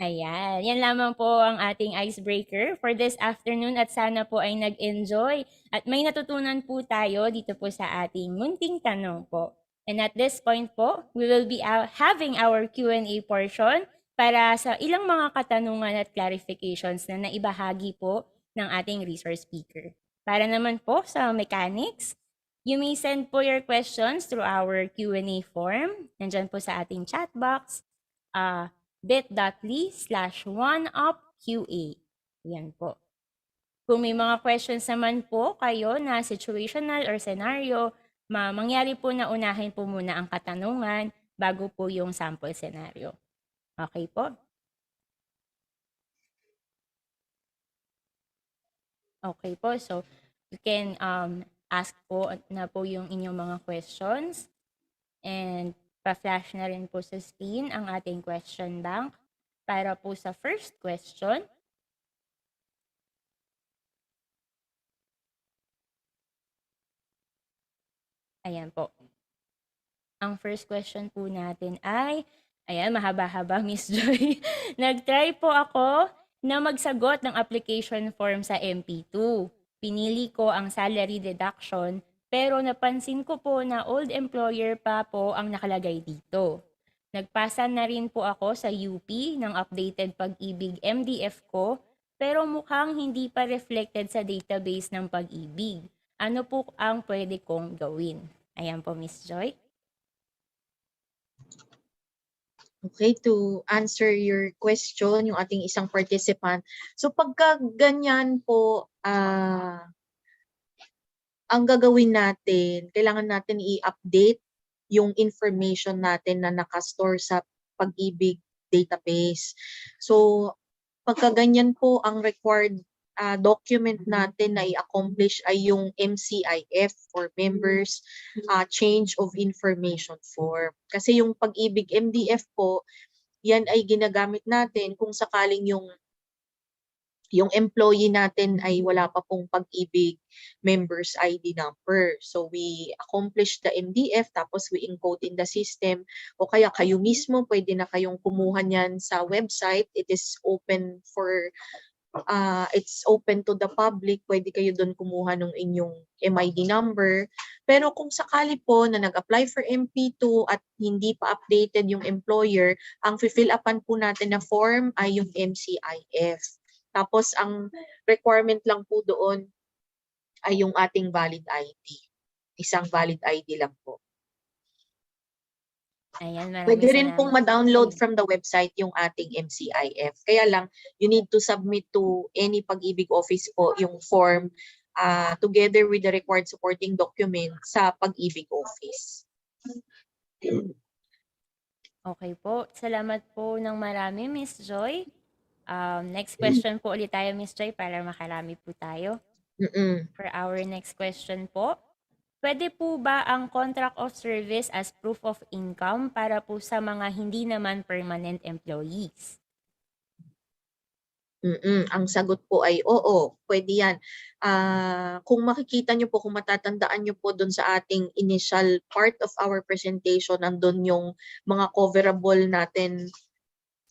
Ayan, yan lamang po ang ating icebreaker for this afternoon at sana po ay nag-enjoy at may natutunan po tayo dito po sa ating munting tanong po. And at this point po, we will be having our Q&A portion para sa ilang mga katanungan at clarifications na naibahagi po ng ating resource speaker. Para naman po sa mechanics, you may send po your questions through our Q&A form. Nandyan po sa ating chat box. bit.ly/oneupqa. Yan po. Kung may mga questions naman po kayo na situational or scenario, mangyari po na unahin po muna ang katanungan bago po yung sample scenario. Okay po? Okay po. So, you can ask po na po yung inyong mga questions and pa-flash na rin po sa screen ang ating question bank. Para po sa first question, ayan po. Ang first question po natin ay, ayan, mahaba-haba, Miss Joy. Nag-try po ako na magsagot ng application form sa MP2. Pinili ko ang salary deduction, pero napansin ko po na old employer pa po ang nakalagay dito. Nagpasa na rin po ako sa UP ng updated Pag-IBIG MDF ko, pero mukhang hindi pa reflected sa database ng Pag-IBIG. Ano po ang pwede kong gawin? Ayan po, Miss Joy. Okay, to answer your question, yung ating isang participant. So pagka ganyan po, ang gagawin natin, kailangan natin i-update yung information natin na nakastore sa Pag-IBIG database. So pagka ganyan po, ang required document natin na i-accomplish ay yung MCIF or Members Change of Information Form. Kasi yung Pag-IBIG MDF po, yan ay ginagamit natin kung sakaling yung employee natin ay wala pa pong Pag-IBIG members ID number. So we accomplish the MDF tapos we encode in the system o kaya kayo mismo pwede na kayong kumuha niyan sa website. It is open for it's open to the public. Pwede kayo doon kumuha ng inyong MID number. Pero kung sakali po na nag-apply for MP2 at hindi pa updated yung employer, ang fill upan po natin na form ay yung MCIF. Tapos ang requirement lang po doon ay yung ating valid ID. Isang valid ID lang po. Ayan, Pwede rin pong ma-download salamat. from the website yung ating MCIF. Kaya lang, you need to submit to any Pag-IBIG office po yung form together with the required supporting document sa Pag-IBIG office. Okay po. Salamat po ng marami, Miss Joy. Next question po ulit tayo, Miss Joy, para makarami po tayo. For our next question po, pwede po ba ang contract of service as proof of income para po sa mga hindi naman permanent employees? Ang sagot po ay oo, pwede yan. Kung makikita nyo po, kung matatandaan nyo po doon sa ating initial part of our presentation, nandun yung mga coverable natin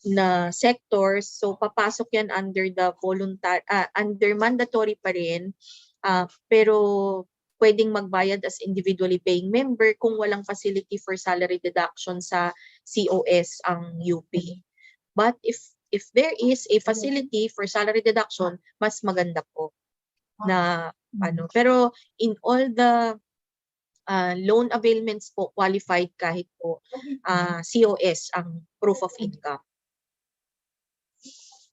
na sectors. So papasok yan under the under mandatory pa rin. Pero pwedeng magbayad as individually paying member kung walang facility for salary deduction sa COS ang UP. But if there is a facility for salary deduction, mas maganda po na Pero in all the loan availments po, qualified kahit po COS ang proof of income.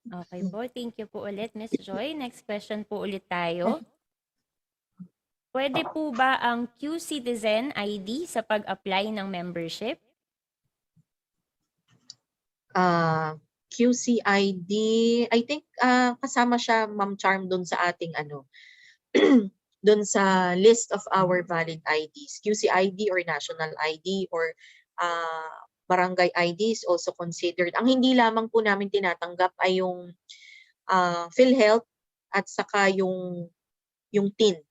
Okay po, thank you po ulit, Miss Joy. Next question po ulit tayo. Pwede po ba ang Q-Citizen ID sa pag-apply ng membership? QCID, I think kasama siya, Ma'am Charm, doon sa ating doon sa list of our valid IDs. QCID or national ID or barangay ID is also considered. Ang hindi lamang po namin tinatanggap ay yung PhilHealth at saka yung TIN.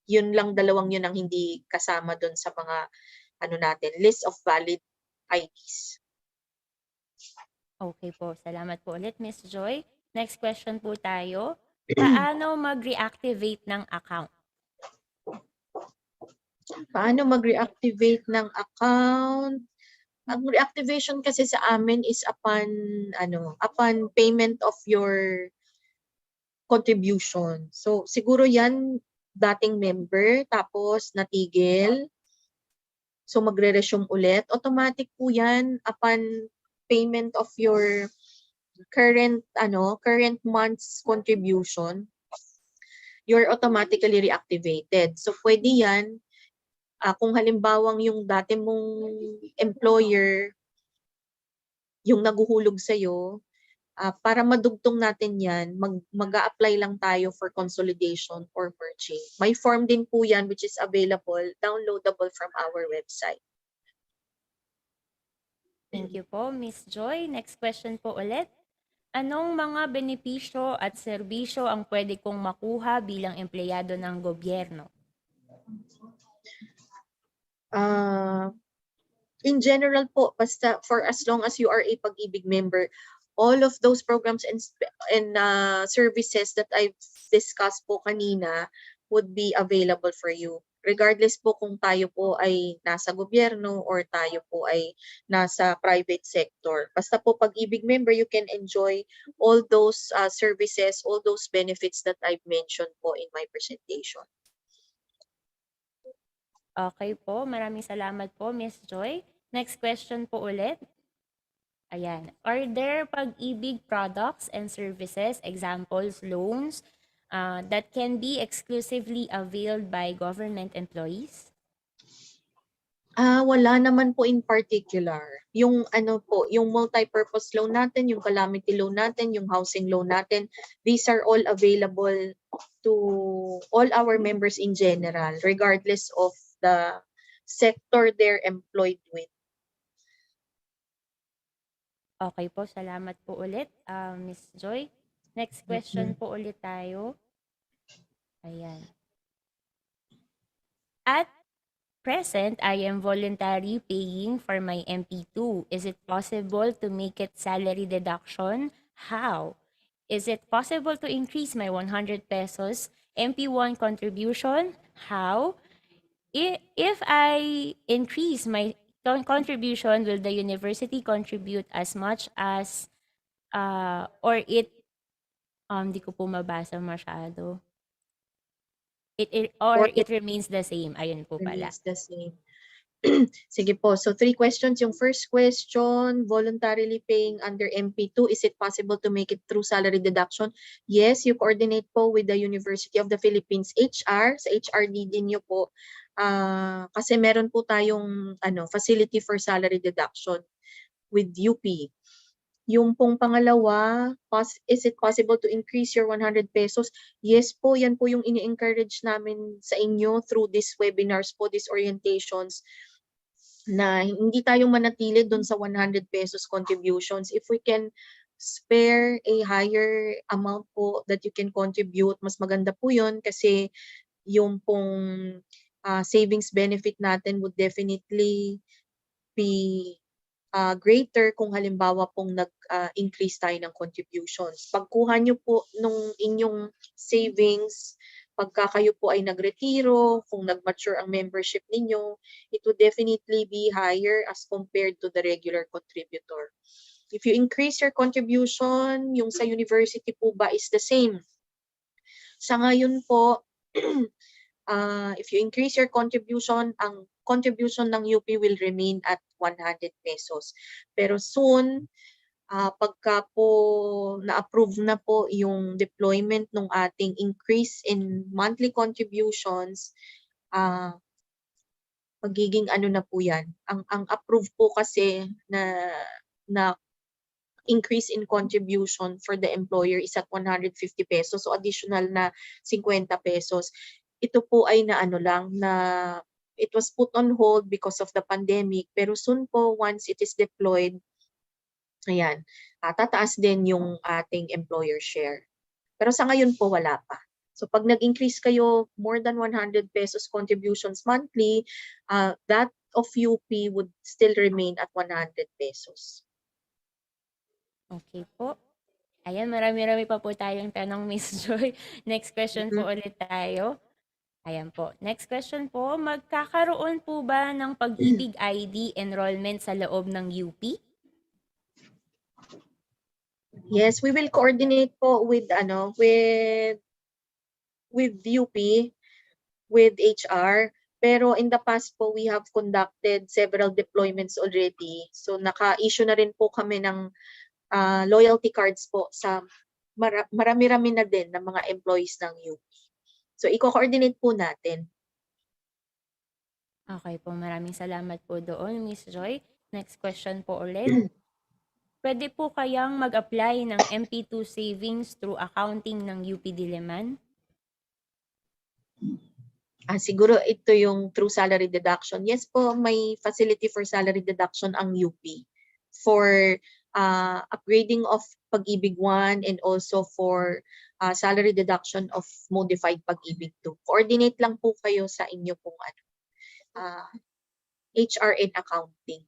Yun lang, dalawang yun ang hindi kasama doon sa mga natin, list of valid IDs. Okay po, salamat po ulit, Miss Joy. Next question po tayo. Paano mag-reactivate ng account? Paano mag-reactivate ng account? Ang reactivation kasi sa amin is upon payment of your contribution. So siguro yan dating member tapos natigil. So magre-resume ulit. Automatic po yan upon payment of your current month's contribution. You're automatically reactivated. So pwede yan kung halimbawang yung dati mong employer yung naguhulog sa'yo, para madugtong natin yan, mag-a-apply lang tayo for consolidation or merging. May form din po yan which is available, downloadable from our website. Thank you po, Miss Joy. Next question po ulit. Anong mga benepisyo at serbisyo ang pwede kong makuha bilang empleyado ng gobyerno? In general po, basta for as long as you are a PAG-IBIG member, all of those programs and services that I've discussed po kanina would be available for you. Regardless po kung tayo po ay nasa gobyerno or tayo po ay nasa private sector. Basta po PAG-IBIG member, you can enjoy all those services, all those benefits that I've mentioned po in my presentation. Okay po, maraming salamat po, Miss Joy. Next question po ulit. Ayan. Are there PAG-IBIG products and services, examples, loans, that can be exclusively availed by government employees? Wala naman po in particular. Yung yung multi-purpose loan natin, yung calamity loan natin, yung housing loan natin, these are all available to all our members in general, regardless of the sector they're employed with. Okay po, salamat po ulit, Miss Joy. Next question po ulit tayo. Ayan. At present, I am voluntarily paying for my MP2. Is it possible to make it salary deduction? How? Is it possible to increase my 100 pesos MP1 contribution? How? If I increase my contribution, will the university contribute as much as, or it, di ko po mabasa masyado. It remains the same. Ayun po pala. Remains the same. Sige po. So 3 questions. Yung first question, voluntarily paying under MP2, is it possible to make it through salary deduction? Yes, you coordinate po with the University of the Philippines HR. Sa HRD din nyo po. Kasi meron po tayong facility for salary deduction with UP. Yung pong pangalawa, is it possible to increase your 100 pesos? Yes po, yan po yung ini-encourage namin sa inyo through these webinars po, these orientations, na hindi tayo manatili doon sa 100 pesos contributions. If we can spare a higher amount po that you can contribute, mas maganda po yun kasi yung pong savings benefit natin would definitely be greater kung halimbawa pong nag-increase tayo ng contributions. Pagkuha nyo po nung inyong savings, pagka kayo po ay nagretiro, kung nag-mature ang membership ninyo, it would definitely be higher as compared to the regular contributor. If you increase your contribution, yung sa university po ba is the same? Sa ngayon po, if you increase your contribution, ang contribution ng UP will remain at 100 pesos. Pero soon, pagka po na-approve na po yung deployment ng ating increase in monthly contributions, magiging na po yan. Ang approve po kasi na increase in contribution for the employer is at 150 pesos. So additional na 50 pesos. Ito po ay na it was put on hold because of the pandemic, pero soon po, once it is deployed, ayan, tataas din yung ating employer share. Pero sa ngayon po, wala pa. So pag nag-increase kayo more than 100 pesos contributions monthly, that of UP would still remain at 100 pesos. Okay po. Ayan, marami-rami pa po tayong tanong, Miss Joy. Next question po ulit tayo. Ayan po. Next question po, magkakaroon po ba ng PAG-IBIG ID enrollment sa loob ng UP? Yes, we will coordinate po with UP, with HR. Pero in the past po, we have conducted several deployments already. So naka-issue na rin po kami ng loyalty cards po sa marami-rami na din ng mga employees ng UP. So i-coordinate po natin. Okay po, maraming salamat po doon, Miss Joy. Next question po ulit. Pwede po kayang mag-apply ng MP2 savings through accounting ng UP Diliman? Siguro ito yung through salary deduction. Yes po, may facility for salary deduction ang UP for upgrading of PAG-IBIG 1 and also for salary deduction of modified PAG-IBIG 2. Coordinate lang po kayo sa inyo pong HR and accounting.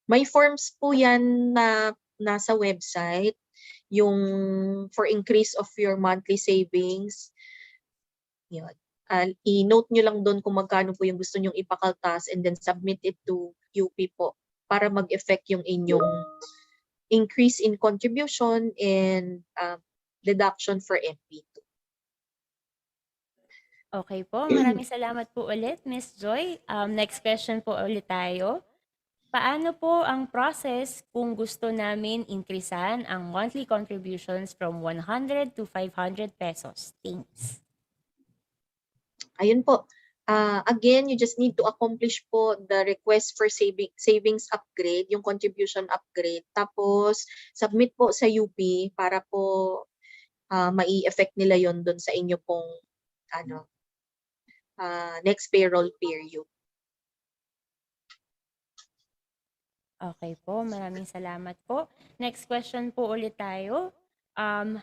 May forms po yan na nasa website, yung for increase of your monthly savings. Yun. I-note nyo lang doon kung magkano po yung gusto nyong ipakaltas and then submit it to UP po para mag-effect yung inyong increase in contribution and deduction for MP2. Okay po, maraming salamat po ulit, Miss Joy. Next question po ulit tayo. Paano po ang process kung gusto namin increasean ang monthly contributions from 100 to 500 pesos? Thanks. Ayun po. Again, you just need to accomplish po the request for savings upgrade, yung contribution upgrade. Tapos, submit po sa UP para po mai-effect nila yon doon sa inyo pong next payroll period. Okay po, maraming salamat po. Next question po ulit tayo.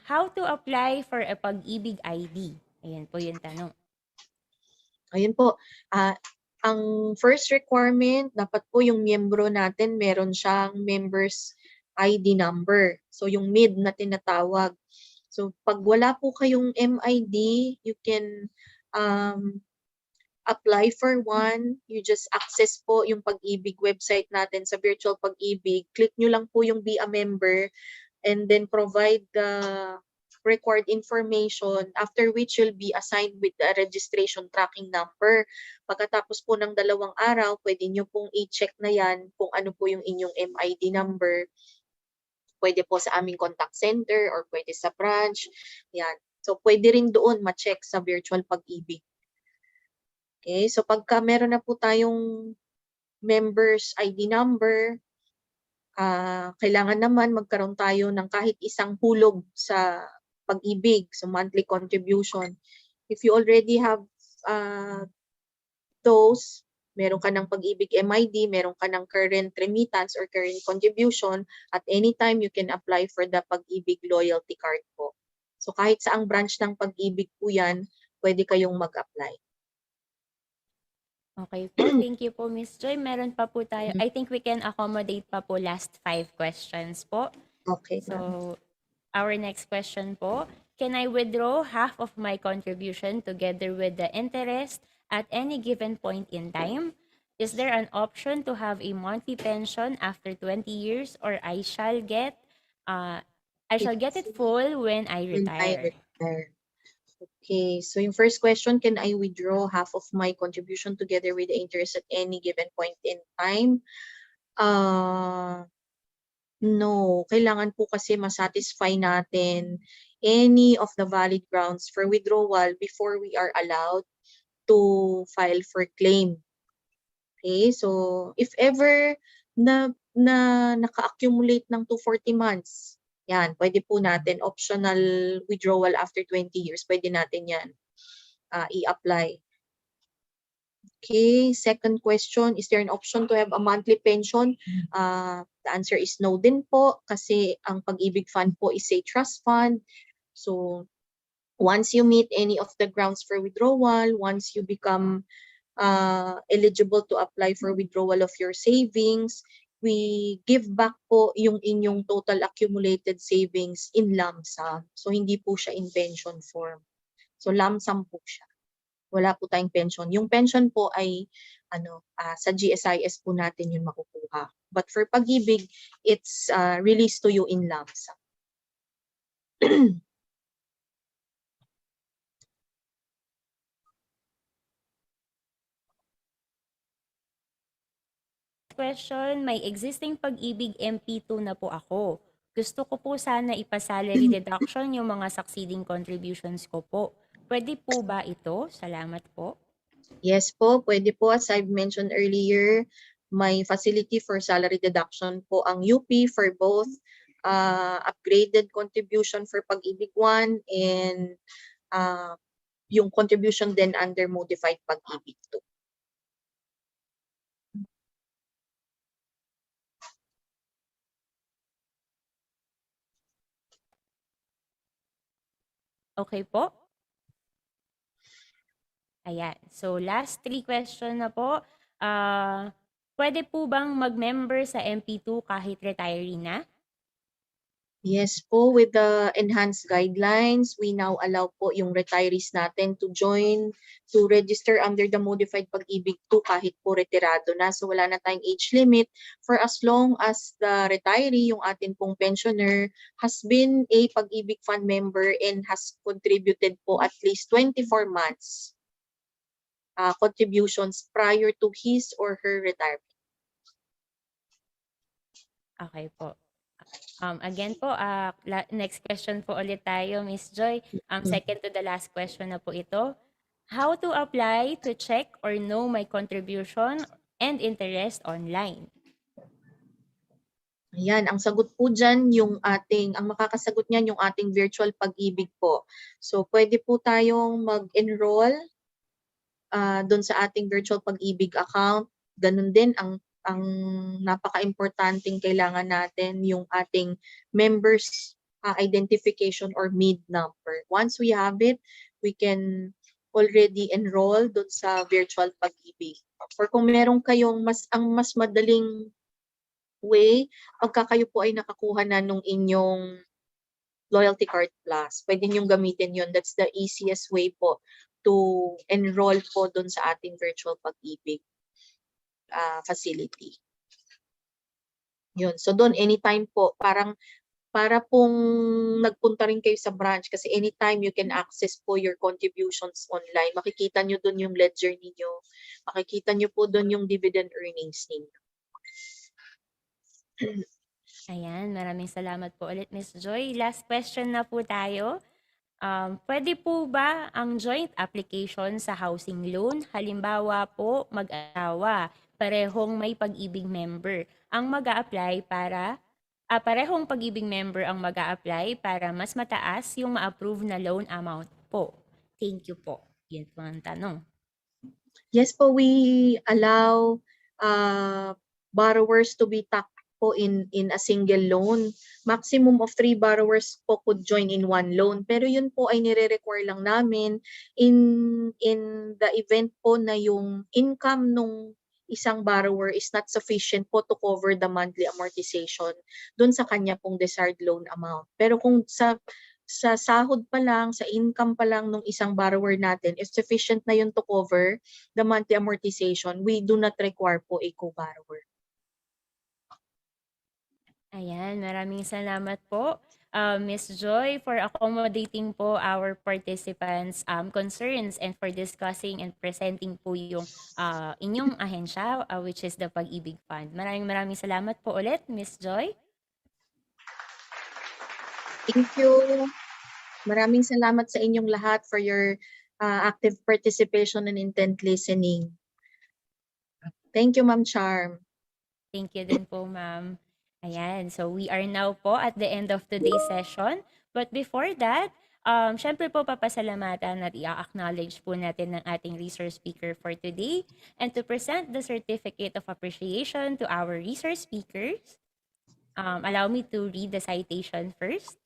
How to apply for a PAG-IBIG ID? Ayan po yung tanong. Ayun po. Ang first requirement, dapat po yung miyembro natin meron siyang members ID number. So yung MID na tinatawag. So pag wala po kayong MID, you can apply for one. You just access po yung PAG-IBIG website natin sa virtual PAG-IBIG. Click nyo lang po yung Be a Member and then provide the required information, after which you'll be assigned with the registration tracking number. Pagkatapos po ng 2 araw, pwede nyo pong i-check na yan kung ano po yung inyong MID number. Pwede po sa aming contact center or pwede sa branch. Yan. So pwede rin doon ma-check sa virtual PAG-IBIG. Okay, so pagka meron na po tayong members ID number, kailangan naman magkaroon tayo ng kahit isang hulog sa PAG-IBIG, so monthly contribution. If you already have those, meron ka ng PAG-IBIG MID, meron ka ng current remittance or current contribution, at any time you can apply for the PAG-IBIG loyalty card po. So kahit saang branch ng PAG-IBIG po yan, pwede kayong mag-apply. Okay po, thank you po, Miss Joy. Meron pa po tayo. I think we can accommodate pa po last 5 questions po. Okay. So, our next question po, can I withdraw half of my contribution together with the interest at any given point in time? Is there an option to have a monthly pension after 20 years, or I shall get it full when I retire? Okay, so yung first question, can I withdraw half of my contribution together with the interest at any given point in time? No, kailangan po kasi masatisfy natin any of the valid grounds for withdrawal before we are allowed to file for claim. Okay, so if ever na naka-accumulate ng 240 months, yan, pwede po natin optional withdrawal after 20 years, pwede natin yan i-apply. Okay, second question, is there an option to have a monthly pension? The answer is no din po kasi ang Pag-IBIG Fund po is a trust fund. So once you meet any of the grounds for withdrawal, once you become eligible to apply for withdrawal of your savings, we give back po yung inyong total accumulated savings in lump sum. So hindi po siya in pension form. So lump sum po siya. Wala po tayong pension. Yung pension po ay sa GSIS po natin yun makukuha. But for Pag-IBIG, it's released to you in lump sum. Question, may existing Pag-IBIG MP2 na po ako. Gusto ko po sana ipa-salary deduction yung mga succeeding contributions ko po. Pwede po ba ito? Salamat po. Yes po, pwede po. As I've mentioned earlier, may facility for salary deduction po ang UP for both upgraded contribution for Pag-IBIG 1 and yung contribution din under modified Pag-IBIG 2. Okay po? Ayan. So, last 3 question na po. Pwede po bang mag-member sa MP2 kahit retiree na? Yes po, with the enhanced guidelines, we now allow po yung retirees natin to join, to register under the modified Pag-IBIG 2 kahit po retirado na. So wala na tayong age limit for as long as the retiree, yung atin pong pensioner, has been a Pag-IBIG Fund member and has contributed po at least 24 months contributions prior to his or her retirement. Okay po. Again po, next question po ulit tayo, Miss Joy. Second to the last question na po ito. How to apply to check or know my contribution and interest online? Ayan, ang sagot po dyan, ang makakasagot niyan yung ating virtual Pag-IBIG po. So, pwede po tayong mag-enroll doon sa ating virtual Pag-IBIG account. Ganun din, ang napaka-importanting kailangan natin yung ating members identification or MID number. Once we have it, we can already enroll doon sa virtual Pag-IBIG. Or kung meron kayong ang mas madaling way, pagka kayo po ay nakakuha na nung inyong Loyalty Card Plus, pwede niyong gamitin yun. That's the easiest way po to enroll po doon sa ating virtual Pag-IBIG facility. Yun. So doon, anytime po, para pong nagpunta rin kayo sa branch kasi anytime you can access po your contributions online. Makikita nyo doon yung ledger ninyo. Makikita nyo po doon yung dividend earnings ninyo. Ayan, maraming salamat po ulit, Miss Joy. Last question na po tayo. Pwede po ba ang joint application sa housing loan? Halimbawa po, mag-asawa, parehong may Pag-IBIG member ang mag-a-apply parehong Pag-IBIG member ang mag-a-apply para mas mataas yung ma-approve na loan amount po. Thank you po. Yun po ang tanong. Yes po, we allow borrowers to be tapped po in a single loan. Maximum of 3 borrowers po could join in one loan. Pero yun po ay nire-require lang namin in the event po na yung income nung isang borrower is not sufficient po to cover the monthly amortization dun sa kanya pong desired loan amount. Pero kung sa sahod pa lang, sa income pa lang ng isang borrower natin, is sufficient na yun to cover the monthly amortization, we do not require po a co-borrower. Ayan, maraming salamat po, Ms. Joy, for accommodating po our participants' concerns and for discussing and presenting po yung inyong ahensya, which is the Pag-IBIG Fund. Maraming salamat po ulit, Ms. Joy. Thank you. Maraming salamat sa inyong lahat for your active participation and intent listening. Thank you, Ma'am Charm. Thank you din po, ma'am. Ayan, so we are now po at the end of today's session. But before that, Syempre po papasalamatan at i-acknowledge po natin ng ating resource speaker for today and to present the certificate of appreciation to our resource speakers. Allow me to read the citation first.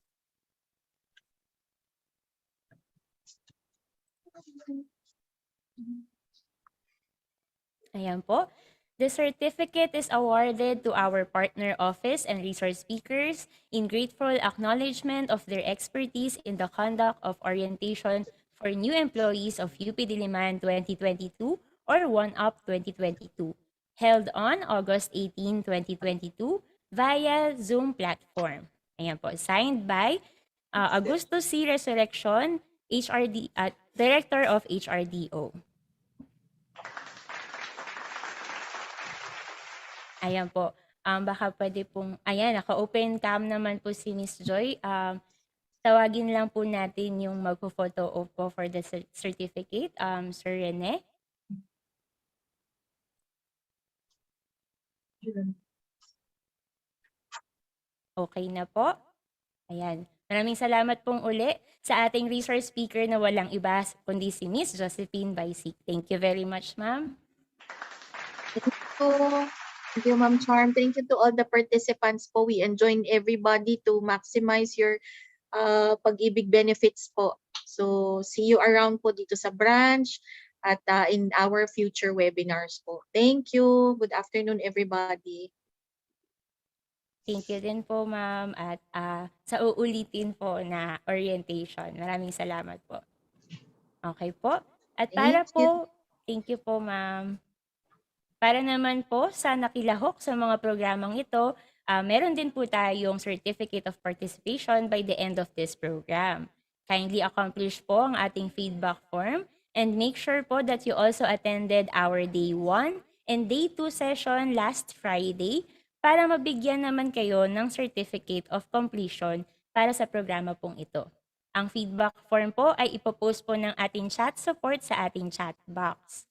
Ayan po. The certificate is awarded to our partner office and resource speakers in grateful acknowledgement of their expertise in the conduct of orientation for new employees of UP Diliman 2022 or 1UP 2022, held on August 18, 2022 via Zoom platform. Ayan po, signed by Augusto C. Resurrection, Director of HRDO. Ayan po. Baka pwede pong, ayan, naka-open cam naman po si Miss Joy. Tawagin lang po natin yung magpo-photo op po for the certificate, Sir Rene. Okay na po. Ayan. Maraming salamat pong uli sa ating resource speaker na walang iba kundi si Miss Josephine Baisik. Thank you very much, ma'am. Thank you, Ma'am Charm. Thank you to all the participants po. We enjoin everybody to maximize your PAG-IBIG benefits po. So, see you around po dito sa branch at in our future webinars po. Thank you. Good afternoon, everybody. Thank you din po, ma'am. At sa uulitin po na orientation. Maraming salamat po. Okay po. At para po, thank you po, ma'am. Para naman po sa nakilahok sa mga programang ito, meron din po tayong Certificate of Participation by the end of this program. Kindly accomplish po ang ating feedback form and make sure po that you also attended our Day 1 and Day 2 session last Friday para mabigyan naman kayo ng Certificate of Completion para sa programa pong ito. Ang feedback form po ay ipopost po ng ating chat support sa ating chat box.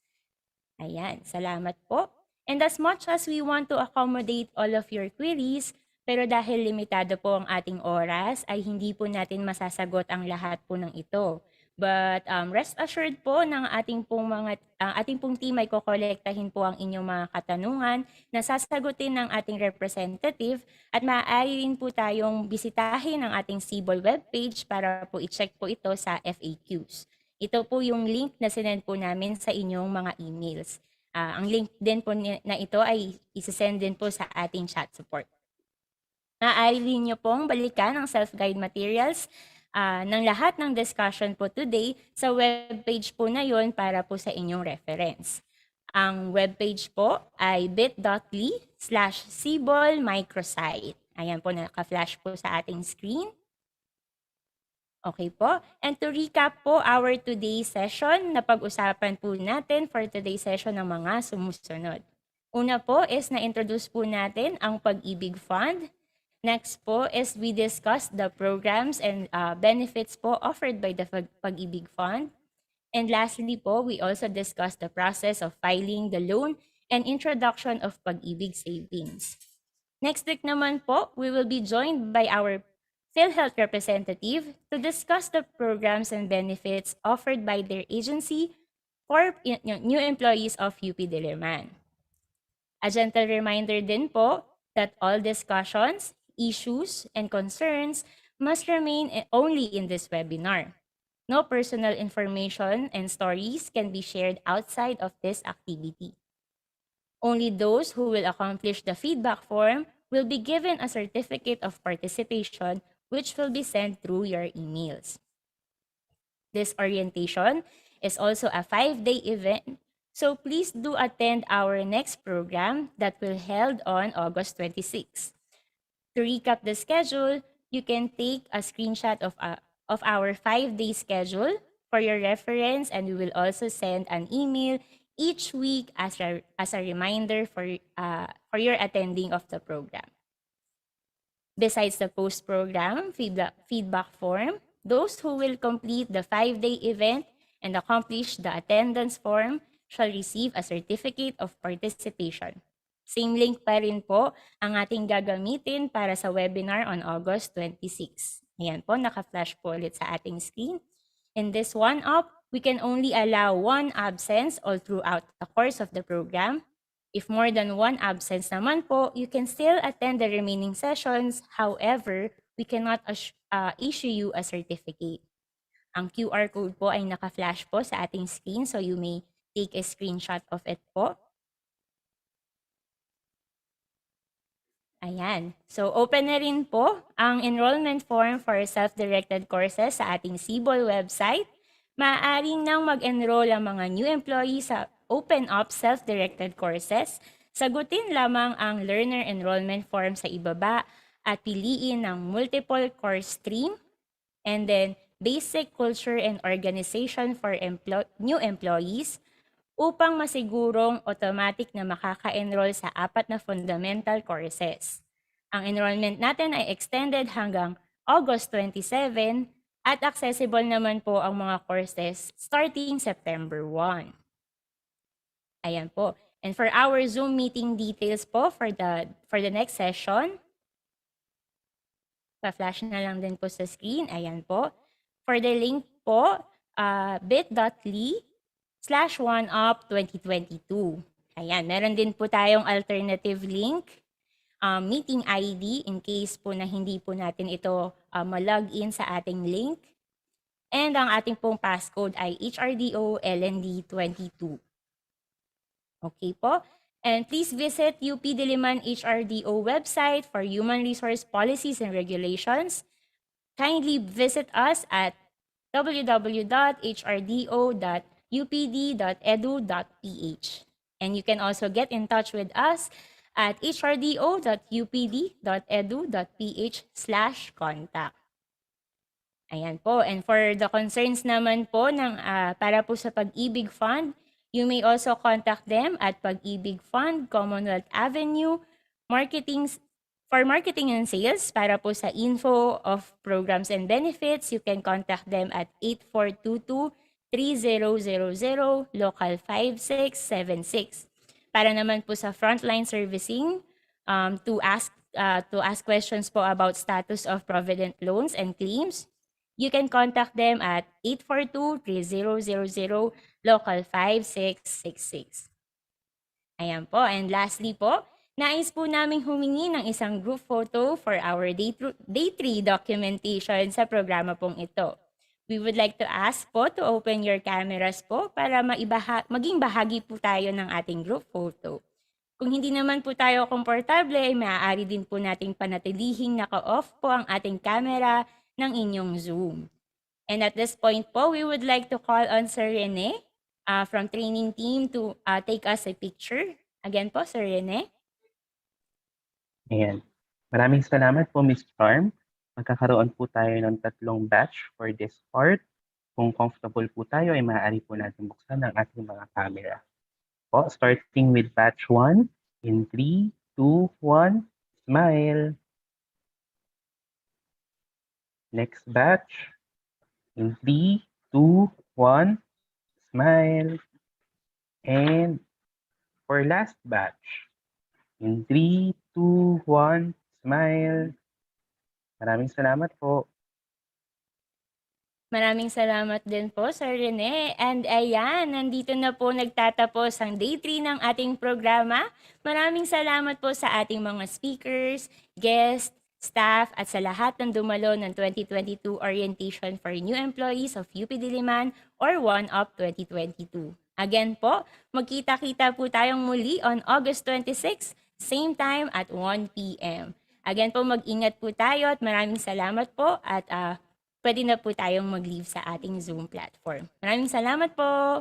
Ayan, salamat po. And as much as we want to accommodate all of your queries, pero dahil limitado po ang ating oras, ay hindi po natin masasagot ang lahat po ng ito. But rest assured po ng ating pong team ay kokolektahin po ang inyong mga katanungan na sasagutin ng ating representative at maaari rin po tayong bisitahin ang ating CBOL webpage para po i-check po ito sa FAQs. Ito po yung link na sinend po namin sa inyong mga emails. Ang link din po na ito ay isasend din po sa ating chat support. Maaari rin nyo pong balikan ang self-guide materials ng lahat ng discussion po today sa webpage po na yon para po sa inyong reference. Ang webpage po ay bit.ly/cbolmicrosite. Ayan po, naka-flash po sa ating screen. Okay po. And to recap po our today's session, napag-usapan po natin for today's session ng mga sumusunod. Una po is na-introduce po natin ang PAG-IBIG Fund. Next po is we discussed the programs and benefits po offered by the PAG-IBIG Fund. And lastly po, we also discussed the process of filing the loan and introduction of PAG-IBIG savings. Next week naman po, we will be joined by our PhilHealth representative to discuss the programs and benefits offered by their agency for new employees of UP Diliman. A gentle reminder din po that all discussions, issues, and concerns must remain only in this webinar. No personal information and stories can be shared outside of this activity. Only those who will accomplish the feedback form will be given a certificate of participation which will be sent through your emails. This orientation is also a 5-day event, so please do attend our next program that will held on August 26. To recap the schedule, you can take a screenshot of our 5-day schedule for your reference, and we will also send an email each week as a reminder for your attending of the program. Besides the post-program feedback form, those who will complete the 5-day event and accomplish the attendance form shall receive a certificate of participation. Same link pa rin po ang ating gagamitin para sa webinar on August 26. Ayan po, naka-flash po ulit sa ating screen. In this one-up, we can only allow one absence all throughout the course of the program. If more than one absence naman po, you can still attend the remaining sessions. However, we cannot issue you a certificate. Ang QR code po ay naka-flash po sa ating screen, so you may take a screenshot of it po. Ayan. So, open na rin po ang enrollment form for self-directed courses sa ating CBOL website. Maaaring nang mag-enroll ang mga new employees sa Open Up Self-Directed Courses. Sagutin lamang ang learner enrollment form sa ibaba at piliin ng multiple course stream and then basic culture and organization for new employees upang masigurong automatic na makaka-enroll sa 4 na fundamental courses. Ang enrollment natin ay extended hanggang August 27 at accessible naman po ang mga courses starting September 1. Ayan po. And for our Zoom meeting details po for the next session, pa-flash na lang din po sa screen. Ayan po. For the link po, bit.ly/oneup2022. Ayan, meron din po tayong alternative link, meeting ID in case po na hindi po natin ito ma-login sa ating link. And ang ating pong passcode ay HRDO-LND22. Okay po. And please visit UP Diliman HRDO website for human resource policies and regulations. Kindly visit us at www.hrdo.upd.edu.ph. And you can also get in touch with us at hrdo.upd.edu.ph/contact. Ayan po. And for the concerns naman po para po sa PAG-IBIG Fund, you may also contact them at PAG-IBIG Fund, Commonwealth Avenue, for marketing and sales. Para po sa info of programs and benefits, you can contact them at 8422-3000, local 5676. Para naman po sa frontline servicing, to ask questions po about status of provident loans and claims, you can contact them at 842-3000, local 5666. Ayan po. And lastly po, nais po naming humingi ng isang group photo for our Day 3 documentation sa programa pong ito. We would like to ask po to open your cameras po para maging bahagi po tayo ng ating group photo. Kung hindi naman po tayo komportable, ay maaari din po nating panatilihing naka-off po ang ating camera ng inyong Zoom. And at this point po, we would like to call on Sir Rene from training team to take us a picture. Again po, Sir Rene. Ayan. Maraming salamat po, Ms. Charm. Magkakaroon po tayo ng 3 batch for this part. Kung comfortable po tayo, ay maaari po natin buksan ang ating mga camera. Po, starting with batch 1 in 3, 2, 1, smile. Next batch in 3, 2, 1, smile. And for last batch in 3, 2, 1, smile. Maraming salamat po. Maraming salamat din po, Sir Rene. And ayan, nandito na po nagtatapos ang Day 3 ng ating programa. Maraming salamat po sa ating mga speakers, guests, staff, at sa lahat ng dumalo ng 2022 Orientation for New Employees of UP Diliman or OneUp 2022. Again po, magkita-kita po tayong muli on August 26, same time at 1 p.m. Again po, mag-ingat po tayo at maraming salamat po at pwede na po tayong mag-leave sa ating Zoom platform. Maraming salamat po!